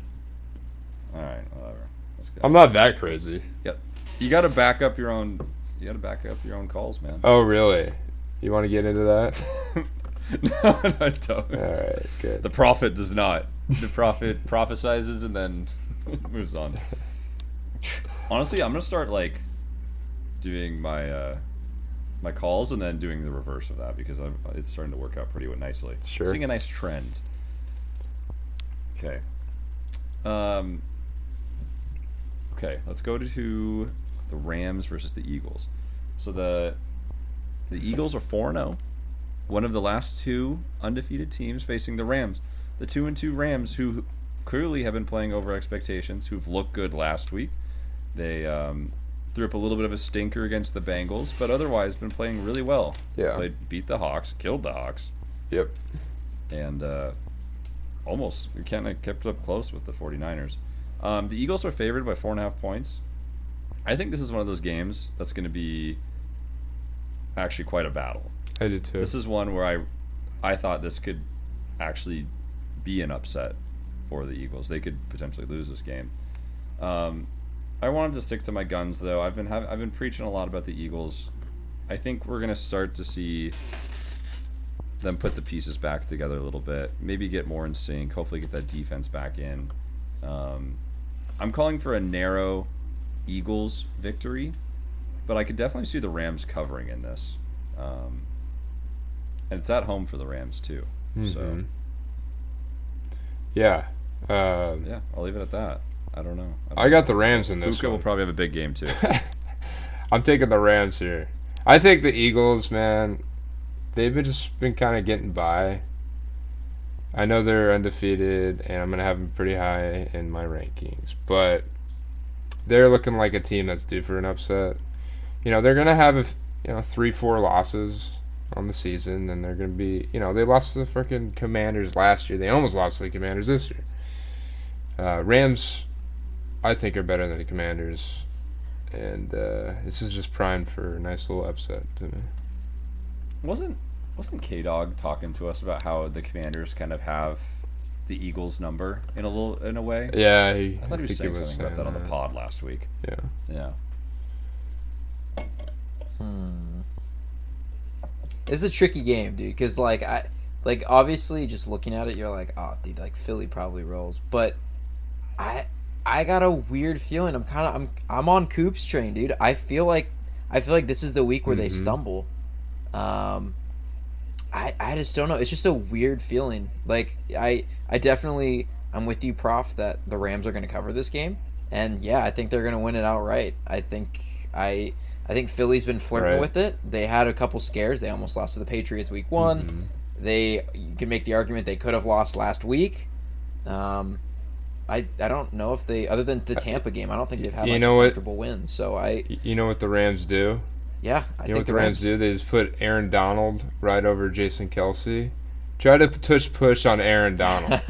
All right, whatever. Let's go. I'm not that crazy. Yep. You got to back up your own. You got to back up your own calls, man. Oh, really? You want to get into that? No, I don't. All right, good. The prophet does not. The prophet prophesizes and then moves on. Honestly, I'm gonna start like doing my my calls and then doing the reverse of that because it's starting to work out pretty nicely. Sure. Seeing a nice trend. Okay. Okay, let's go to the Rams versus the Eagles. So the Eagles are 4-0. One of the last 2 undefeated teams facing the Rams. The 2-2 Rams, who clearly have been playing over expectations, who've looked good last week. They threw up a little bit of a stinker against the Bengals, but otherwise been playing really well. Yeah. Beat the Hawks, killed the Hawks. Yep. And almost kind of kept up close with the 49ers. The Eagles are favored by 4.5 points. I think this is one of those games that's going to be actually quite a battle. I did too. This is one where I thought this could actually be an upset for the Eagles. They could potentially lose this game. I wanted to stick to my guns though. I've been preaching a lot about the Eagles. I think we're gonna start to see them put the pieces back together a little bit. Maybe get more in sync. Hopefully get that defense back in. I'm calling for a narrow Eagles victory, but I could definitely see the Rams covering in this. And it's at home for the Rams too. Mm-hmm. So yeah. Yeah, I'll leave it at that. I don't know. I got the Rams in this Puka one. will probably have a big game too. I'm taking the Rams here. I think the Eagles, man, they've just been kind of getting by. I know they're undefeated, and I'm going to have them pretty high in my rankings. But they're looking like a team that's due for an upset. You know, they're going to have 3-4 losses on the season, and they're going to be, they lost to the freaking Commanders last year. They almost lost to the Commanders this year. Rams, I think, are better than the Commanders, and this is just primed for a nice little upset to me. Wasn't K-Dog talking to us about how the Commanders kind of have the Eagles' number in a way? Yeah, I thought he was saying something about that on the pod last week. Yeah. It's a tricky game, dude, because obviously just looking at it, you're like, oh, dude, like Philly probably rolls, but I got a weird feeling. I'm on Coop's train, dude. I feel like this is the week where they stumble. I just don't know. It's just a weird feeling. Like I definitely I'm with you, Prof, that the Rams are going to cover this game, and yeah, I think they're going to win it outright. I think Philly's been flirting with it. They had a couple scares. They almost lost to the Patriots week 1. You can make the argument they could have lost last week. I don't know if they, other than the Tampa game, I don't think they've had a comfortable win. So you know what the Rams do? Yeah, I think the Rams do? They just put Aaron Donald right over Jason Kelsey. Try to push on Aaron Donald.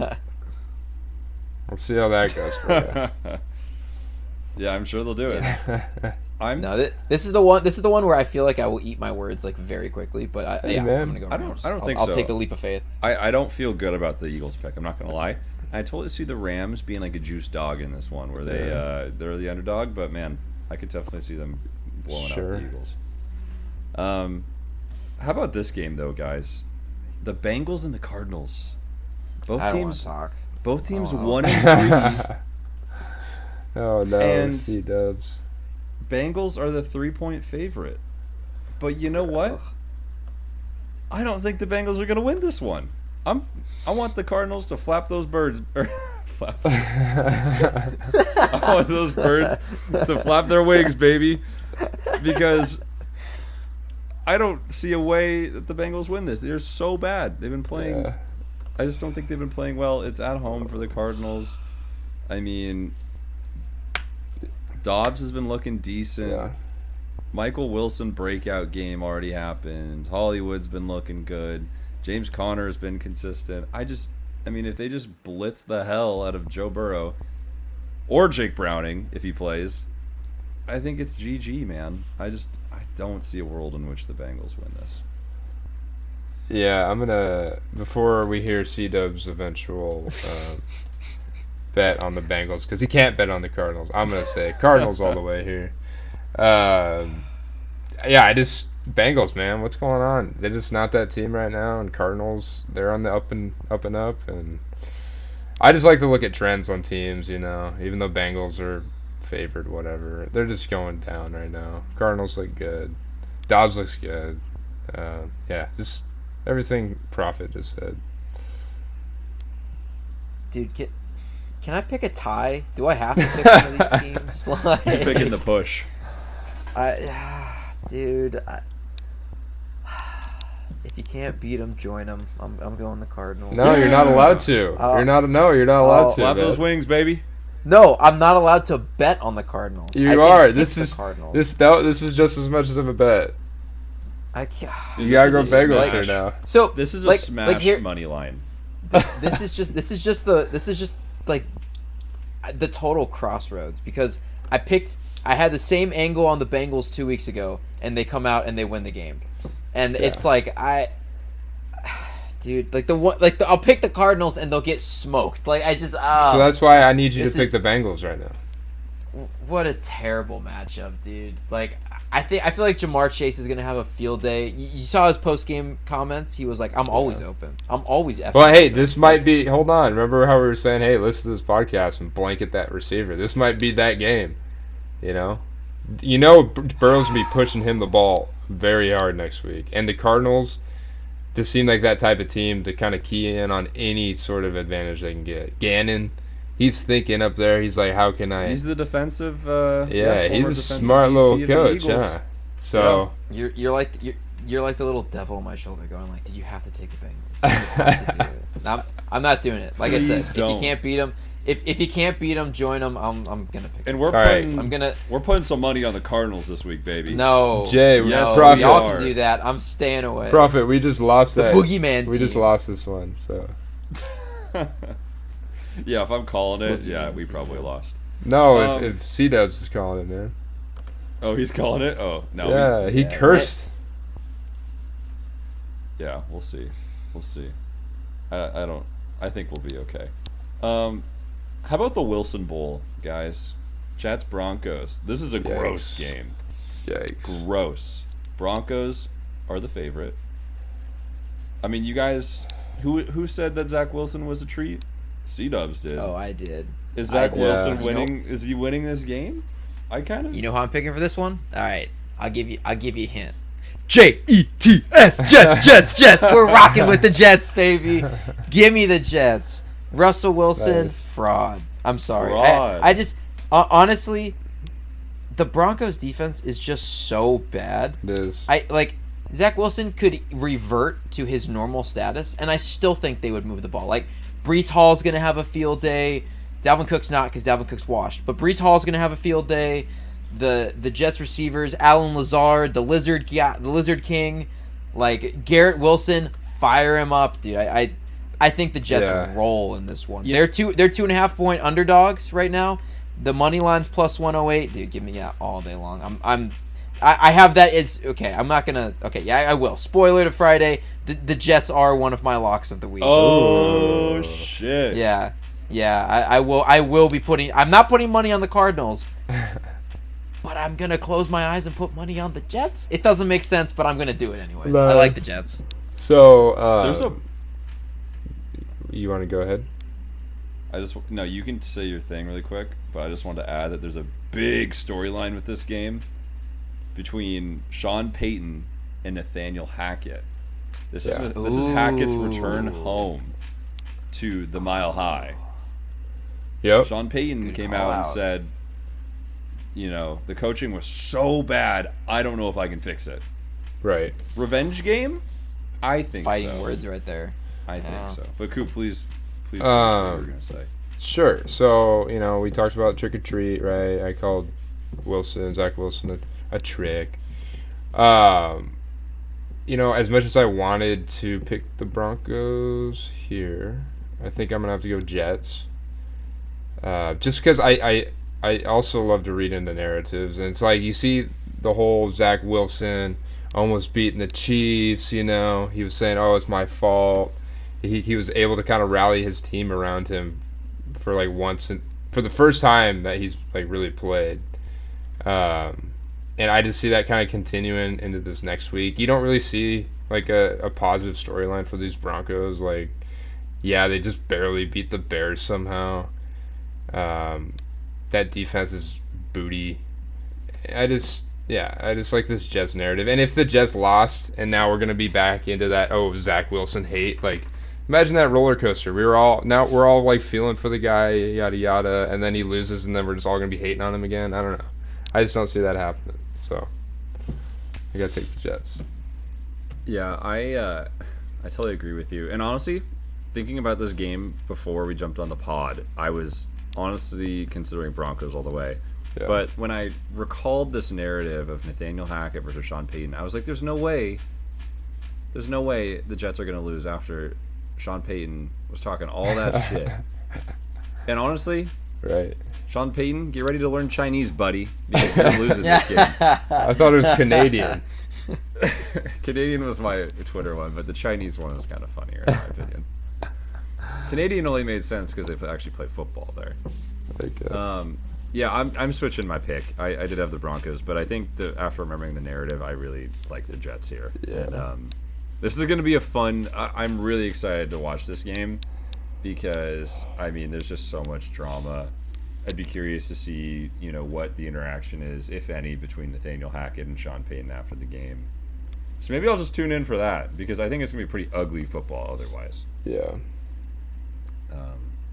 We'll see how that goes for you. Yeah, I'm sure they'll do it. This is the one. This is the one where I feel like I will eat my words like very quickly. But I'm gonna go Rams. I don't think I'll so. take the leap of faith. I don't feel good about the Eagles pick. I'm not gonna lie. I totally see the Rams being like a juice dog in this one, where they're the underdog. But man, I could definitely see them blowing out the Eagles. How about this game though, guys? The Bengals and the Cardinals. Both teams 1-3. Oh no, and C-dubs. Bengals are the 3-point favorite. But you know what? I don't think the Bengals are going to win this one. I want the Cardinals to flap those birds. I want those birds to flap their wings, baby. Because I don't see a way that the Bengals win this. They're so bad. They've been playing... Yeah. I just don't think they've been playing well. It's at home for the Cardinals. I mean... Dobbs has been looking decent. Yeah. Michael Wilson breakout game already happened. Hollywood's been looking good. James Conner has been consistent. I mean, if they just blitz the hell out of Joe Burrow or Jake Browning if he plays, I think it's GG, man. I don't see a world in which the Bengals win this. Yeah, I'm gonna, before we hear C-Dub's eventual bet on the Bengals, because he can't bet on the Cardinals, I'm gonna say Cardinals all the way here. Bengals, man, what's going on? They're just not that team right now, and Cardinals, they're on the up and up, and I just like to look at trends on teams, you know, even though Bengals are favored, whatever. They're just going down right now. Cardinals look good. Dobbs looks good. Just everything Prophet just said. Dude, can I pick a tie? Do I have to pick one of these teams? Like, you're picking the push. If you can't beat them, join them. I'm going the Cardinals. No, you're not allowed to. You're not allowed to. Flap those wings, baby. No, I'm not allowed to bet on the Cardinals. You are. This is just as much as of a bet. I can't. Dude, you gotta go Bengals here now. So this is a smash money line. This is just like the total crossroads, because I had the same angle on the Bengals 2 weeks ago, and they come out and they win the game, and it's like I'll pick the Cardinals and they'll get smoked. Like so that's why I need you to pick the Bengals right now. What a terrible matchup, dude. Like I feel like Jamar Chase is gonna have a field day. You saw his post game comments. He was like, "I'm always open. I'm always effing." Well, hey, this might be. Hold on. Remember how we were saying, "Hey, listen to this podcast and blanket that receiver." This might be that game. You know, Burrow's gonna be pushing him the ball very hard next week, and the Cardinals just seem like that type of team to kind of key in on any sort of advantage they can get. Gannon. He's thinking up there. He's like, how can I? He's the defensive. He's a smart little coach. Yeah. So you're like the little devil on my shoulder, going like, "Did you have to take the Bengals? You have to do it." I'm not doing it. Like Please I said, don't. if you can't beat them, if you can't beat them, join them. I'm gonna pick. And them. we're putting some money on the Cardinals this week, baby. No, Jay, yes, Prophet, y'all can do that. I'm staying away. Prophet, we just lost the that boogeyman team. We just lost this one, so. Yeah, if I'm calling it, we probably lost. No, if C-Dubs is calling it, man. Oh, he's calling it? Oh, no. Yeah, he cursed. Yeah, we'll see. I think we'll be okay. How about the Wilson Bowl, guys? Jets Broncos. This is a gross game. Yikes. Gross. Broncos are the favorite. I mean, you guys, who said that Zach Wilson was a treat? C-Dubs did. Oh, I did. Is Zach Wilson winning? Is he winning this game? I kind of. You know who I'm picking for this one? All right, I'll give you a hint. Jets, Jets. We're rocking with the Jets, baby. Give me the Jets. Russell Wilson, fraud. I'm sorry. Fraud. I just honestly, the Broncos defense is just so bad. It is. Zach Wilson could revert to his normal status, and I still think they would move the ball. Like, Breece Hall's going to have a field day. Dalvin Cook's not, because Dalvin Cook's washed. But Breece Hall's going to have a field day. The Jets receivers, Alan Lazard, the Lizard King, like Garrett Wilson, fire him up, dude. I think the Jets Yeah. roll in this one. Yeah. They're 2.5 point underdogs right now. The money line's plus 108. Dude, give me that all day long. I have that as okay. I'm not gonna. Okay, yeah, I will. Spoiler to Friday. The Jets are one of my locks of the week. Oh Ooh. shit! Yeah. I will be putting. I'm not putting money on the Cardinals, but I'm gonna close my eyes and put money on the Jets. It doesn't make sense, but I'm gonna do it anyways. I like the Jets. So, There's a. you want to go ahead? No, you can say your thing really quick, but I just wanted to add that there's a big storyline with this game between Sean Payton and Nathaniel Hackett. This is Hackett's return home to the Mile High. Yep. Sean Payton Good came call out and out. said, the coaching was so bad, I don't know if I can fix it. Right. Revenge game? I think Fighting so. words right there. I think so. But Coop, please finish what you were going to say. Sure. So, we talked about trick or treat, right? I called Zach Wilson a trick. As much as I wanted to pick the Broncos here, I think I'm going to have to go Jets. Just because I also love to read into narratives. And it's like you see the whole Zach Wilson almost beating the Chiefs, He was saying, oh, it's my fault. He was able to kind of rally his team around him for like once, for the first time that he's like really played. And I just see that kind of continuing into this next week. You don't really see like a positive storyline for these Broncos. Like, yeah, they just barely beat the Bears somehow. That defense is booty. I just like this Jets narrative. And if the Jets lost and now we're gonna be back into that Zach Wilson hate, like imagine that roller coaster. We're all like feeling for the guy, yada yada, and then he loses and then we're just all gonna be hating on him again. I don't know. I just don't see that happening. So I gotta take the Jets. Yeah, I totally agree with you. And honestly, thinking about this game before we jumped on the pod, I was honestly considering Broncos all the way. Yeah. But when I recalled this narrative of Nathaniel Hackett versus Sean Payton, I was like, there's no way the Jets are going to lose after Sean Payton was talking all that shit. And honestly, Right. Sean Payton, get ready to learn Chinese, buddy, because you're losing this game. I thought it was Canadian. Canadian was my Twitter one, but the Chinese one was kind of funnier in my opinion. Canadian only made sense because they actually play football there. I guess. Yeah, I'm switching my pick. I did have the Broncos, but I think that after remembering the narrative, I really like the Jets here. Yeah. And this is going to be a fun. I'm really excited to watch this game because there's just so much drama. I'd be curious to see what the interaction is, if any, between Nathaniel Hackett and Sean Payton after the game. So maybe I'll just tune in for that because I think it's going to be pretty ugly football otherwise. Yeah.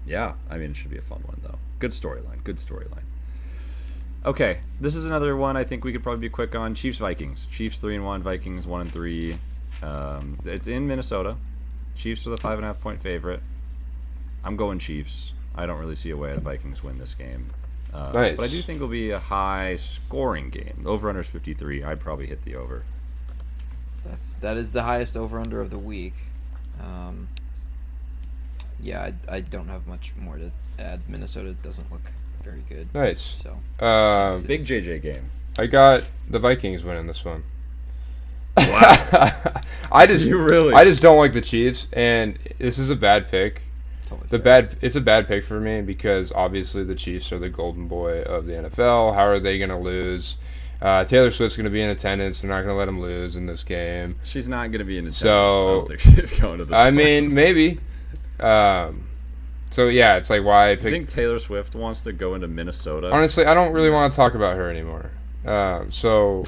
Yeah, it should be a fun one, though. Good storyline. Okay, this is another one I think we could probably be quick on. Chiefs-Vikings. Chiefs 3-1, Vikings 1-3. It's in Minnesota. Chiefs are the 5.5-point favorite. I'm going Chiefs. I don't really see a way the Vikings win this game. Nice. But I do think it'll be a high-scoring game. The over-under is 53. I'd probably hit the over. That is the highest over/under of the week. Yeah, I don't have much more to add. Minnesota doesn't look very good. Nice. So Big JJ game. I got the Vikings winning this one. Wow. I just don't like the Chiefs, and this is a bad pick. totally It's a bad pick for me because obviously the Chiefs are the golden boy of the NFL. How are they going to lose? Taylor Swift's going to be in attendance. They're not going to let him lose in this game. She's not going to be in attendance. So, I don't think she's going to this one. Maybe. So yeah, it's like why I You picked. think Taylor Swift wants to go into Minnesota? Honestly, I don't really want to talk about her anymore. So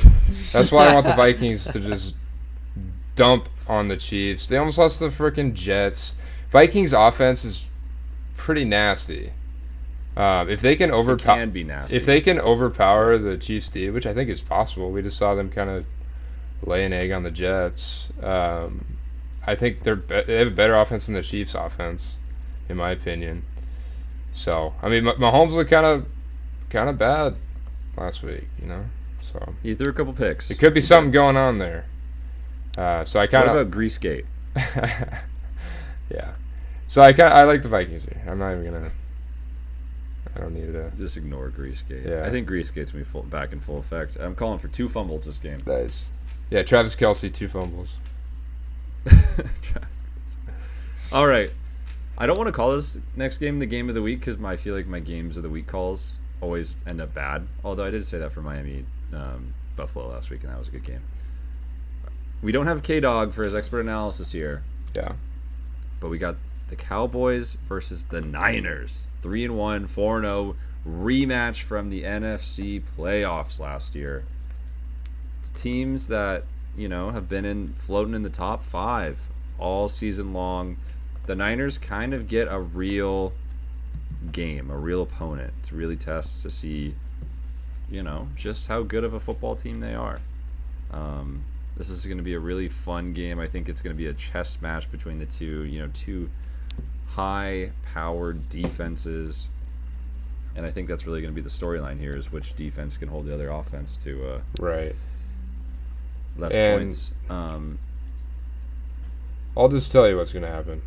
that's why I want the Vikings to just dump on the Chiefs. They almost lost to the freaking Jets. Vikings offense is pretty nasty. If they can It can be nasty. if they can overpower the Chiefs D, which I think is possible, we just saw them kind of lay an egg on the Jets. I think they have a better offense than the Chiefs' offense, in my opinion. So Mahomes looked kind of bad last week, So He threw a couple picks. it could be something going on there. So I kind What of about Greasegate? yeah. So I like the Vikings here. I'm not even gonna. I don't need to. Just ignore Greasegate. Yeah. I think Greasegate's gonna be back in full effect. I'm calling for 2 fumbles this game. Nice. Yeah, Travis Kelce, 2 fumbles. All right. I don't want to call this next game the game of the week because I feel like my games of the week calls always end up bad. Although I did say that for Miami Buffalo last week, and that was a good game. We don't have K-Dog for his expert analysis here. Yeah. But we got the Cowboys versus the Niners. 3-1, 4-0 rematch from the NFC playoffs last year. It's teams that, have been floating in the top 5 all season long. The Niners kind of get a real game, a real opponent to really test to see, just how good of a football team they are. This is going to be a really fun game. I think it's going to be a chess match between the two high-powered defenses. And I think that's really going to be the storyline here is which defense can hold the other offense to right. less points. I'll just tell you what's going to happen.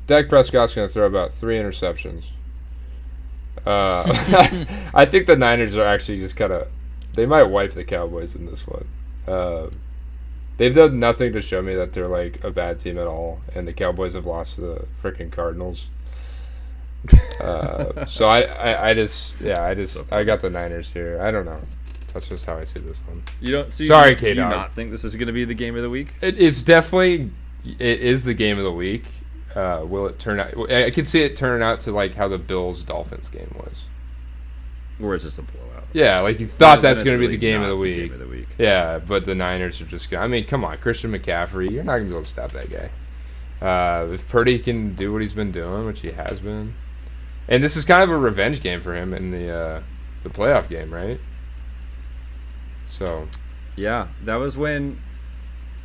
Dak Prescott's going to throw about 3 interceptions. I think the Niners are actually just kind of... They might wipe the Cowboys in this one. They've done nothing to show me that they're like a bad team at all, and the Cowboys have lost to the freaking Cardinals. So I got the Niners here. I don't know. That's just how I see this one. You don't. So Sorry, do you K-Dog. not think this is going to be the game of the week? It's definitely the game of the week. Will it turn out? I can see it turning out to like how the Bills-Dolphins game was. Or it's just a blowout. Yeah, like you thought that's going to be really the game of not the week. Game of the week. Yeah, but the Niners are just going to... I mean, come on, Christian McCaffrey, you're not going to be able to stop that guy. If Purdy can do what he's been doing, which he has been... And this is kind of a revenge game for him in the playoff game, right? So... Yeah, that was when...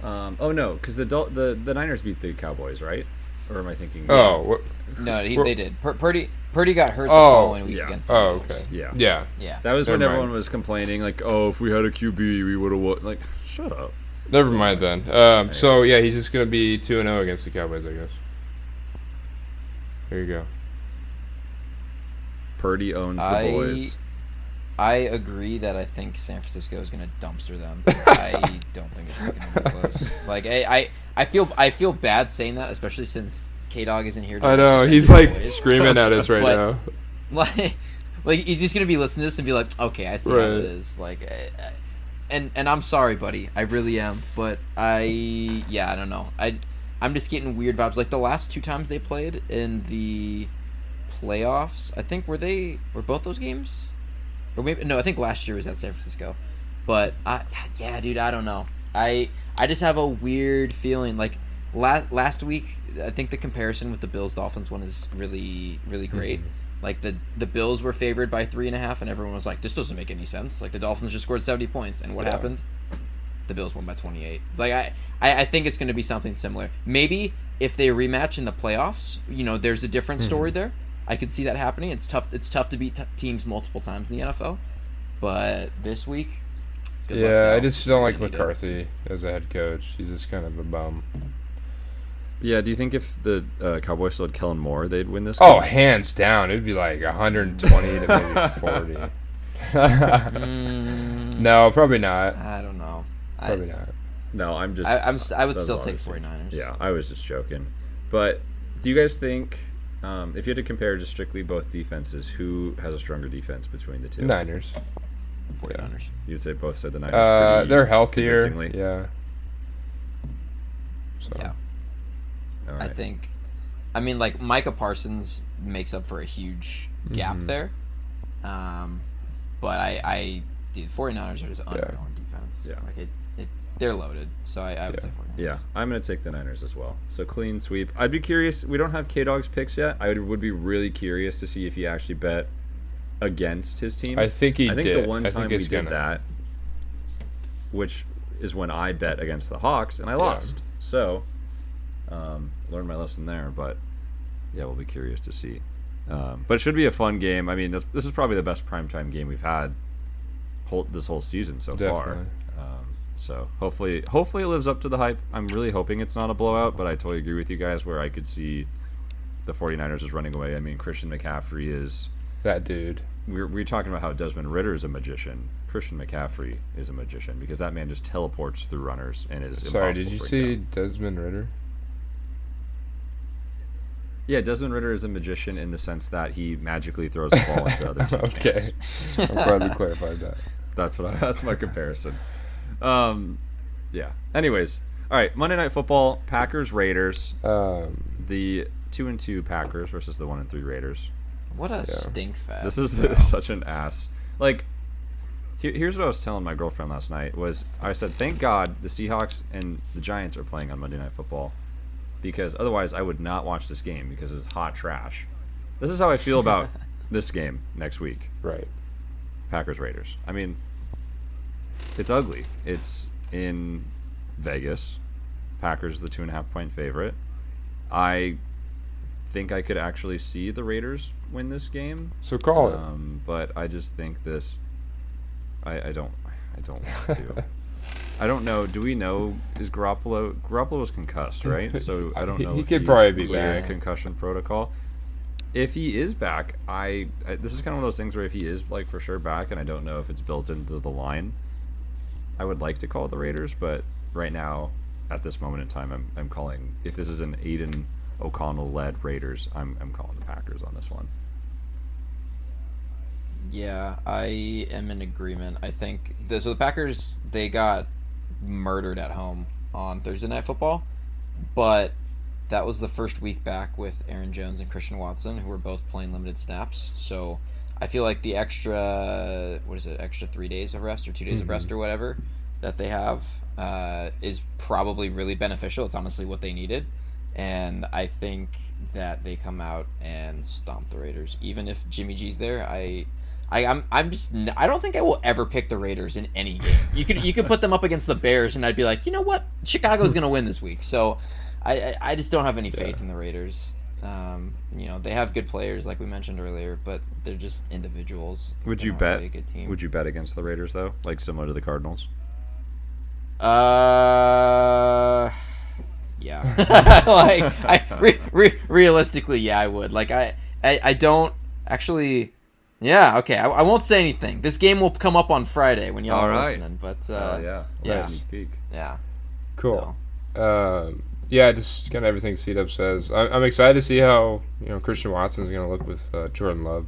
oh, no, because the Niners beat the Cowboys, right? Or am I thinking... Oh, no, they did. Purdy got hurt the following week against the Eagles. Okay. Yeah. Yeah. That was Never when everyone mind. was complaining, like, oh, if we had a QB, we would have won. Like, shut up. Never mind then. So, yeah, he's just going to be 2-0 against the Cowboys, I guess. There you go. Purdy owns the boys. I agree that I think San Francisco is going to dumpster them. I don't think it's going to be close. Like, I feel bad saying that, especially since K-Dog isn't here. I know, he's like screaming at us right now. Like he's just gonna be listening to this and be like, okay, I see how it is. Like, and I'm sorry, buddy, I really am. But I don't know. I'm just getting weird vibes. Like the last 2 times they played in the playoffs, I think were both those games, or maybe no, I think last year was at San Francisco. But dude, I don't know. I just have a weird feeling like. Last week, I think the comparison with the Bills-Dolphins one is really, really great. Mm-hmm. Like, the Bills were favored by 3.5, and everyone was like, this doesn't make any sense. Like, the Dolphins just scored 70 points, and what happened? The Bills won by 28. It's like, I think it's going to be something similar. Maybe if they rematch in the playoffs, there's a different story there. I could see that happening. It's tough to beat teams multiple times in the NFL. But this week... I just don't like McCarthy as a head coach. He's just kind of a bum. Yeah, do you think if the Cowboys still had Kellen Moore, they'd win this game? Oh, hands down. It'd be like 120 to maybe 40. No, probably not. I don't know. Probably not. No, I'm just... I would still take 49ers. Yeah, I was just joking. But do you guys think, if you had to compare just strictly both defenses, who has a stronger defense between the two? Niners. 49ers. You'd say both said the Niners they're healthier. convincingly? Yeah. So. Yeah. All right. I think, like Micah Parsons makes up for a huge gap there, but dude, 49ers are just unreal on defense. Yeah, like they're loaded. So I would say 49ers. Yeah, I'm gonna take the Niners as well. So clean sweep. I'd be curious. We don't have K-Dog's picks yet. I would be really curious to see if he actually bet against his team. I think he did. I think the one time we did that, which is when I bet against the Hawks and I lost. So. Learned my lesson there, but yeah, we'll be curious to see. But it should be a fun game. I mean, this is probably the best primetime game we've had this whole season so far. So hopefully it lives up to the hype. I'm really hoping it's not a blowout, but I totally agree with you guys where I could see the 49ers is running away. I mean, Christian McCaffrey is that dude. We're talking about how Desmond Ritter is a magician. Christian McCaffrey is a magician because that man just teleports through runners and is Sorry, did impossible you to see break down. Desmond Ritter? Yeah, Desmond Ritter is a magician in the sense that he magically throws the ball into other teams' Okay. hands. I'm glad we clarified that. That's my comparison. Yeah. Anyways, all right. Monday Night Football: Packers Raiders. The 2-2 Packers versus the 1-3 Raiders. What a stink fest. This is such an ass. Like, here's what I was telling my girlfriend last night. I said, thank God the Seahawks and the Giants are playing on Monday Night Football, because otherwise I would not watch this game because it's hot trash. This is how I feel about this game next week. Right. Packers Raiders. I mean, it's ugly. It's in Vegas. Packers the 2.5-point favorite. I think I could actually see the Raiders win this game. So call it. But I just think this. I don't want to. I don't know. Do we know, is Garoppolo? Garoppolo's concussed, right? So I don't know. He if could he's probably be clearing back. concussion protocol. If he is back, this is kind of one of those things where if he is like for sure back, and I don't know if it's built into the line, I would like to call the Raiders, but right now, at this moment in time, I'm calling. If this is an Aiden O'Connell-led Raiders, I'm calling the Packers on this one. Yeah, I am in agreement. I think so. The Packers, they got murdered at home on Thursday Night Football, but that was the first week back with Aaron Jones and Christian Watson, who were both playing limited snaps. So I feel like the extra 3 days of rest or 2 days of rest or whatever that they have is probably really beneficial. It's honestly what they needed. And I think that they come out and stomp the Raiders. Even if Jimmy G's there, I don't think I will ever pick the Raiders in any game. You could put them up against the Bears, and I'd be like, you know what, Chicago's gonna win this week. So I just don't have any faith in the Raiders. They have good players, like we mentioned earlier, but they're just individuals. Would They're you not bet? really a good team. Would you bet against the Raiders though, like similar to the Cardinals? Yeah. Realistically, yeah, I would. Like I don't actually. Yeah, okay. I won't say anything. This game will come up on Friday when y'all are listening. But yeah, sneak peek. Yeah. Cool. Yeah, just kind of everything C-Dub says. I'm excited to see how Christian Watson's going to look with Jordan Love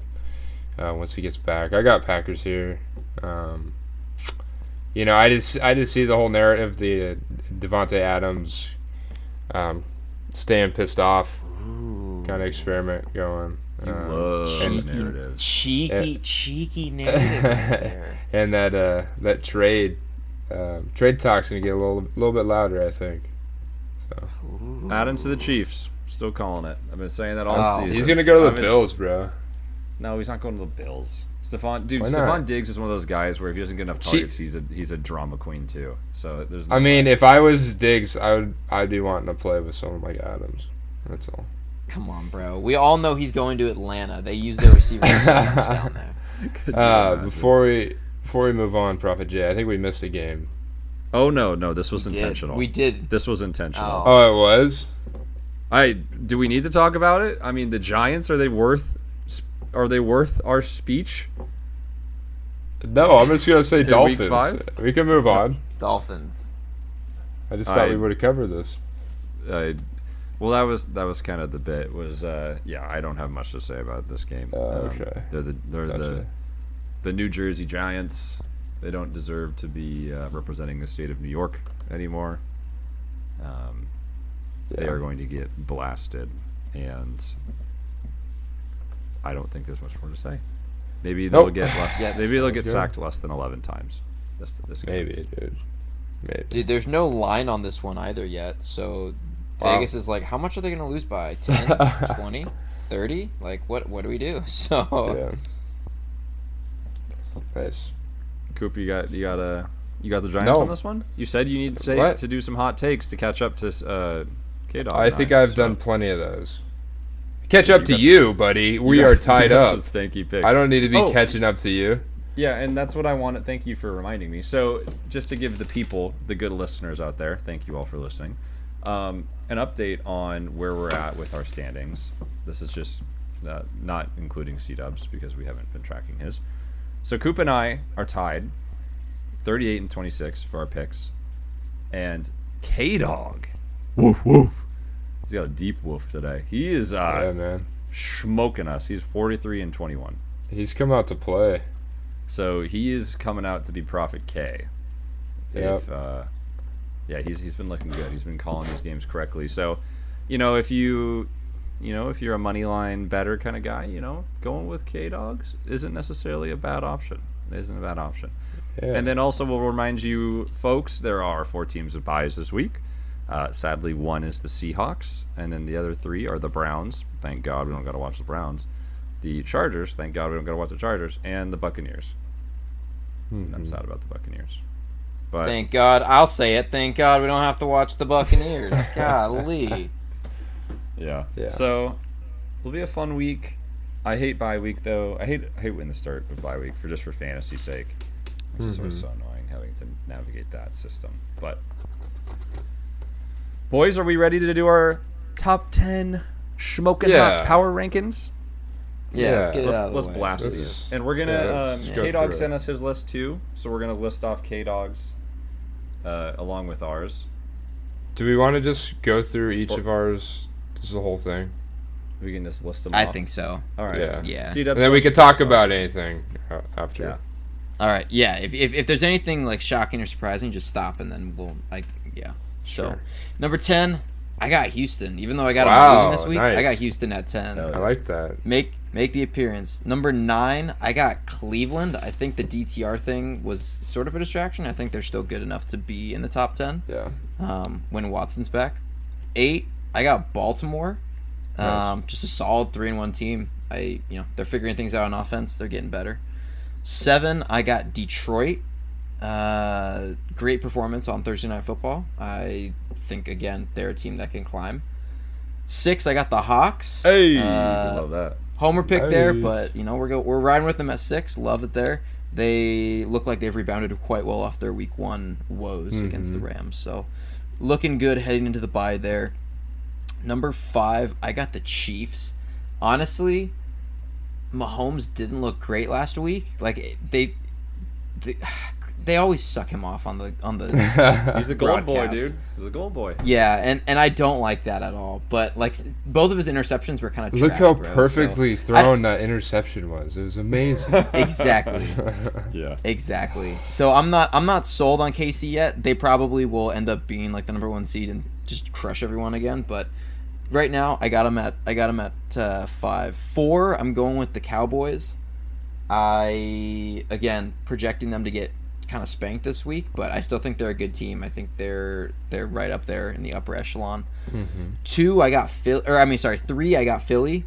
once he gets back. I got Packers here. I just see the whole narrative, the Devontae Adams staying pissed off kind of experiment going. You love the narrative. Cheeky narrative right there. And that trade talk's going to get a little bit louder, I think. So. Adams to the Chiefs. Still calling it. I've been saying that all season. He's going to go to the Bills, bro. No, he's not going to the Bills. Stephon Diggs is one of those guys where if he doesn't get enough targets, he's a drama queen too. So there's. No if I was Diggs, I'd be wanting to play with someone like Adams. That's all. Come on, bro. We all know he's going to Atlanta. They use their receivers so much down there. Before we move on, Prophet J, I think we missed a game. Oh no, this was intentional. We did. This was intentional. Oh, it was. Do we need to talk about it? I mean, the Giants, are they worth our speech? No, I'm just gonna say Dolphins. Week 5? We can move on. Dolphins. I just thought we would have covered this. Well, that was kind of the bit. I don't have much to say about this game. Okay. They're the New Jersey Giants. They don't deserve to be representing the state of New York anymore. They are going to get blasted, and I don't think there's much more to say. Maybe they'll get less. Maybe they'll get sacked less than 11 times. This game. Maybe, dude. Maybe. Dude, there's no line on this one either yet, so Vegas is like, how much are they going to lose by? 10, 20, 30? Like, what do we do? So. Yeah. Nice. Cooper, you got the Giants on this one? You said you need to do some hot takes to catch up to K-Dog. I think I've done plenty of those. Catch up to you, buddy. We are tied up. Some stanky picks. I don't need to be catching up to you. Yeah, and that's what I wanted. Thank you for reminding me. So, just to give the people, the good listeners out there, thank you all for listening. An update on where we're at with our standings. This is just not including C-Dubs because we haven't been tracking his. So Coop and I are tied, 38 and 26 for our picks, and K-Dog, woof woof. He's got a deep woof today. He is man, smoking us. He's 43 and 21. He's come out to play. So he is coming out to be Prophet K. Yep. Yeah, he's been looking good. He's been calling these games correctly. So, if you're a money line better kind of guy, going with K-Dogs isn't necessarily a bad option. It isn't a bad option. Yeah. And then also we'll remind you, folks, there are 4 teams with buys this week. Sadly, one is the Seahawks, and then the other 3 are the Browns. Thank God we don't got to watch the Browns. The Chargers. Thank God we don't got to watch the Chargers. And the Buccaneers. I'm sad about the Buccaneers. But Thank God. I'll say it. Thank God we don't have to watch the Buccaneers. Golly. Yeah. So it'll be a fun week. I hate bye week though. I hate when the start of bye week for fantasy's sake. It's just always so annoying having to navigate that system. But boys, are we ready to do our top 10 Shmokin Hot power rankings? Yeah, let's get it out of the let's way. blast these. And we're gonna go K-Dog through sent us his list too, so we're gonna list off K-Dog's along with ours. Do we want to just go through each of ours, just the whole thing? We can just list them I off. think so. All right. Yeah. C-Dubs, And then we why could don't you talk kick us about off? anything after. Yeah. All right. Yeah. If there's anything like shocking or surprising, just stop and then we'll So Sure. number 10, I got Houston. Even though I got them losing this week, nice. I got Houston at 10. Hell I like that. Make the appearance. Number 9, I got Cleveland. I think the DTR thing was sort of a distraction. I think they're still good enough to be in the top 10. Yeah. When Watson's back. 8, I got Baltimore. Nice. Just a solid 3-1 team. They're figuring things out on offense. They're getting better. 7, I got Detroit. Great performance on Thursday Night Football. I think again they're a team that can climb. 6, I got the Hawks. Hey, love that. Homer pick there, Nice. but we're riding with them at 6. Love it there. They look like they've rebounded quite well off their week 1 woes against the Rams. So looking good heading into the bye there. Number 5, I got the Chiefs. Honestly, Mahomes didn't look great last week. Like they always suck him off on the He's a gold boy, broadcast. dude. He's a gold boy. Yeah, and I don't like that at all. But like both of his interceptions were kind of Look trash, how bro, perfectly so thrown that interception was. It was amazing. Exactly. Yeah. Exactly. So I'm not sold on KC yet. They probably will end up being like the number 1 seed and just crush everyone again. But right now, I got them at 5. 4, I'm going with the Cowboys. Again projecting them to get kind of spanked this week, but I still think they're a good team. I think they're right up there in the upper echelon. 2, I got 3, I got Philly.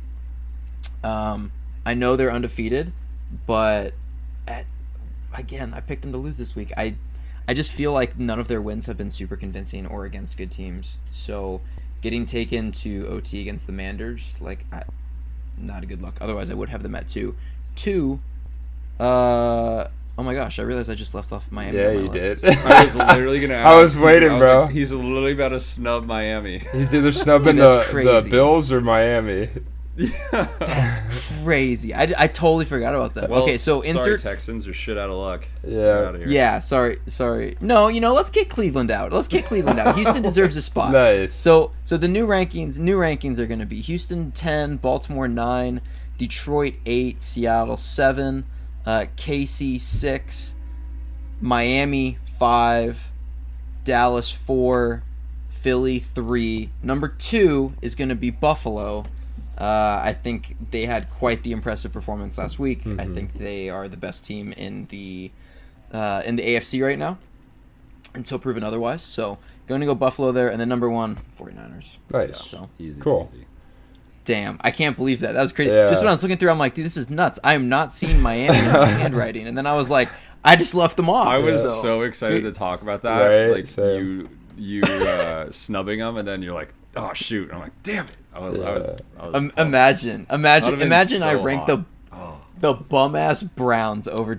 I know they're undefeated, but again, I picked them to lose this week. I just feel like none of their wins have been super convincing or against good teams. So getting taken to OT against the Manders, not a good look. Otherwise, I would have them at 2. 2, oh my gosh, I realized I just left off Miami. Yeah, on my you list. did. I was literally gonna. I was waiting, bro. Like, he's literally about to snub Miami. He's either snubbing that's the crazy. Bills or Miami. That's crazy. I totally forgot about that. Well, okay, so sorry, insert. Texans, you're shit out of luck. Yeah. Get out of here. Yeah, sorry. No, let's get Cleveland out. Houston deserves a spot. Nice. So the new rankings are going to be Houston 10, Baltimore 9, Detroit 8, Seattle 7, KC 6, Miami 5, Dallas 4, Philly 3. Number 2 is going to be Buffalo. I think they had quite the impressive performance last week. I think they are the best team in the AFC right now, until proven otherwise. So going to go Buffalo there, and then number 1, 49ers. Nice. So Easy. Cool. Peasy. damn, I can't believe that. That was crazy. Yeah. Just when I was looking through, I'm like, dude, this is nuts. I am not seeing Miami in my handwriting. And then I was like, I just left them off. I was So- so excited to talk about that. Right, Like same. you snubbing them, and then you're like, oh shoot. And I'm like, damn it. I was pumped. Imagine That'd have been I so ranked hot. the bum ass Browns over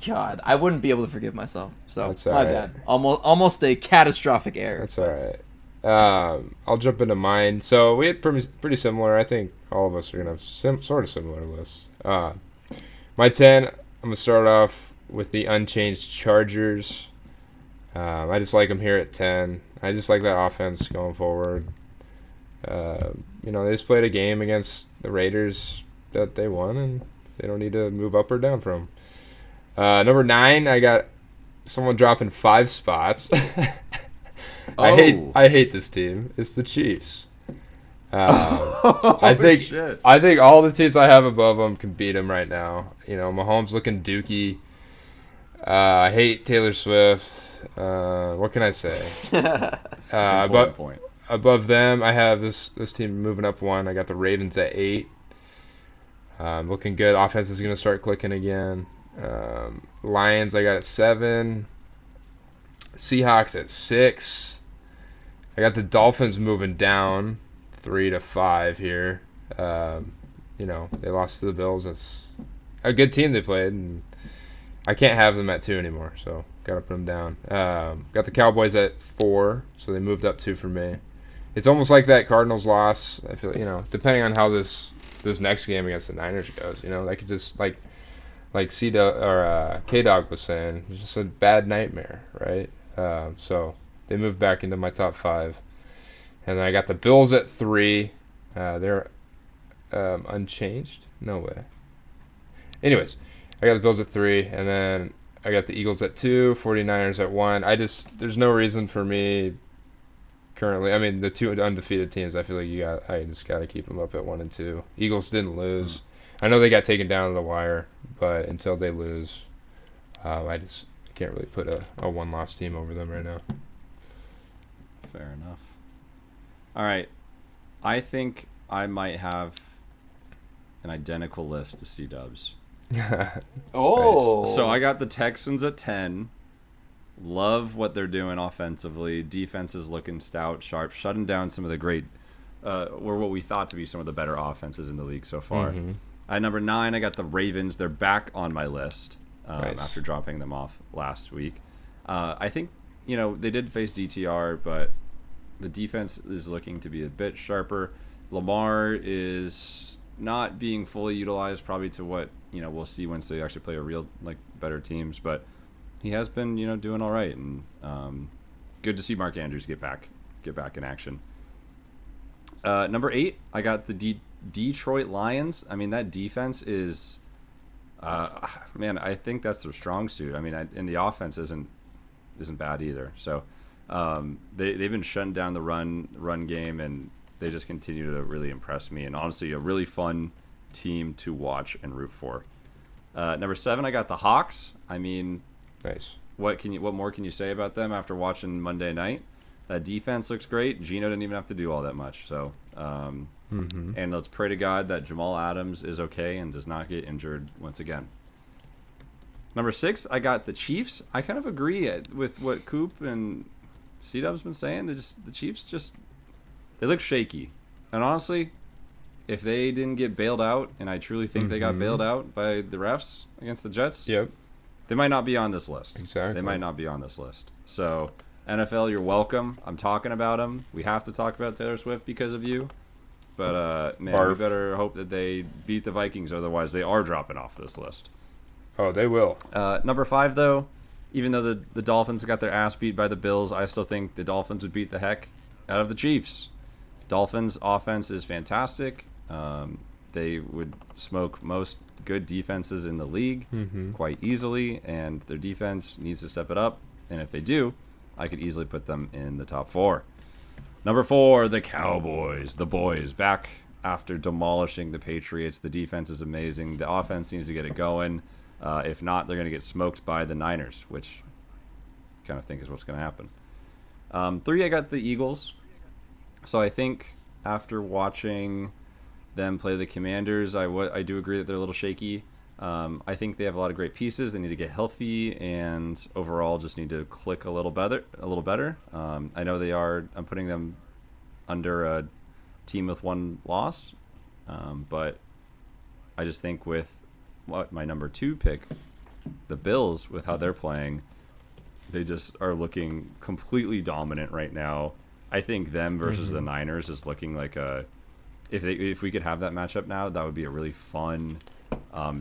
God. I wouldn't be able to forgive myself. So That's my alright. bad. Almost a catastrophic error. That's all right. I'll jump into mine. So we had pretty similar. I think all of us are gonna have sort of similar lists. My 10, I'm gonna start off with the unchanged Chargers. I just like them here at 10. I just like that offense going forward. They just played a game against the Raiders that they won, and they don't need to move up or down from. Number 9, I got someone dropping 5 spots. I hate this team. It's the Chiefs. I think all the teams I have above them can beat them right now. Mahomes looking dookie. I hate Taylor Swift. What can I say? Above them, I have this team moving up 1. I got the Ravens at 8. Looking good. Offense is going to start clicking again. Lions, I got at 7. Seahawks at 6. I got the Dolphins moving down 3 to 5 here. They lost to the Bills. That's a good team they played, and I can't have them at 2 anymore, so gotta put them down. Got the Cowboys at 4, so they moved up 2 for me. It's almost like that Cardinals loss. I feel, depending on how this next game against the Niners goes, they could just like K-Dog was saying, it's just a bad nightmare, right? So they moved back into my top 5. And then I got the Bills at 3. They're unchanged? No way. Anyways, I got the Bills at 3, and then I got the Eagles at 2, 49ers at 1. There's no reason for me currently. I mean, the 2 undefeated teams, I feel like I just got to keep them up at 1 and 2. Eagles didn't lose. I know they got taken down to the wire, but until they lose, I just can't really put a one-loss team over them right now. Fair enough. All right. I think I might have an identical list to C-Dubs. Oh. So I got the Texans at 10. Love what they're doing offensively. Defense is looking stout, sharp, shutting down some of the great, or what we thought to be some of the better offenses in the league so far. Mm-hmm. At number 9, I got the Ravens. They're back on my list Nice. after dropping them off last week. I think, they did face DTR, but the defense is looking to be a bit sharper. Lamar is not being fully utilized, probably to what we'll see once they actually play a real better teams. But he has been doing all right, and good to see Mark Andrews get back in action. Number 8, I got the Detroit Lions. I mean, that defense is, I think that's their strong suit. I mean, and the offense isn't bad either. So they've been shutting down the run game, and they just continue to really impress me. And honestly, a really fun team to watch and root for. Number 7, I got the Hawks. I mean, nice. What more can you say about them after watching Monday night? That defense looks great. Gino didn't even have to do all that much. So, and let's pray to God that Jamal Adams is okay and does not get injured once again. Number 6, I got the Chiefs. I kind of agree with what Coop and C-Dub's been saying. The Chiefs they look shaky. And honestly, if they didn't get bailed out, and I truly think they got bailed out by the refs against the Jets, Yep. they might not be on this list. Exactly. They might not be on this list. So, NFL, you're welcome. I'm talking about them. We have to talk about Taylor Swift because of you. But, we better hope that they beat the Vikings. Otherwise, they are dropping off this list. Oh, they will. Number 5, though, even though the Dolphins got their ass beat by the Bills, I still think the Dolphins would beat the heck out of the Chiefs. Dolphins' offense is fantastic. They would smoke most good defenses in the league quite easily, and their defense needs to step it up. And if they do, I could easily put them in the top 4. Number 4, the Cowboys. The boys back after demolishing the Patriots. The defense is amazing. The offense needs to get it going. If not, they're going to get smoked by the Niners, which I kind of think is what's going to happen. 3, I got the Eagles. So I think after watching them play the Commanders, I do agree that they're a little shaky. I think they have a lot of great pieces. They need to get healthy, and overall just need to click a little better. I know they are. I'm putting them under a team with 1 loss, but I just think with my number 2 pick, the Bills, with how they're playing, they just are looking completely dominant right now. I think them versus the Niners is looking like a. If we could have that matchup now, that would be a really fun,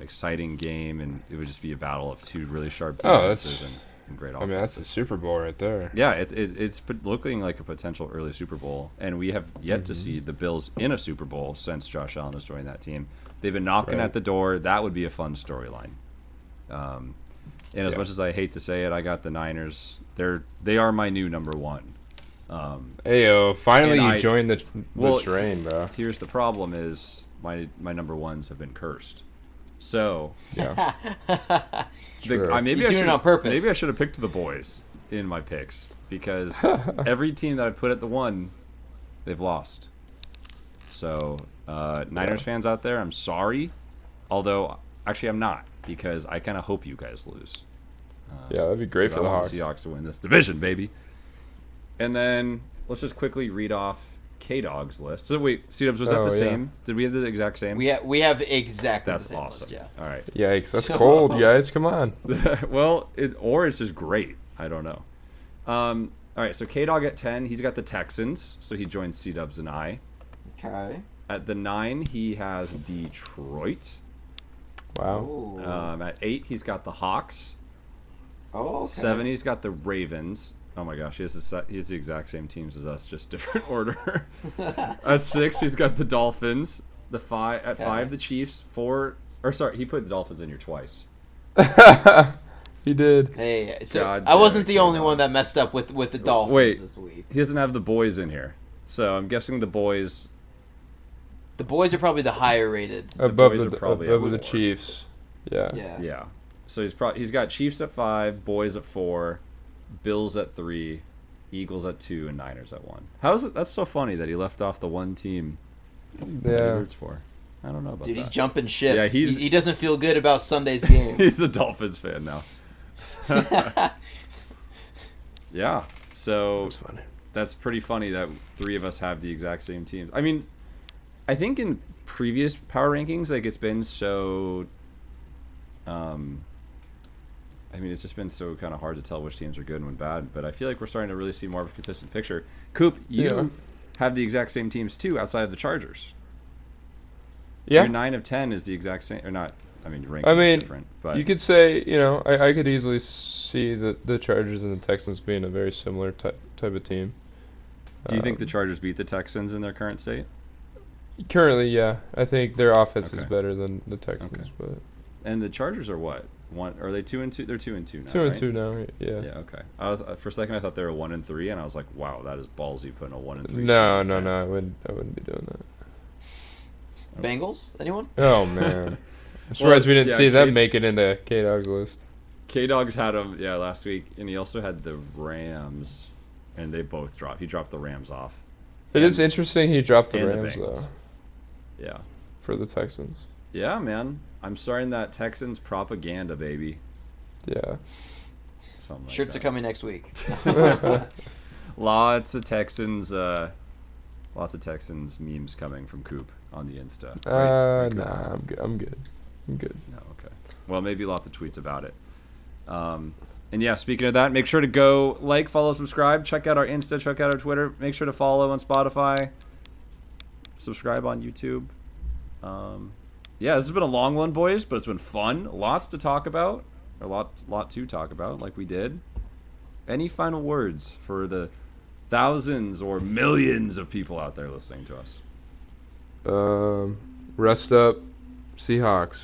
exciting game, and it would just be a battle of two really sharp defenses and great offense. I mean, that's a Super Bowl right there. Yeah, it's looking like a potential early Super Bowl, and we have yet to see the Bills in a Super Bowl since Josh Allen has joined that team. They've been knocking at the door. That would be a fun storyline. And as much as I hate to say it, I got the Niners. They are my new number one. Heyo, finally you joined the train, bro. Here's the problem: is my number ones have been cursed. So yeah, maybe he's doing it on purpose. Maybe I should have picked the boys in my picks because every team that I put at the one, they've lost. So Niners fans out there, I'm sorry. Although actually I'm not, because I kind of hope you guys lose. Yeah, that'd be great for the Hawks. I want the Seahawks to win this division, baby. And then let's just quickly read off K-Dog's list. So wait, C-Dubs, was that the same? Did we have the exact same? We have exactly the same awesome. list, yeah. All right. Yikes, that's cold, guys. Come on. Well, or it's just great. I don't know. All right, so K-Dog at 10, he's got the Texans, so he joins C-Dubs and I. Okay. At the 9, he has Detroit. Wow. At 8, he's got the Hawks. Oh, okay. 7, he's got the Ravens. Oh my gosh, he has the exact same teams as us, just different order. At 6, he's got the Dolphins. At 5, the Chiefs. 4, or sorry, he put the Dolphins in here twice. He did. Hey, so I wasn't the only one that messed up with the Dolphins this week. He doesn't have the boys in here, so I'm guessing the boys. The boys are probably the higher rated. Above the Chiefs. Yeah. Yeah. So he's got Chiefs at 5, boys at 4. Bills at 3, Eagles at 2, and Niners at 1. How is it? That's so funny that he left off the one team that he roots for. I don't know about that. Dude, he's jumping ship. Yeah, he doesn't feel good about Sunday's game. He's a Dolphins fan now. Yeah, so that's pretty funny that 3 of us have the exact same teams. I mean, I think in previous power rankings, like it's been so. I mean, it's just been so kind of hard to tell which teams are good and when bad, but I feel like we're starting to really see more of a consistent picture. Coop, you have the exact same teams too, outside of the Chargers. Yeah. Your 9 of 10 is the exact same, or not? I mean, your ranking is different, but you could say, I could easily see the Chargers and the Texans being a very similar type of team. Do you think the Chargers beat the Texans in their current state? Currently, yeah. I think their offense is better than the Texans, but. And the Chargers are what? Are they 2-2? They're 2-2 now. 2-2 now. Yeah. Yeah. Okay. For a second, I thought they were 1-3, and I was like, "Wow, that is ballsy putting a 1-3." No. I wouldn't be doing that. Bengals? Anyone? Oh man, I'm surprised we didn't see them make it into K-Dog's list. K-Dog's had them, last week, and he also had the Rams, and they both dropped. He dropped the Rams off. It is interesting he dropped the Rams Bengals. though. Yeah. For the Texans. Yeah, man. I'm starting that Texans propaganda, baby. Yeah. Shirts are coming next week. Lots of Texans memes coming from Coop on the Insta. Right, nah, I'm good. No, okay. Well, maybe lots of tweets about it. And yeah, speaking of that, make sure to go like, follow, subscribe. Check out our Insta. Check out our Twitter. Make sure to follow on Spotify. Subscribe on YouTube. Yeah, this has been a long one, boys, but it's been fun. Lots to talk about. A lot to talk about, like we did. Any final words for the thousands or millions of people out there listening to us? Rest up, Seahawks.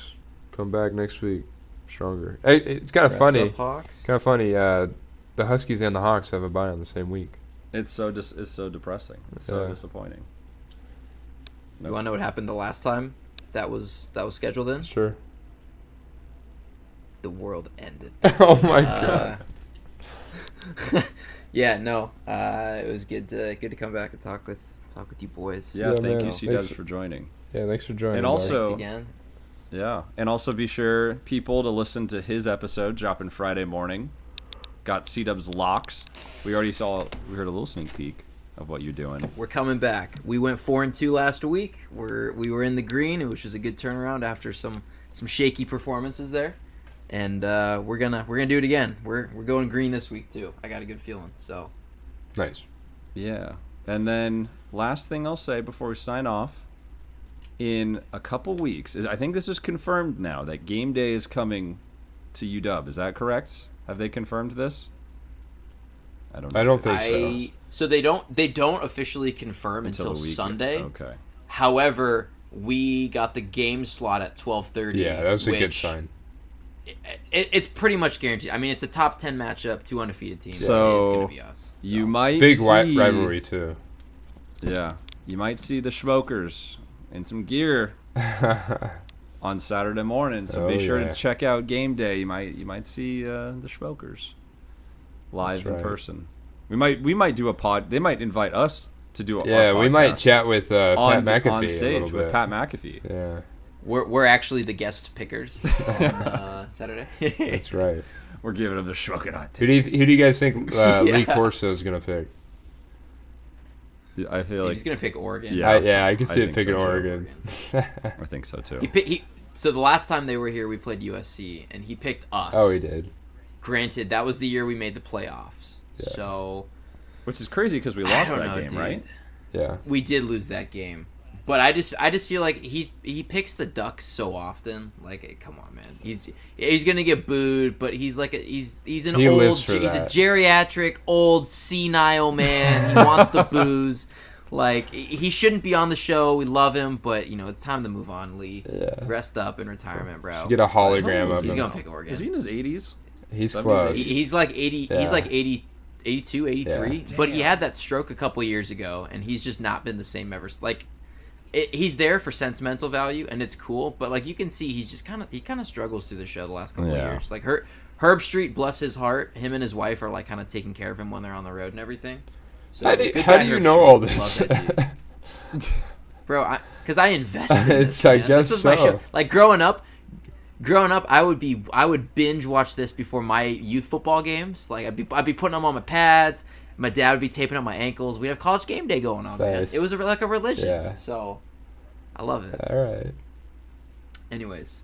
Come back next week, stronger. Hey, it's kind of funny. The Huskies and the Hawks have a bye on the same week. It's so depressing. It's so disappointing. You want to know what happened the last time that was scheduled in? Sure. The world ended. Oh my god. Yeah, no. It was good to come back and talk with you boys. Yeah, thank you, C-Dubs, for joining. Yeah, thanks for joining. And also, again. Yeah, and also be sure, people, to listen to his episode dropping Friday morning. Got C-Dubs locks. We heard a little sneak peek of what you're doing. We're coming back. We went 4-2 last week. We were in the green, which was a good turnaround after some shaky performances there. And we're gonna do it again. We're going green this week too. I got a good feeling. So nice. Yeah. And then last thing I'll say before we sign off, in a couple weeks, I think this is confirmed now that game day is coming to UW. Is that correct? Have they confirmed this? I don't know. I don't think so. So they don't officially confirm until Sunday. Okay. However, we got the game slot at 12:30. Yeah, that's a good sign. It's pretty much guaranteed. I mean, it's a top 10 matchup, 2 undefeated teams. So it's gonna be us. You might big see, rivalry too. Yeah, you might see the Schmokers in some gear on Saturday morning. So be sure to check out game day. You might see the Schmokers live in person. We might do a pod. They might invite us to do a podcast. We might chat with Pat McAfee on stage with Pat McAfee. Yeah. We're actually the guest pickers on Saturday. That's right. We're giving them the Shmokin Hot Takes. Who do you guys think Lee Corso is going to pick? I feel like he's going to pick Oregon. Yeah, I can see it picking Oregon. I think so too. So the last time they were here, we played USC, and he picked us. Oh, he did. Granted, that was the year we made the playoffs. Yeah. So, which is crazy because we lost that game, right? Yeah. We did lose that game. But I just feel like he picks the Ducks so often. Like, come on, man. He's gonna get booed, but he's like he's a geriatric old senile man. He wants the booze. Like, he shouldn't be on the show. We love him, but it's time to move on, Lee. Yeah. Rest up in retirement, bro. Get a hologram of him. He's gonna pick Oregon. Is he in his 80s? He's close. He's like 80. Yeah. He's like 80. 82, 83. Yeah. But he had that stroke a couple years ago, and he's just not been the same ever. Like, he's there for sentimental value, and it's cool. But like you can see, he's just kind of struggles through the show the last couple of years. Like Herb Street, bless his heart, him and his wife are like kind of taking care of him when they're on the road and everything. So, how do you know all this? Bro, because I invested in this, I guess this was so. my show. Like growing up, I would binge watch this before my youth football games. Like I'd be putting them on my pads. My dad would be taping up my ankles. We'd have college game day going on. Man. It was like a religion. Yeah. So I love it. All right. Anyways,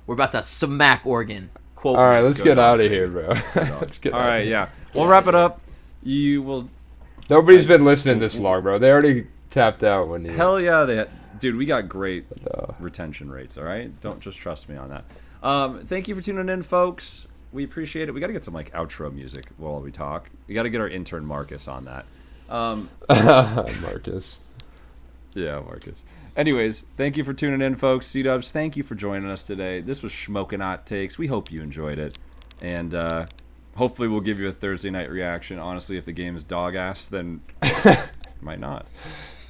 we're about to smack Oregon. Quote. All right, let's get out of here, bro. Let's get. All right, yeah. We'll wrap it up. You will. Nobody's been listening this long, bro. They already tapped out when you. Hell yeah, dude. We got great retention rates. All right, don't just trust me on that. Thank you for tuning in, folks. We appreciate it. We got to get some like outro music while we talk. We got to get our intern Marcus on that. Marcus. Yeah, Marcus. Anyways, thank you for tuning in, folks. C-Dubs, thank you for joining us today. This was Shmokin Hot Takes. We hope you enjoyed it. And hopefully we'll give you a Thursday night reaction. Honestly, if the game is dog ass, then might not.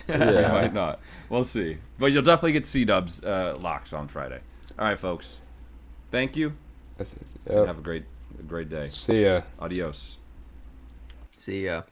Yeah. Might not. We'll see. But you'll definitely get C-Dubs locks on Friday. All right, folks. Thank you. Yep. Have a great day. See ya. Adios. See ya.